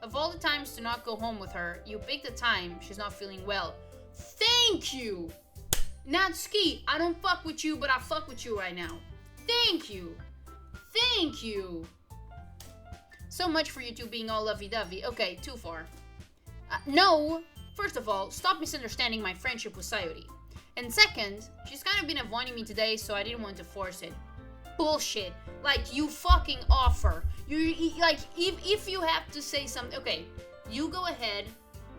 Of all the times to not go home with her, you picked the time she's not feeling well. Thank you! Natsuki, I don't fuck with you, but I fuck with you right now. Thank you! Thank you! So much for you two being all lovey-dovey. Okay, too far. No! First of all, stop misunderstanding my friendship with Sayuri. And second, she's kind of been avoiding me today, so I didn't want to force it. Bullshit. Like, you fucking offer. Like, if you have to say something... Okay, you go ahead,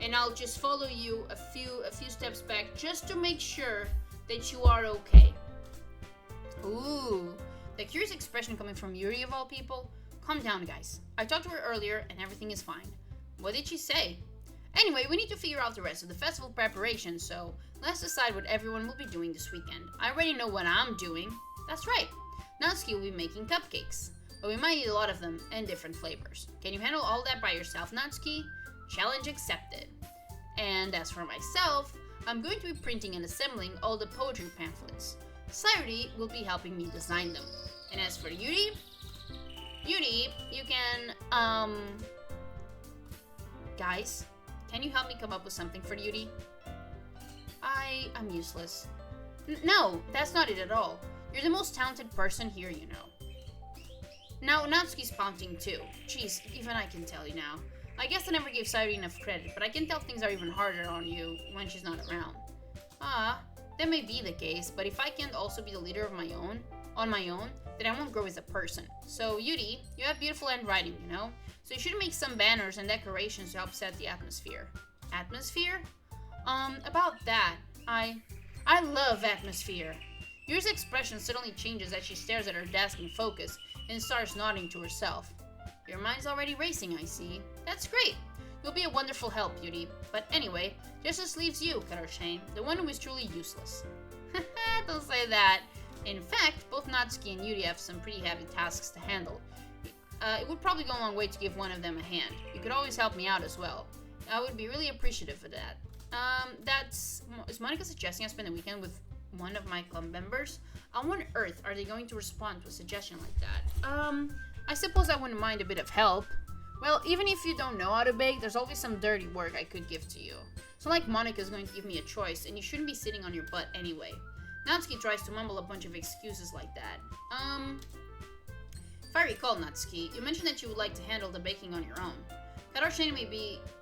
and I'll just follow you a few steps back, just to make sure that you are okay. Ooh, the curious expression coming from Yuri of all people. Calm down, guys. I talked to her earlier, and everything is fine. What did she say? Anyway, we need to figure out the rest of the festival preparation, so let's decide what everyone will be doing this weekend. I already know what I'm doing. That's right. Natsuki will be making cupcakes, but we might need a lot of them and different flavors. Can you handle all that by yourself, Natsuki? Challenge accepted. And as for myself, I'm going to be printing and assembling all the poetry pamphlets. Sayuri will be helping me design them. And as for Yuri, you can, guys, can you help me come up with something for Yuri? I'm useless. No, that's not it at all. You're the most talented person here, you know. Now, Natsuki's pouting too. Jeez, even I can tell you now. I guess I never gave Sayuri enough credit, but I can tell things are even harder on you when she's not around. That may be the case, but if I can't also be the leader of on my own, then I won't grow as a person. So, Yuri, you have beautiful handwriting, you know? So you should make some banners and decorations to help set the atmosphere. Atmosphere? About that, I love atmosphere. Yuri's expression suddenly changes as she stares at her desk in focus and starts nodding to herself. Your mind's already racing, I see. That's great. You'll be a wonderful help, Yuri. But anyway, just leaves you, Karoshane, the one who is truly useless. Don't say that. In fact, both Natsuki and Yuri have some pretty heavy tasks to handle. It would probably go a long way to give one of them a hand. You could always help me out as well. I would be really appreciative of that. Is Monica suggesting I spend the weekend with one of my club members? On what earth are they going to respond to a suggestion like that? I suppose I wouldn't mind a bit of help. Well, even if you don't know how to bake, there's always some dirty work I could give to you. So like Monica's going to give me a choice, and you shouldn't be sitting on your butt anyway. Natsuki tries to mumble a bunch of excuses like that. If I recall, Natsuki, you mentioned that you would like to handle the baking on your own. Karoshane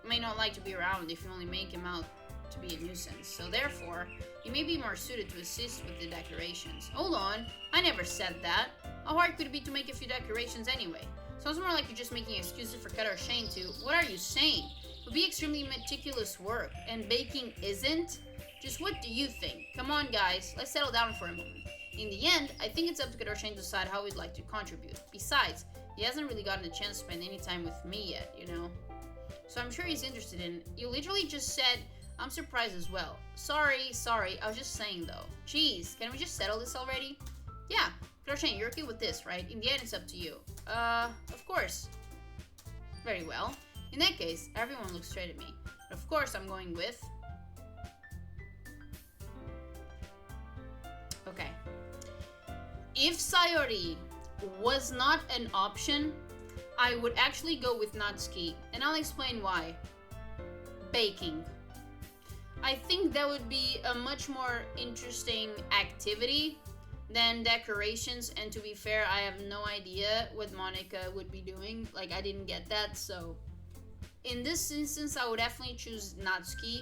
may not like to be around if you only make him out to be a nuisance, so therefore, he may be more suited to assist with the decorations. Hold on, I never said that. How hard could it be to make a few decorations anyway? Sounds more like you're just making excuses for Karoshane to... What are you saying? It would be extremely meticulous work, and baking isn't? Just what do you think? Come on, guys, let's settle down for a moment. In the end, I think it's up to Karoshane to decide how he'd like to contribute. Besides, he hasn't really gotten a chance to spend any time with me yet, you know? So I'm sure he's interested in... You literally just said... I'm surprised as well. Sorry, I was just saying though. Jeez, can we just settle this already? Yeah, Karoshane, you're okay with this, right? In the end, it's up to you. Of course. Very well. In that case, everyone looks straight at me. But of course, I'm going with... Okay. If Sayuri was not an option, I would actually go with Natsuki, and I'll explain why. Baking. I think that would be a much more interesting activity than decorations, and to be fair, I have no idea what Monica would be doing. Like, I didn't get that, so... In this instance, I would definitely choose Natsuki,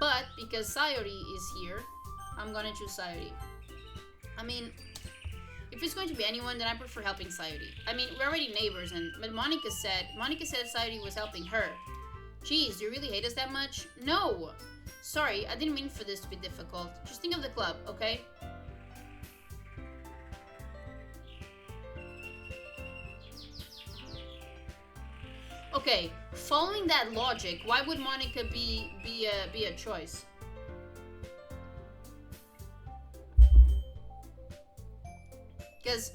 but because Sayuri is here, I'm gonna choose Sayuri. I mean, if it's going to be anyone, then I prefer helping Sayuri. I mean, we're already neighbors, but Monica said Sayuri was helping her. Jeez, do you really hate us that much? No! Sorry, I didn't mean for this to be difficult. Just think of the club, okay? Okay, following that logic, why would Monica be a choice? Because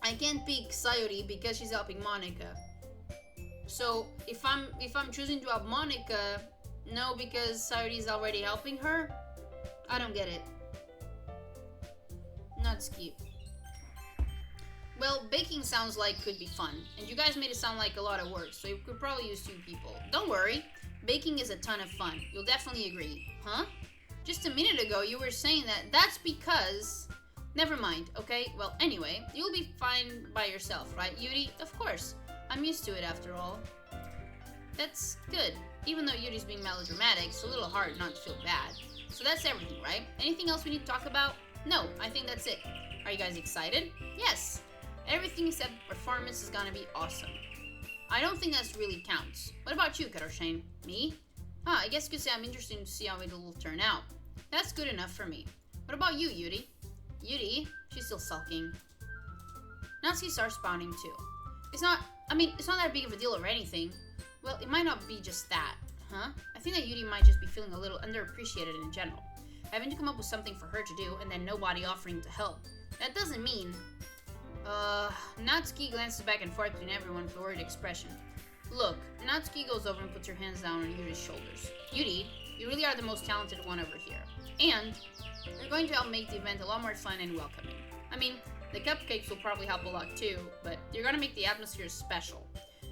I can't pick Sayori because she's helping Monica. So if I'm choosing to help Monica, no, because Sayori is already helping her. I don't get it. Natsuki. Well, baking sounds like could be fun, and you guys made it sound like a lot of work, so you could probably use 2 people. Don't worry, baking is a ton of fun. You'll definitely agree. Huh? Just a minute ago, you were saying that's because... Never mind, okay? Well, anyway, you'll be fine by yourself, right, Yuri? Of course. I'm used to it after all. That's good. Even though Yuri's being melodramatic, it's a little hard not to feel bad. So that's everything, right? Anything else we need to talk about? No, I think that's it. Are you guys excited? Yes. Everything except performance is gonna be awesome. I don't think that really counts. What about you, Karoshane? Me? I guess you could say I'm interested to see how it will turn out. That's good enough for me. What about you, Yuri? Yuri? She's still sulking. Natsuki starts spouting too. It's not that big of a deal or anything. Well, it might not be just that, huh? I think that Yuri might just be feeling a little underappreciated in general. Having to come up with something for her to do and then nobody offering to help. That doesn't mean... Natsuki glances back and forth between everyone with a worried expression. Look, Natsuki goes over and puts her hands down on Yuri's shoulders. Yuri, you really are the most talented one over here. And you're going to help make the event a lot more fun and welcoming. I mean, the cupcakes will probably help a lot too, but you're going to make the atmosphere special.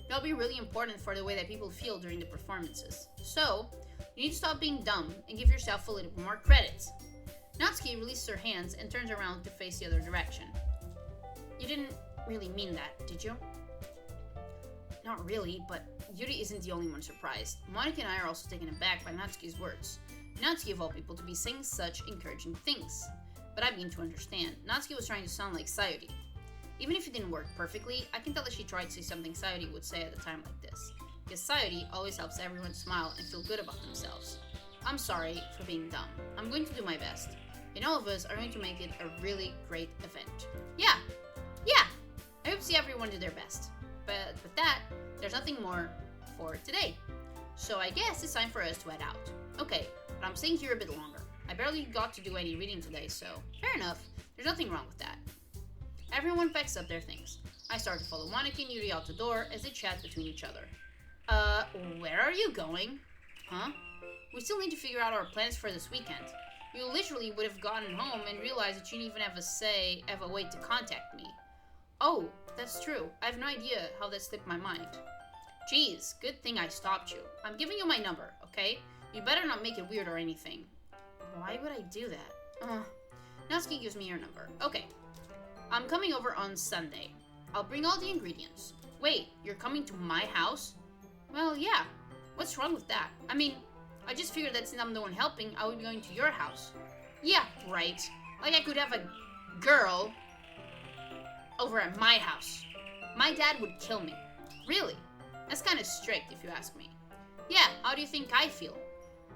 That'll be really important for the way that people feel during the performances. So, you need to stop being dumb and give yourself a little bit more credit. Natsuki releases her hands and turns around to face the other direction. You didn't really mean that, did you? Not really, but Yuri isn't the only one surprised. Monica and I are also taken aback by Natsuki's words. Natsuki of all people to be saying such encouraging things. But I begin to understand. Natsuki was trying to sound like Sayori. Even if it didn't work perfectly, I can tell that she tried to say something Sayori would say at a time like this. Because Sayori always helps everyone smile and feel good about themselves. I'm sorry for being dumb. I'm going to do my best. And all of us are going to make it a really great event. Yeah! I hope to see everyone do their best. But with that, there's nothing more for today. So I guess it's time for us to head out. Okay, but I'm staying here a bit longer. I barely got to do any reading today, so fair enough. There's nothing wrong with that. Everyone packs up their things. I start to follow Monica and Yuri out the door as they chat between each other. Where are you going? Huh? We still need to figure out our plans for this weekend. You literally would have gotten home and realized that you didn't even have a way to contact me. Oh, that's true. I have no idea how that slipped my mind. Geez, good thing I stopped you. I'm giving you my number, okay? You better not make it weird or anything. Why would I do that? Natsuki gives me your number. Okay. I'm coming over on Sunday. I'll bring all the ingredients. Wait, you're coming to my house? Well, yeah. What's wrong with that? I mean, I just figured that since I'm the one helping, I would be going to your house. Yeah, right. Like I could have a girl over at my house. My dad would kill me. Really? That's kind of strict if you ask me. Yeah, how do you think I feel?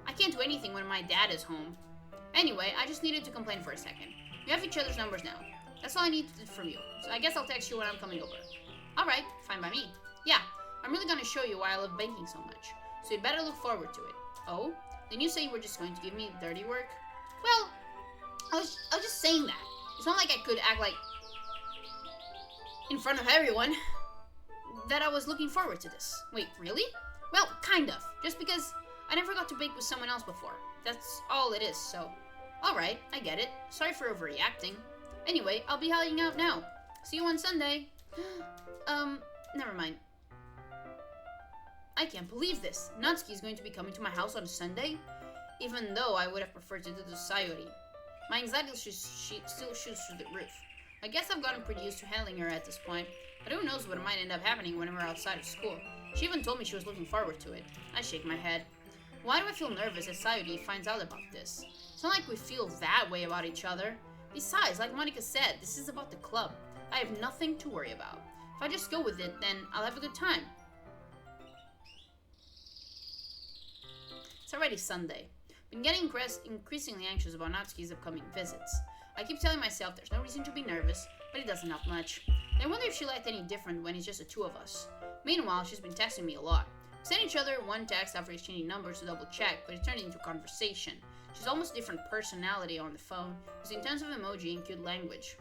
I can't do anything when my dad is home. Anyway, I just needed to complain for a second. We have each other's numbers now. That's all I need from you. So I guess I'll text you when I'm coming over. Alright, fine by me. Yeah, I'm really gonna show you why I love banking so much. So you'd better look forward to it. Oh? Then you say you were just going to give me dirty work? Well, I was just saying that. It's not like I could act like in front of everyone that I was looking forward to this. Wait, really? Well, kind of. Just because I never got to bake with someone else before. That's all it is, so... Alright, I get it. Sorry for overreacting. Anyway, I'll be heading out now. See you on Sunday. Never mind. I can't believe this. Natsuki is going to be coming to my house on Sunday? Even though I would have preferred to do the Sayori. My anxiety still shoots through the roof. I guess I've gotten pretty used to handling her at this point, but who knows what might end up happening when we're outside of school. She even told me she was looking forward to it. I shake my head. Why do I feel nervous as Sayori finds out about this? It's not like we feel that way about each other. Besides, like Monica said, this is about the club. I have nothing to worry about. If I just go with it, then I'll have a good time. It's already Sunday. Been getting increasingly anxious about Natsuki's upcoming visits. I keep telling myself there's no reason to be nervous, but it doesn't help much. I wonder if she'll act any different when it's just the two of us. Meanwhile, she's been texting me a lot. We sent each other one text after exchanging numbers to double check, but it turned into conversation. She's almost a different personality on the phone, using tons of emoji and cute language.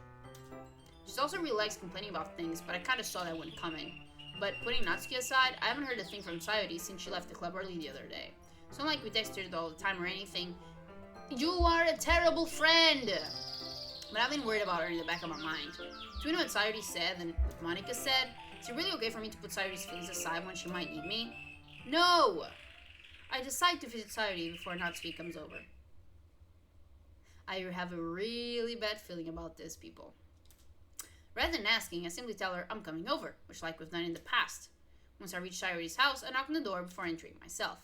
She also really likes complaining about things, but I kinda saw that one coming. But putting Natsuki aside, I haven't heard a thing from Sayori since she left the club early the other day. It's not like we texted all the time or anything. You are a terrible friend! But I've been worried about her in the back of my mind. Between what Sayori said and what Monica said, is it really okay for me to put Sayori's feelings aside when she might need me? No! I decide to visit Sayori before Natsuki comes over. I have a really bad feeling about this, people. Rather than asking, I simply tell her I'm coming over, which like we've done in the past. Once I reach Sayori's house, I knock on the door before entering myself.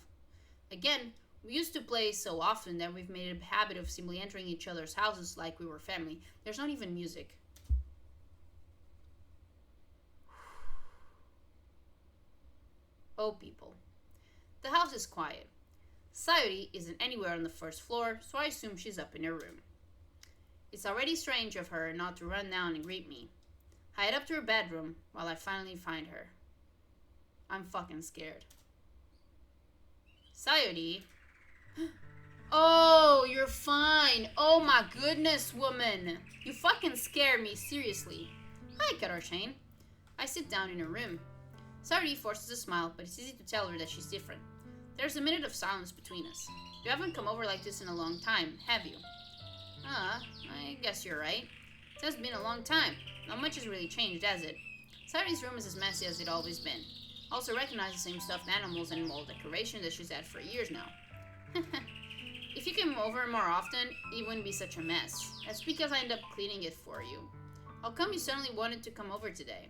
Again, we used to play so often that we've made a habit of simply entering each other's houses like we were family. There's not even music. Oh, people. The house is quiet. Sayori isn't anywhere on the first floor, so I assume she's up in her room. It's already strange of her not to run down and greet me. I head up to her bedroom while I finally find her. I'm fucking scared. Sayori? Oh, you're fine. Oh my goodness, woman. You fucking scared me, seriously. Hi, Kata-Shane. I sit down in her room. Sayori forces a smile, but it's easy to tell her that she's different. There's a minute of silence between us. You haven't come over like this in a long time, have you? I guess you're right. It has been a long time. Not much has really changed, has it? Sayori's room is as messy as it always been. I also recognize the same stuffed animals and wall decoration that she's had for years now. If you came over more often, it wouldn't be such a mess. That's because I end up cleaning it for you. How come you suddenly wanted to come over today?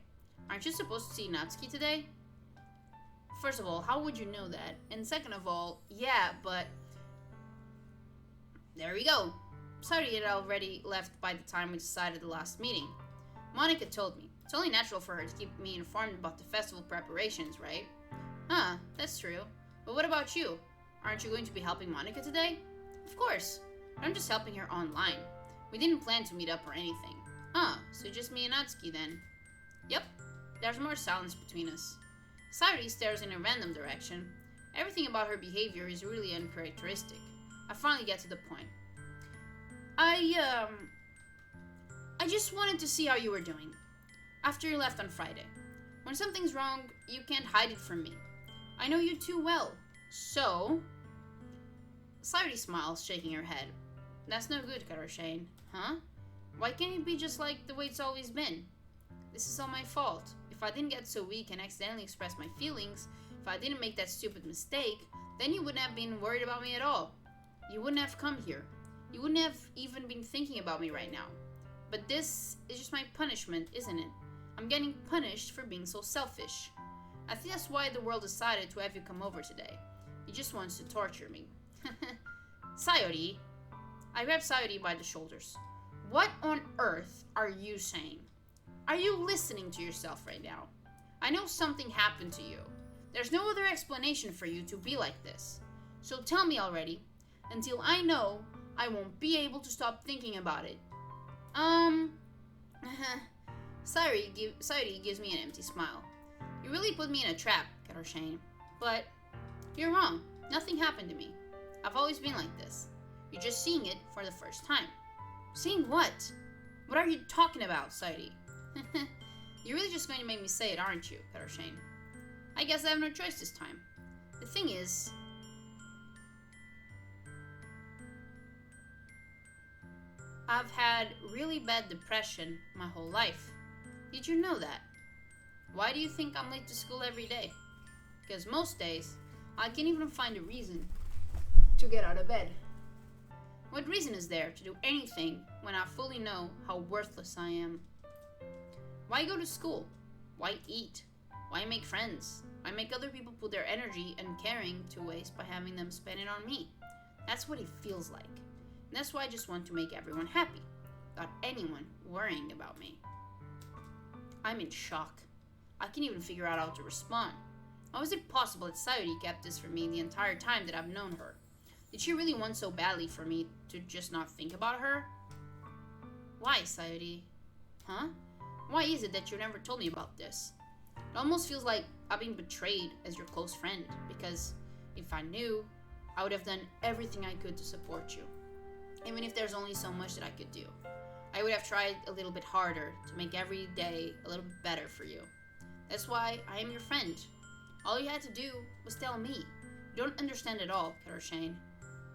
Aren't you supposed to see Natsuki today? First of all, how would you know that? And second of all, yeah, but... There we go. Sayori had already left by the time we decided the last meeting. Monica told me. It's only natural for her to keep me informed about the festival preparations, right? That's true. But what about you? Aren't you going to be helping Monica today? Of course. I'm just helping her online. We didn't plan to meet up or anything. So just me and Natsuki then. Yep. There's more silence between us. Sayori stares in a random direction. Everything about her behavior is really uncharacteristic. I finally get to the point. I just wanted to see how you were doing. After you left on Friday. When something's wrong, you can't hide it from me. I know you too well. So... Sayori smiles, shaking her head. That's no good, Kata-Shane. Huh? Why can't it be just like the way it's always been? This is all my fault. If I didn't get so weak and accidentally express my feelings, if I didn't make that stupid mistake, then you wouldn't have been worried about me at all. You wouldn't have come here. You wouldn't have even been thinking about me right now. But this is just my punishment, isn't it? I'm getting punished for being so selfish. I think that's why the world decided to have you come over today. It just wants to torture me. Sayori. I grab Sayori by the shoulders. What on earth are you saying? Are you listening to yourself right now? I know something happened to you. There's no other explanation for you to be like this. So tell me already. Until I know, I won't be able to stop thinking about it. Sayori gives me an empty smile. You really put me in a trap, Kata-Shane. But you're wrong. Nothing happened to me. I've always been like this. You're just seeing it for the first time. Seeing what? What are you talking about, Sayori? You're really just going to make me say it, aren't you, Kata-Shane? I guess I have no choice this time. The thing is... I've had really bad depression my whole life. Did you know that? Why do you think I'm late to school every day? Because most days, I can't even find a reason to get out of bed. What reason is there to do anything when I fully know how worthless I am? Why go to school? Why eat? Why make friends? Why make other people put their energy and caring to waste by having them spend it on me? That's what it feels like. And that's why I just want to make everyone happy, without anyone worrying about me. I'm in shock. I can't even figure out how to respond. How is it possible that Sayori kept this from me the entire time that I've known her? Did she really want so badly for me to just not think about her? Why, Sayuri? Huh? Why is it that you never told me about this? It almost feels like I've been betrayed as your close friend, because if I knew, I would have done everything I could to support you. Even if there's only so much that I could do. I would have tried a little bit harder to make every day a little bit better for you. That's why I am your friend. All you had to do was tell me. You don't understand at all, Shane.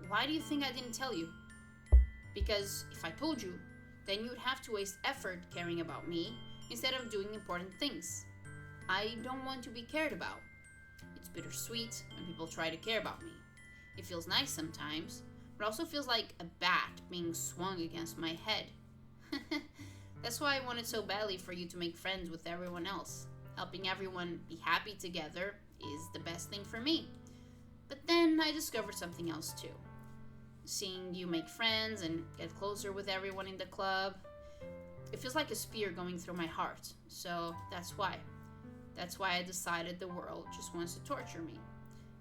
Why do you think I didn't tell you? Because if I told you, then you would have to waste effort caring about me instead of doing important things. I don't want to be cared about. It's bittersweet when people try to care about me. It feels nice sometimes, but also feels like a bat being swung against my head. That's why I wanted so badly for you to make friends with everyone else. Helping everyone be happy together is the best thing for me. But then I discovered something else too. Seeing you make friends and get closer with everyone in the club, it feels like a spear going through my heart. So that's why. That's why I decided the world just wants to torture me.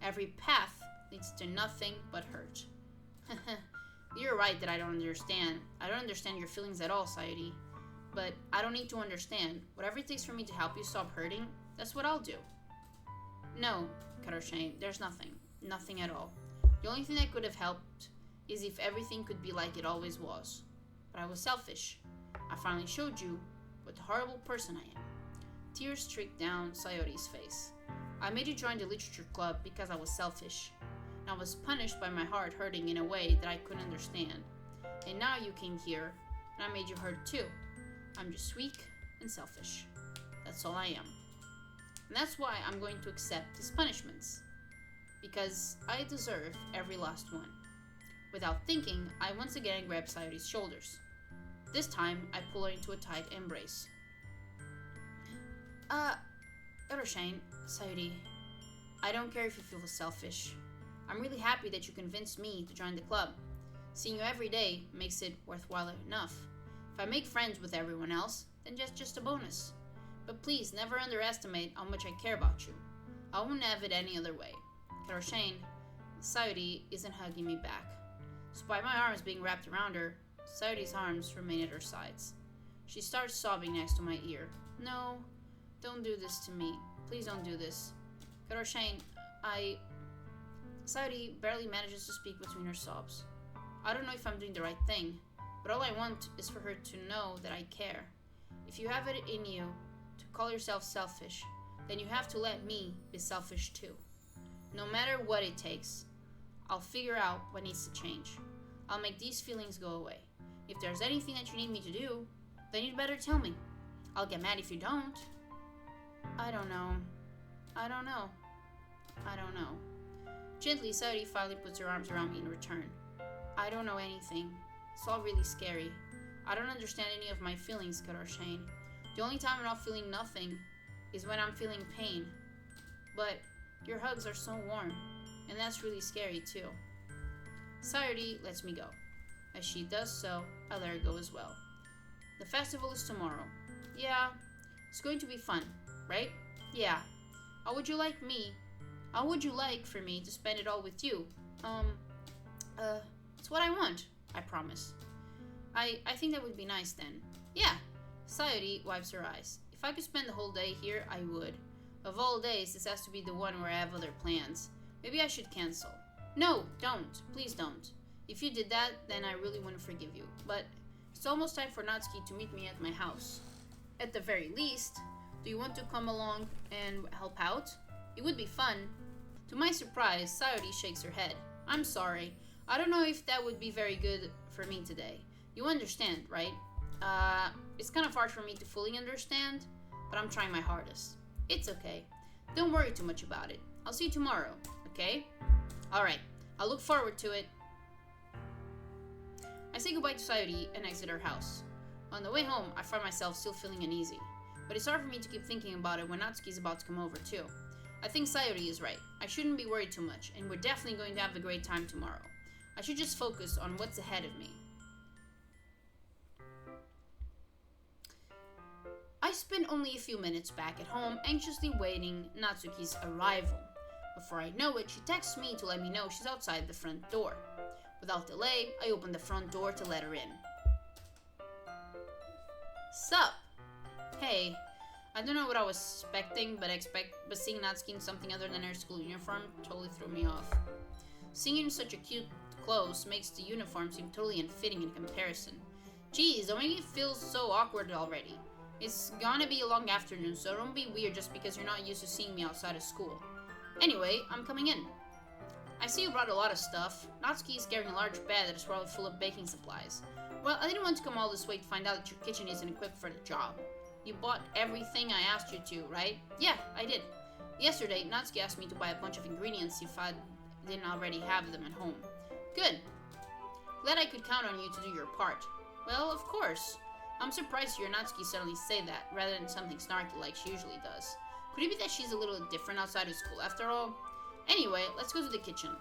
Every path leads to nothing but hurt. You're right that I don't understand. I don't understand your feelings at all, Sayuri. But I don't need to understand. Whatever it takes for me to help you stop hurting, that's what I'll do. No, Shane, there's nothing. Nothing at all. The only thing that could have helped is if everything could be like it always was. But I was selfish. I finally showed you what a horrible person I am. Tears streaked down Sayori's face. I made you join the literature club because I was selfish. And I was punished by my heart hurting in a way that I couldn't understand. And now you came here, and I made you hurt too. I'm just weak and selfish. That's all I am. And that's why I'm going to accept these punishments. Because I deserve every last one. Without thinking, I once again grabbed Sayori's shoulders. This time, I pull her into a tight embrace. Shane, Sayori, I don't care if you feel selfish. I'm really happy that you convinced me to join the club. Seeing you every day makes it worthwhile enough. If I make friends with everyone else, then that's just a bonus. But please never underestimate how much I care about you. I won't have it any other way. Shane, Sayori isn't hugging me back. Despite my arms being wrapped around her, Sayori's arms remain at her sides. She starts sobbing next to my ear. No, don't do this to me. Please don't do this. Shane, Sayori barely manages to speak between her sobs. I don't know if I'm doing the right thing, but all I want is for her to know that I care. If you have it in you to call yourself selfish, then you have to let me be selfish too. No matter what it takes, I'll figure out what needs to change. I'll make these feelings go away. If there's anything that you need me to do, then you'd better tell me. I'll get mad if you don't. I don't know. Gently, Sayori finally puts her arms around me in return. I don't know anything. It's all really scary. I don't understand any of my feelings, Shane. The only time I'm not feeling nothing is when I'm feeling pain. But your hugs are so warm, and that's really scary too. Sayori lets me go. As she does so, I let her go as well. The festival is tomorrow. Yeah, it's going to be fun, right? Yeah. How would you like for me to spend it all with you? It's what I want, I promise. I think that would be nice then. Yeah. Sayori wipes her eyes. If I could spend the whole day here, I would. Of all days, this has to be the one where I have other plans. Maybe I should cancel. No, don't. Please don't. If you did that, then I really wouldn't forgive you. But it's almost time for Natsuki to meet me at my house. At the very least, do you want to come along and help out? It would be fun. To my surprise, Sayori shakes her head. I'm sorry. I don't know if that would be very good for me today. You understand, right? It's kind of hard for me to fully understand, but I'm trying my hardest. It's okay. Don't worry too much about it. I'll see you tomorrow, okay? Alright, I'll look forward to it. I say goodbye to Sayori and exit her house. On the way home, I find myself still feeling uneasy, but it's hard for me to keep thinking about it when Natsuki's about to come over too. I think Sayori is right. I shouldn't be worried too much, and we're definitely going to have a great time tomorrow. I should just focus on what's ahead of me. I spend only a few minutes back at home, anxiously waiting Natsuki's arrival. Before I know it, she texts me to let me know she's outside the front door. Without delay, I opened the front door to let her in. Sup? Hey, I don't know what I was expecting, but seeing Natsuki in something other than her school uniform totally threw me off. Seeing her in such a cute clothes makes the uniform seem totally unfitting in comparison. Geez, don't make me feel so awkward already. It's gonna be a long afternoon, so don't be weird just because you're not used to seeing me outside of school. Anyway, I'm coming in. I see you brought a lot of stuff. Natsuki is carrying a large bag that is probably full of baking supplies. Well, I didn't want to come all this way to find out that your kitchen isn't equipped for the job. You bought everything I asked you to, right? Yeah, I did. Yesterday, Natsuki asked me to buy a bunch of ingredients if I didn't already have them at home. Good. Glad I could count on you to do your part. Well, of course. I'm surprised to hear Natsuki suddenly say that, rather than something snarky like she usually does. Could it be that she's a little different outside of school after all? Anyway, let's go to the kitchen.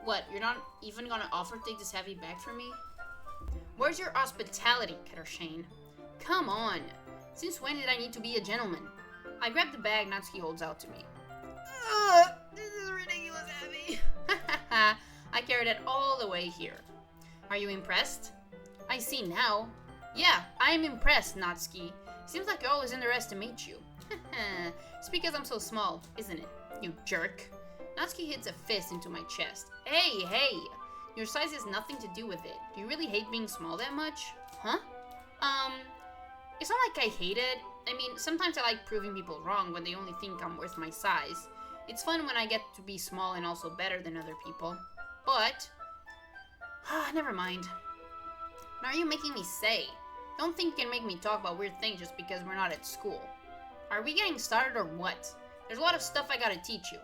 What, you're not even gonna offer to take this heavy bag from me? Where's your hospitality, Shane? Come on. Since when did I need to be a gentleman? I grab the bag Natsuki holds out to me. This is ridiculous heavy. I carried it all the way here. Are you impressed? I see now. Yeah, I am impressed, Natsuki. Seems like I always underestimate you. It's because I'm so small, isn't it, you jerk? Natsuki hits a fist into my chest. Hey! Your size has nothing to do with it. Do you really hate being small that much? Huh? It's not like I hate it. I mean, sometimes I like proving people wrong when they only think I'm worth my size. It's fun when I get to be small and also better than other people. But... never mind. What are you making me say? Don't think you can make me talk about weird things just because we're not at school. Are we getting started or what? There's a lot of stuff I gotta teach you.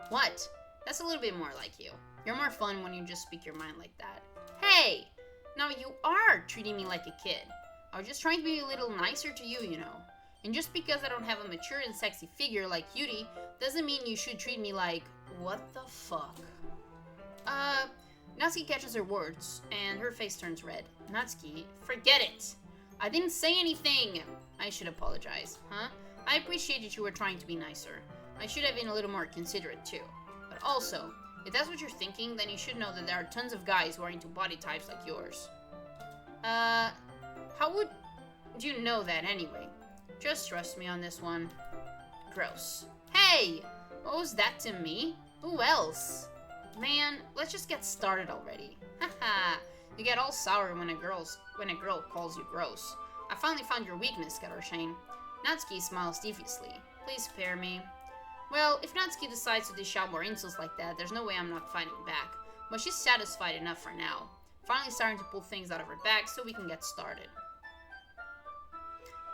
What? That's a little bit more like you. You're more fun when you just speak your mind like that. Hey! Now you are treating me like a kid. I was just trying to be a little nicer to you, you know. And just because I don't have a mature and sexy figure like Yuri, doesn't mean you should treat me like... What the fuck? Natsuki catches her words, and her face turns red. Natsuki, forget it! I didn't say anything! I should apologize, huh? I appreciate that you were trying to be nicer. I should have been a little more considerate too. But also, if that's what you're thinking, then you should know that there are tons of guys who are into body types like yours. How would you know that anyway? Just trust me on this one. Gross. Hey! What was that to me? Who else? Man, let's just get started already. Haha, you get all sour when a girl calls you gross. I finally found your weakness, Shane. Natsuki smiles deviously. Please spare me. Well, if Natsuki decides to dish out more insults like that, there's no way I'm not fighting back. But she's satisfied enough for now. Finally starting to pull things out of her bag so we can get started.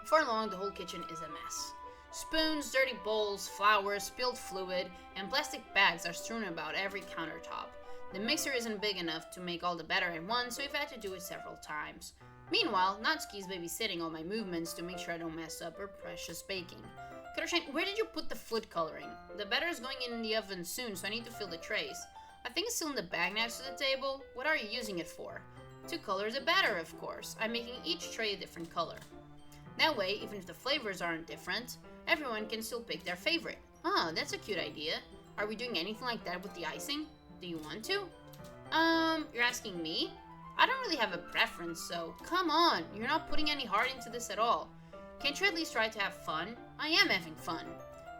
Before long, the whole kitchen is a mess. Spoons, dirty bowls, flowers, spilled fluid, and plastic bags are strewn about every countertop. The mixer isn't big enough to make all the batter at once, so we've had to do it several times. Meanwhile, Natsuki's babysitting all my movements to make sure I don't mess up her precious baking. Kuroshine, where did you put the food coloring? The batter is going in the oven soon, so I need to fill the trays. I think it's still in the bag next to the table. What are you using it for? To color the batter, of course. I'm making each tray a different color. That way, even if the flavors aren't different, everyone can still pick their favorite. Ah, that's a cute idea. Are we doing anything like that with the icing? Do you want to? You're asking me? I don't really have a preference, so come on, you're not putting any heart into this at all. Can't you at least try to have fun? I am having fun.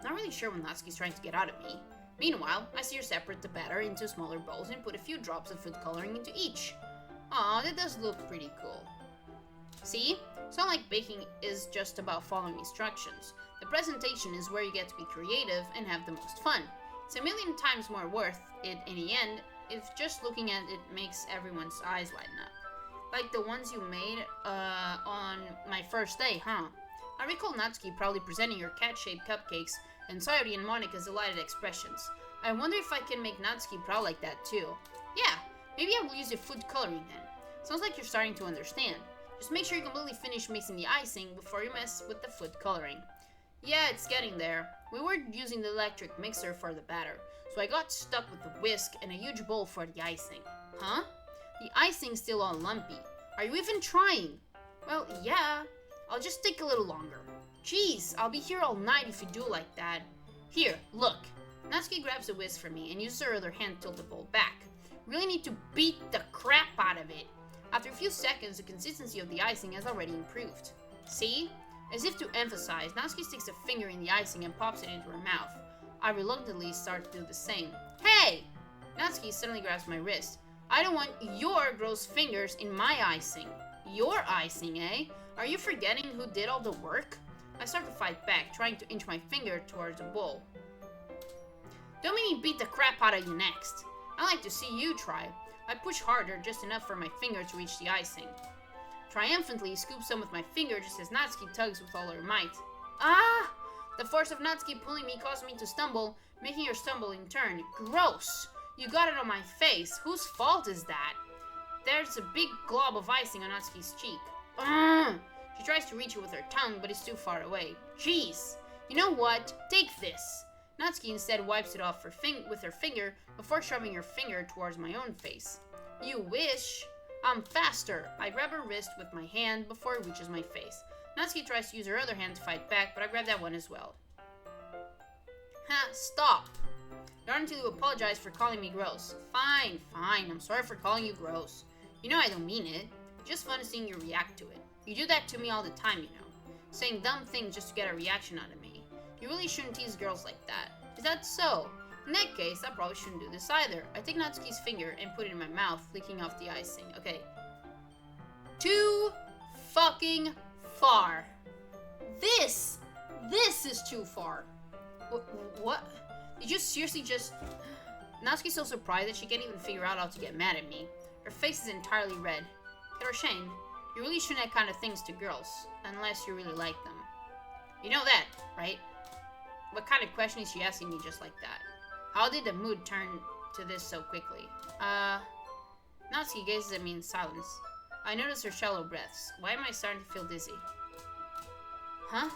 Not really sure what Natsuki's trying to get out of me. Meanwhile, I see her separate the batter into smaller bowls and put a few drops of food coloring into each. Aw, that does look pretty cool. See? It's not like baking is just about following instructions. The presentation is where you get to be creative and have the most fun. It's a million times more worth it in the end if just looking at it makes everyone's eyes lighten up. Like the ones you made on my first day, huh? I recall Natsuki proudly presenting your cat-shaped cupcakes and Sayori and Monika's delighted expressions. I wonder if I can make Natsuki proud like that too. Yeah, maybe I will use the food coloring then. Sounds like you're starting to understand. Just make sure you completely finish mixing the icing before you mess with the food coloring. Yeah, it's getting there. We were using the electric mixer for the batter, so I got stuck with the whisk and a huge bowl for the icing. Huh? The icing's still all lumpy. Are you even trying? Well, yeah. I'll just take a little longer. Jeez, I'll be here all night if you do like that. Here, look. Natsuki grabs a whisk from me and uses her other hand to tilt the bowl back. Really need to beat the crap out of it. After a few seconds, the consistency of the icing has already improved. See? As if to emphasize, Natsuki sticks a finger in the icing and pops it into her mouth. I reluctantly start to do the same. Hey! Natsuki suddenly grabs my wrist. I don't want your gross fingers in my icing. Your icing, eh? Are you forgetting who did all the work? I start to fight back, trying to inch my finger towards the bowl. Don't make me beat the crap out of you next. I like to see you try. I push harder, just enough for my finger to reach the icing. Triumphantly scoop some with my finger just as Natsuki tugs with all her might. Ah! The force of Natsuki pulling me caused me to stumble, making her stumble in turn. Gross! You got it on my face. Whose fault is that? There's a big glob of icing on Natsuki's cheek. She tries to reach it with her tongue, but it's too far away. Jeez! You know what? Take this! Natsuki instead wipes it off with her finger before shoving her finger towards my own face. You wish! I'm faster! I grab her wrist with my hand before it reaches my face. Natsuki tries to use her other hand to fight back, but I grab that one as well. Ha! Stop! Not until you apologize for calling me gross. Fine, fine. I'm sorry for calling you gross. You know I don't mean it. It's just fun seeing you react to it. You do that to me all the time, you know. Saying dumb things just to get a reaction out of me. You really shouldn't tease girls like that. Is that so? In that case, I probably shouldn't do this either. I take Natsuki's finger and put it in my mouth, licking off the icing. Okay. Too fucking far. This is too far. What? Did you seriously just... Natsuki's so surprised that she can't even figure out how to get mad at me. Her face is entirely red. You're ashamed. You really shouldn't that kind of things to girls, unless you really like them. You know that, right? What kind of question is she asking me just like that? How did the mood turn to this so quickly? Natsuki gazes at me in silence. I notice her shallow breaths. Why am I starting to feel dizzy? Huh?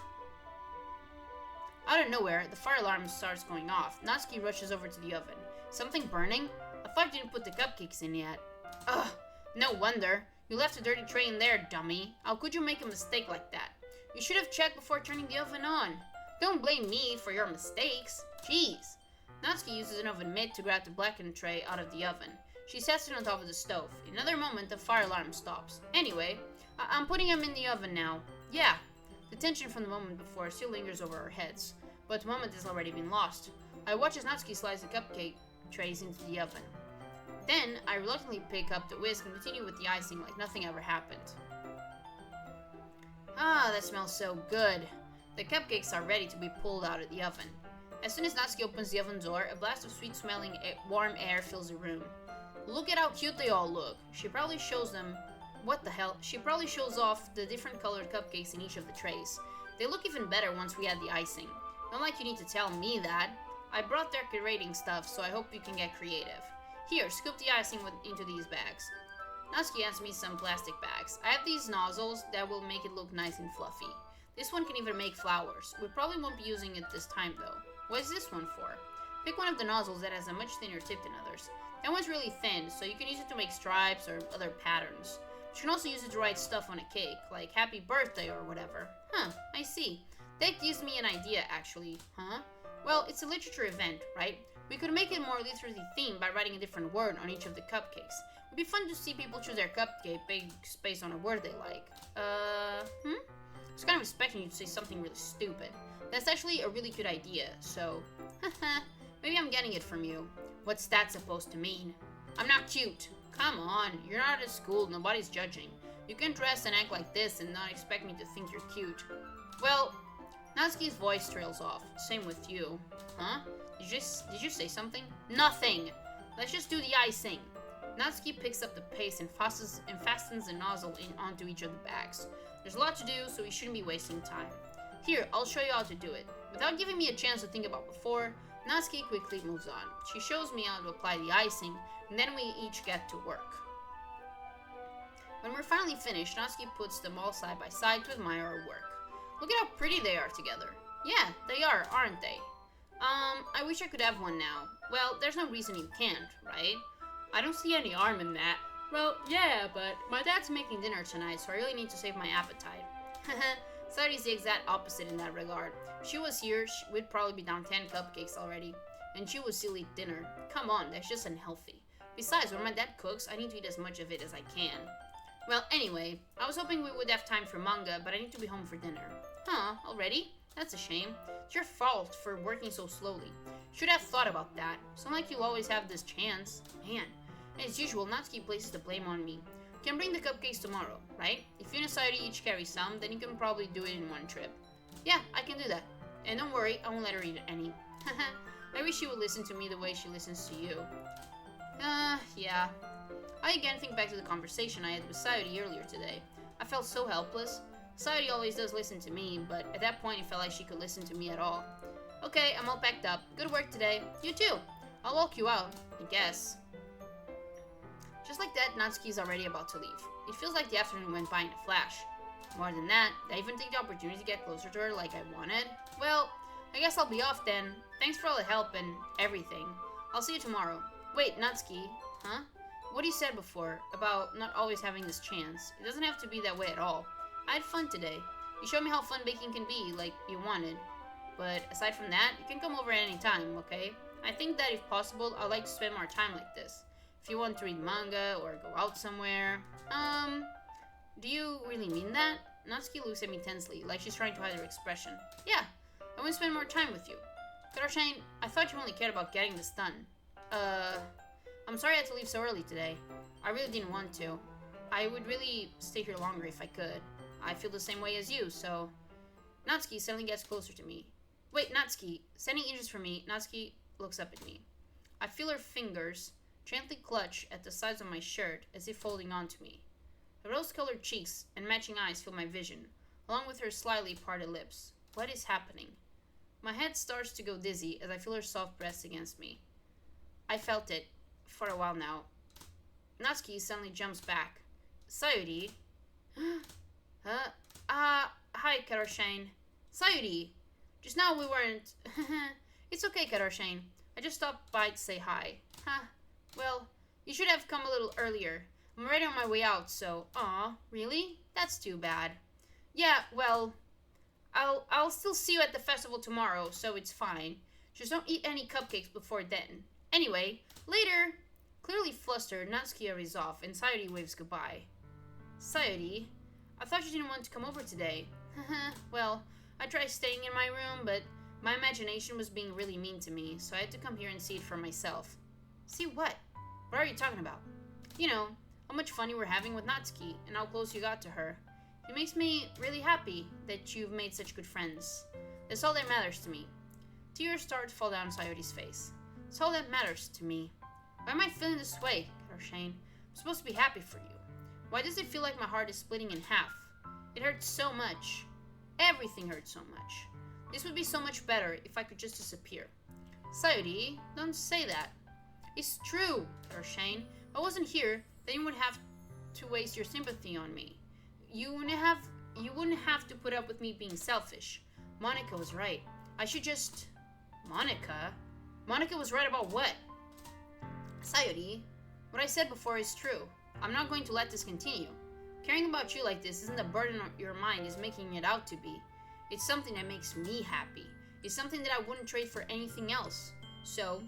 Out of nowhere, the fire alarm starts going off. Natsuki rushes over to the oven. Something burning? I thought you didn't put the cupcakes in yet. Ugh, no wonder. You left a dirty tray in there, dummy. How could you make a mistake like that? You should have checked before turning the oven on. Don't blame me for your mistakes. Jeez. Natsuki uses an oven mitt to grab the blackened tray out of the oven. She sets it on top of the stove. In another moment, the fire alarm stops. Anyway, I'm putting them in the oven now. Yeah. The tension from the moment before still lingers over our heads, but the moment has already been lost. I watch as Natsuki slides the cupcake trays into the oven. Then, I reluctantly pick up the whisk and continue with the icing like nothing ever happened. Ah, that smells so good. The cupcakes are ready to be pulled out of the oven. As soon as Natsuki opens the oven door, a blast of sweet-smelling warm air fills the room. Look at how cute they all look. She probably shows them... What the hell? She probably shows off the different colored cupcakes in each of the trays. They look even better once we add the icing. Not like you need to tell me that. I brought decorating stuff, so I hope you can get creative. Here, scoop the icing into these bags. Natsuki hands me some plastic bags. I have these nozzles that will make it look nice and fluffy. This one can even make flowers. We probably won't be using it this time though. What is this one for? Pick one of the nozzles that has a much thinner tip than others. That one's really thin, so you can use it to make stripes or other patterns. You can also use it to write stuff on a cake, like happy birthday or whatever. Huh, I see. That gives me an idea, actually. Huh? Well, it's a literature event, right? We could make it more literally themed by writing a different word on each of the cupcakes. It would be fun to see people choose their cupcake based on a word they like. I was kind of expecting you to say something really stupid. That's actually a really good idea, so... Haha, maybe I'm getting it from you. What's that supposed to mean? I'm not cute. Come on, you're not at school, nobody's judging. You can dress and act like this and not expect me to think you're cute. Well, Natsuki's voice trails off. Same with you. Huh? Did you say something? Nothing! Let's just do the icing. Natsuki picks up the paste and fastens the nozzle onto each of the bags. There's a lot to do, so we shouldn't be wasting time. Here, I'll show you how to do it. Without giving me a chance to think about before, Natsuki quickly moves on. She shows me how to apply the icing, and then we each get to work. When we're finally finished, Natsuki puts them all side by side to admire our work. Look at how pretty they are together. Yeah, they are, aren't they? I wish I could have one now. Well, there's no reason you can't, right? I don't see any harm in that. Well, yeah, but my dad's making dinner tonight, so I really need to save my appetite. Haha, Sadie's the exact opposite in that regard. If she was here, we'd probably be down 10 cupcakes already. And she would still eat dinner. Come on, that's just unhealthy. Besides, when my dad cooks, I need to eat as much of it as I can. Well, anyway, I was hoping we would have time for manga, but I need to be home for dinner. Huh, already? That's a shame. It's your fault for working so slowly. Should have thought about that. It's not like you always have this chance. Man, as usual, Natsuki places the blame on me. Can bring the cupcakes tomorrow, right? If you and Sayori each carry some, then you can probably do it in one trip. Yeah, I can do that. And don't worry, I won't let her eat any. I wish she would listen to me the way she listens to you. Yeah. I again think back to the conversation I had with Sayori earlier today. I felt so helpless. Sayori always does listen to me, but at that point it felt like she could listen to me at all. Okay, I'm all packed up. Good work today. You too. I'll walk you out, I guess. Just like that, Natsuki's already about to leave. It feels like the afternoon went by in a flash. More than that, did I even take the opportunity to get closer to her like I wanted? Well, I guess I'll be off then. Thanks for all the help and everything. I'll see you tomorrow. Wait, Natsuki. Huh? What you said before, about not always having this chance. It doesn't have to be that way at all. I had fun today. You showed me how fun baking can be, like you wanted. But aside from that, you can come over at any time, okay? I think that if possible, I'd like to spend more time like this. If you want to read manga or go out somewhere. Do you really mean that? Natsuki looks at me tensely, like she's trying to hide her expression. Yeah, I want to spend more time with you. Kara-shine, I thought you only cared about getting this done. I'm sorry I had to leave so early today. I really didn't want to. I would really stay here longer if I could. I feel the same way as you, so... Natsuki suddenly gets closer to me. Wait, Natsuki, sending inches from me, Natsuki looks up at me. I feel her fingers gently clutch at the sides of my shirt as if holding on to me. Her rose-colored cheeks and matching eyes fill my vision, along with her slightly parted lips. What is happening? My head starts to go dizzy as I feel her soft breasts against me. I felt it for a while now. Natsuki suddenly jumps back. Sayori? Hi, Kara-shine. Sayori! Just now we weren't... It's okay, Kara-shine. I just stopped by to say hi. Well, you should have come a little earlier. I'm already on my way out, so... Aw, really? That's too bad. Yeah, well... I'll still see you at the festival tomorrow, so it's fine. Just don't eat any cupcakes before then. Anyway, later... Clearly flustered, Natsuki hurries off, and Sayori waves goodbye. Sayori? I thought you didn't want to come over today. Well, I tried staying in my room, but my imagination was being really mean to me, so I had to come here and see it for myself. See what? What are you talking about? You know, how much fun you were having with Natsuki, and how close you got to her. It makes me really happy that you've made such good friends. That's all that matters to me. Tears start to fall down Sayori's face. It's all that matters to me. Why am I feeling this way, Kara-shine? I'm supposed to be happy for you. Why does it feel like my heart is splitting in half? It hurts so much. Everything hurts so much. This would be so much better if I could just disappear. Sayori, don't say that. It's true, Kara-shine. If I wasn't here, then you wouldn't have to waste your sympathy on me. You wouldn't have to put up with me being selfish. Monica was right. I should just... Monica? Monica was right about what? Sayori, what I said before is true. I'm not going to let this continue. Caring about you like this isn't a burden on your mind is making it out to be. It's something that makes me happy. It's something that I wouldn't trade for anything else. So,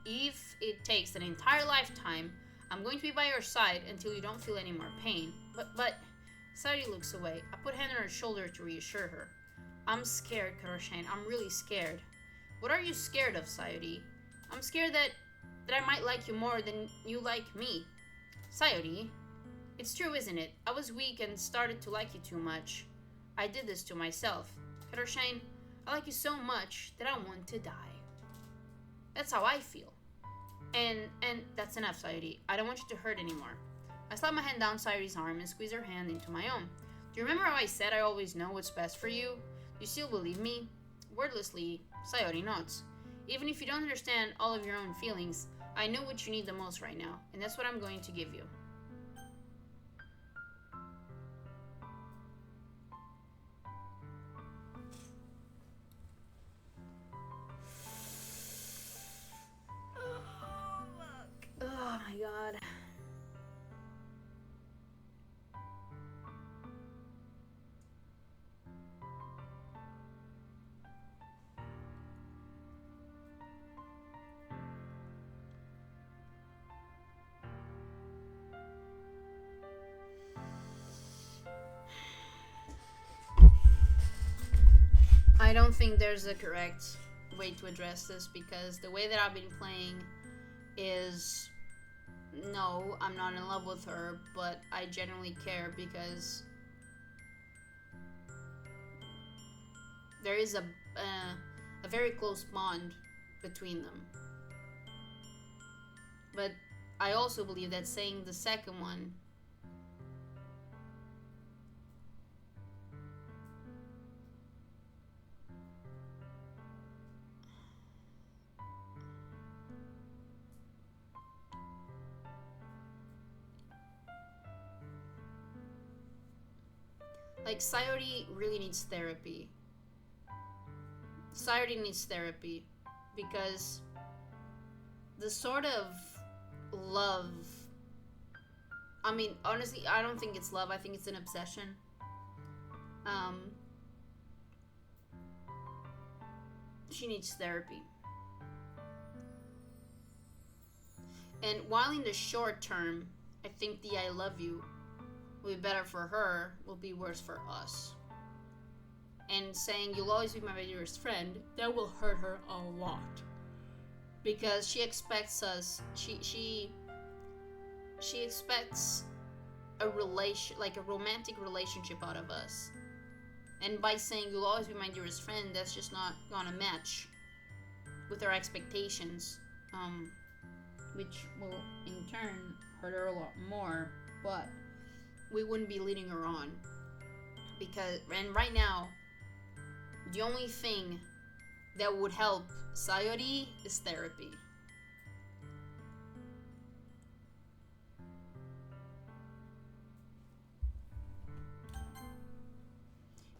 if it takes an entire lifetime, I'm going to be by your side until you don't feel any more pain. But, Sayori looks away. I put a hand on her shoulder to reassure her. I'm scared, Kara-shine. I'm really scared. What are you scared of, Sayori? I'm scared that I might like you more than you like me. Sayori, it's true, isn't it? I was weak and started to like you too much. I did this to myself. Kara-shine, I like you so much that I want to die. That's how I feel. And that's enough, Sayori. I don't want you to hurt anymore. I slap my hand down Sayori's arm and squeeze her hand into my own. Do you remember how I said I always know what's best for you? Do you still believe me? Wordlessly, Sayori nods. Even if you don't understand all of your own feelings, I know what you need the most right now, and that's what I'm going to give you. Oh my god. I don't think there's a correct way to address this because the way that I've been playing is no, I'm not in love with her, but I genuinely care because there is a very close bond between them. But I also believe that saying the second one like Sayori really needs therapy. Sayori needs therapy because the sort of love, I mean, honestly, I don't think it's love. I think it's an obsession. Um, she needs therapy. And while in the short term, I think the I love you will be better for her, will be worse for us. And saying you'll always be my dearest friend, that will hurt her a lot. Because she expects us, she expects a relation, like a romantic relationship out of us. And by saying you'll always be my dearest friend, that's just not gonna match with her expectations. Which will in turn hurt her a lot more, but we wouldn't be leading her on. Because, and right now, the only thing that would help Sayori is therapy.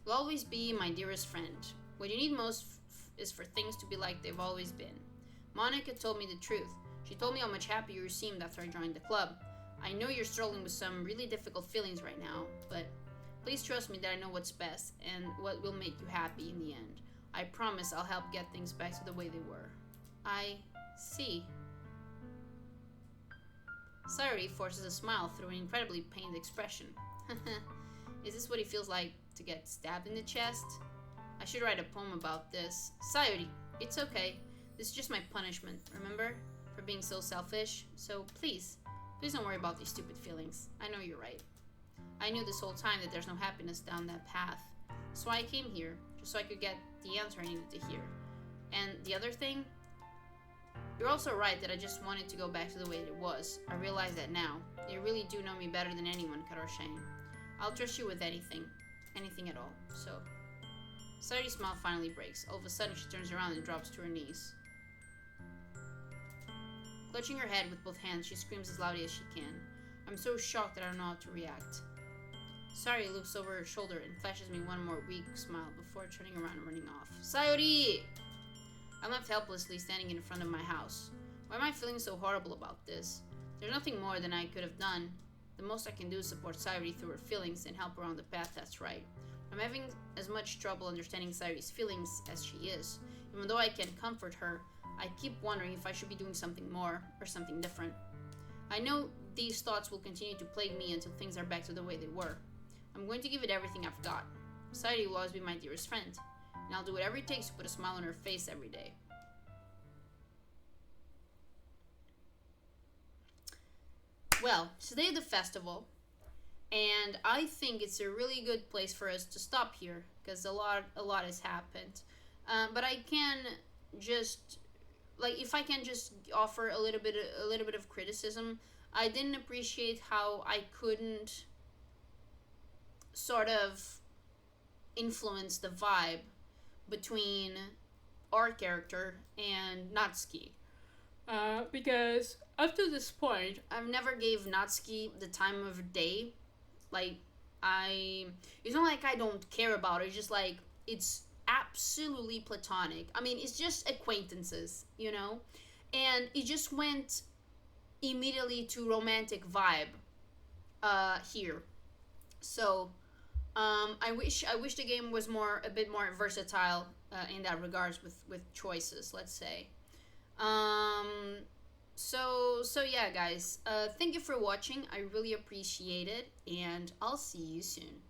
You'll always be my dearest friend. What you need most is for things to be like they've always been. Monica told me the truth. She told me how much happier you seemed after I joined the club. I know you're struggling with some really difficult feelings right now, but please trust me that I know what's best and what will make you happy in the end. I promise I'll help get things back to the way they were. I see. Sayori forces a smile through an incredibly pained expression. Is this what it feels like to get stabbed in the chest? I should write a poem about this. Sayori, it's okay. This is just my punishment, remember? For being so selfish. So please don't worry about these stupid feelings. I know you're right. I knew this whole time that there's no happiness down that path. So I came here, just so I could get the answer I needed to hear. And the other thing, you're also right that I just wanted to go back to the way it was. I realize that now. You really do know me better than anyone, Karoshane. I'll trust you with anything. Anything at all. So, Sayori's smile finally breaks. All of a sudden, she turns around and drops to her knees. Clutching her head with both hands, she screams as loudly as she can. I'm so shocked that I don't know how to react. Sayori looks over her shoulder and flashes me one more weak smile before turning around and running off. Sayori! I'm left helplessly standing in front of my house. Why am I feeling so horrible about this? There's nothing more than I could have done. The most I can do is support Sayori through her feelings and help her on the path that's right. I'm having as much trouble understanding Sayori's feelings as she is. Even though I can comfort her, I keep wondering if I should be doing something more or something different. I know these thoughts will continue to plague me until things are back to the way they were. I'm going to give it everything I've got. Sayori will always be my dearest friend, and I'll do whatever it takes to put a smile on her face every day. Well, today is the festival, and I think it's a really good place for us to stop here because a lot has happened. But I can just, like, if I can just offer a little bit of criticism, I didn't appreciate how I couldn't sort of influence the vibe between our character and Natsuki. Because up to this point, I've never gave Natsuki the time of day. Like, it's not like I don't care about her, it's just like, it's absolutely platonic. I mean, it's just acquaintances, you know? And it just went immediately to romantic vibe, here. So, I wish the game was a bit more versatile, in that regards with choices, let's say. So yeah, guys, thank you for watching. I really appreciate it, and I'll see you soon.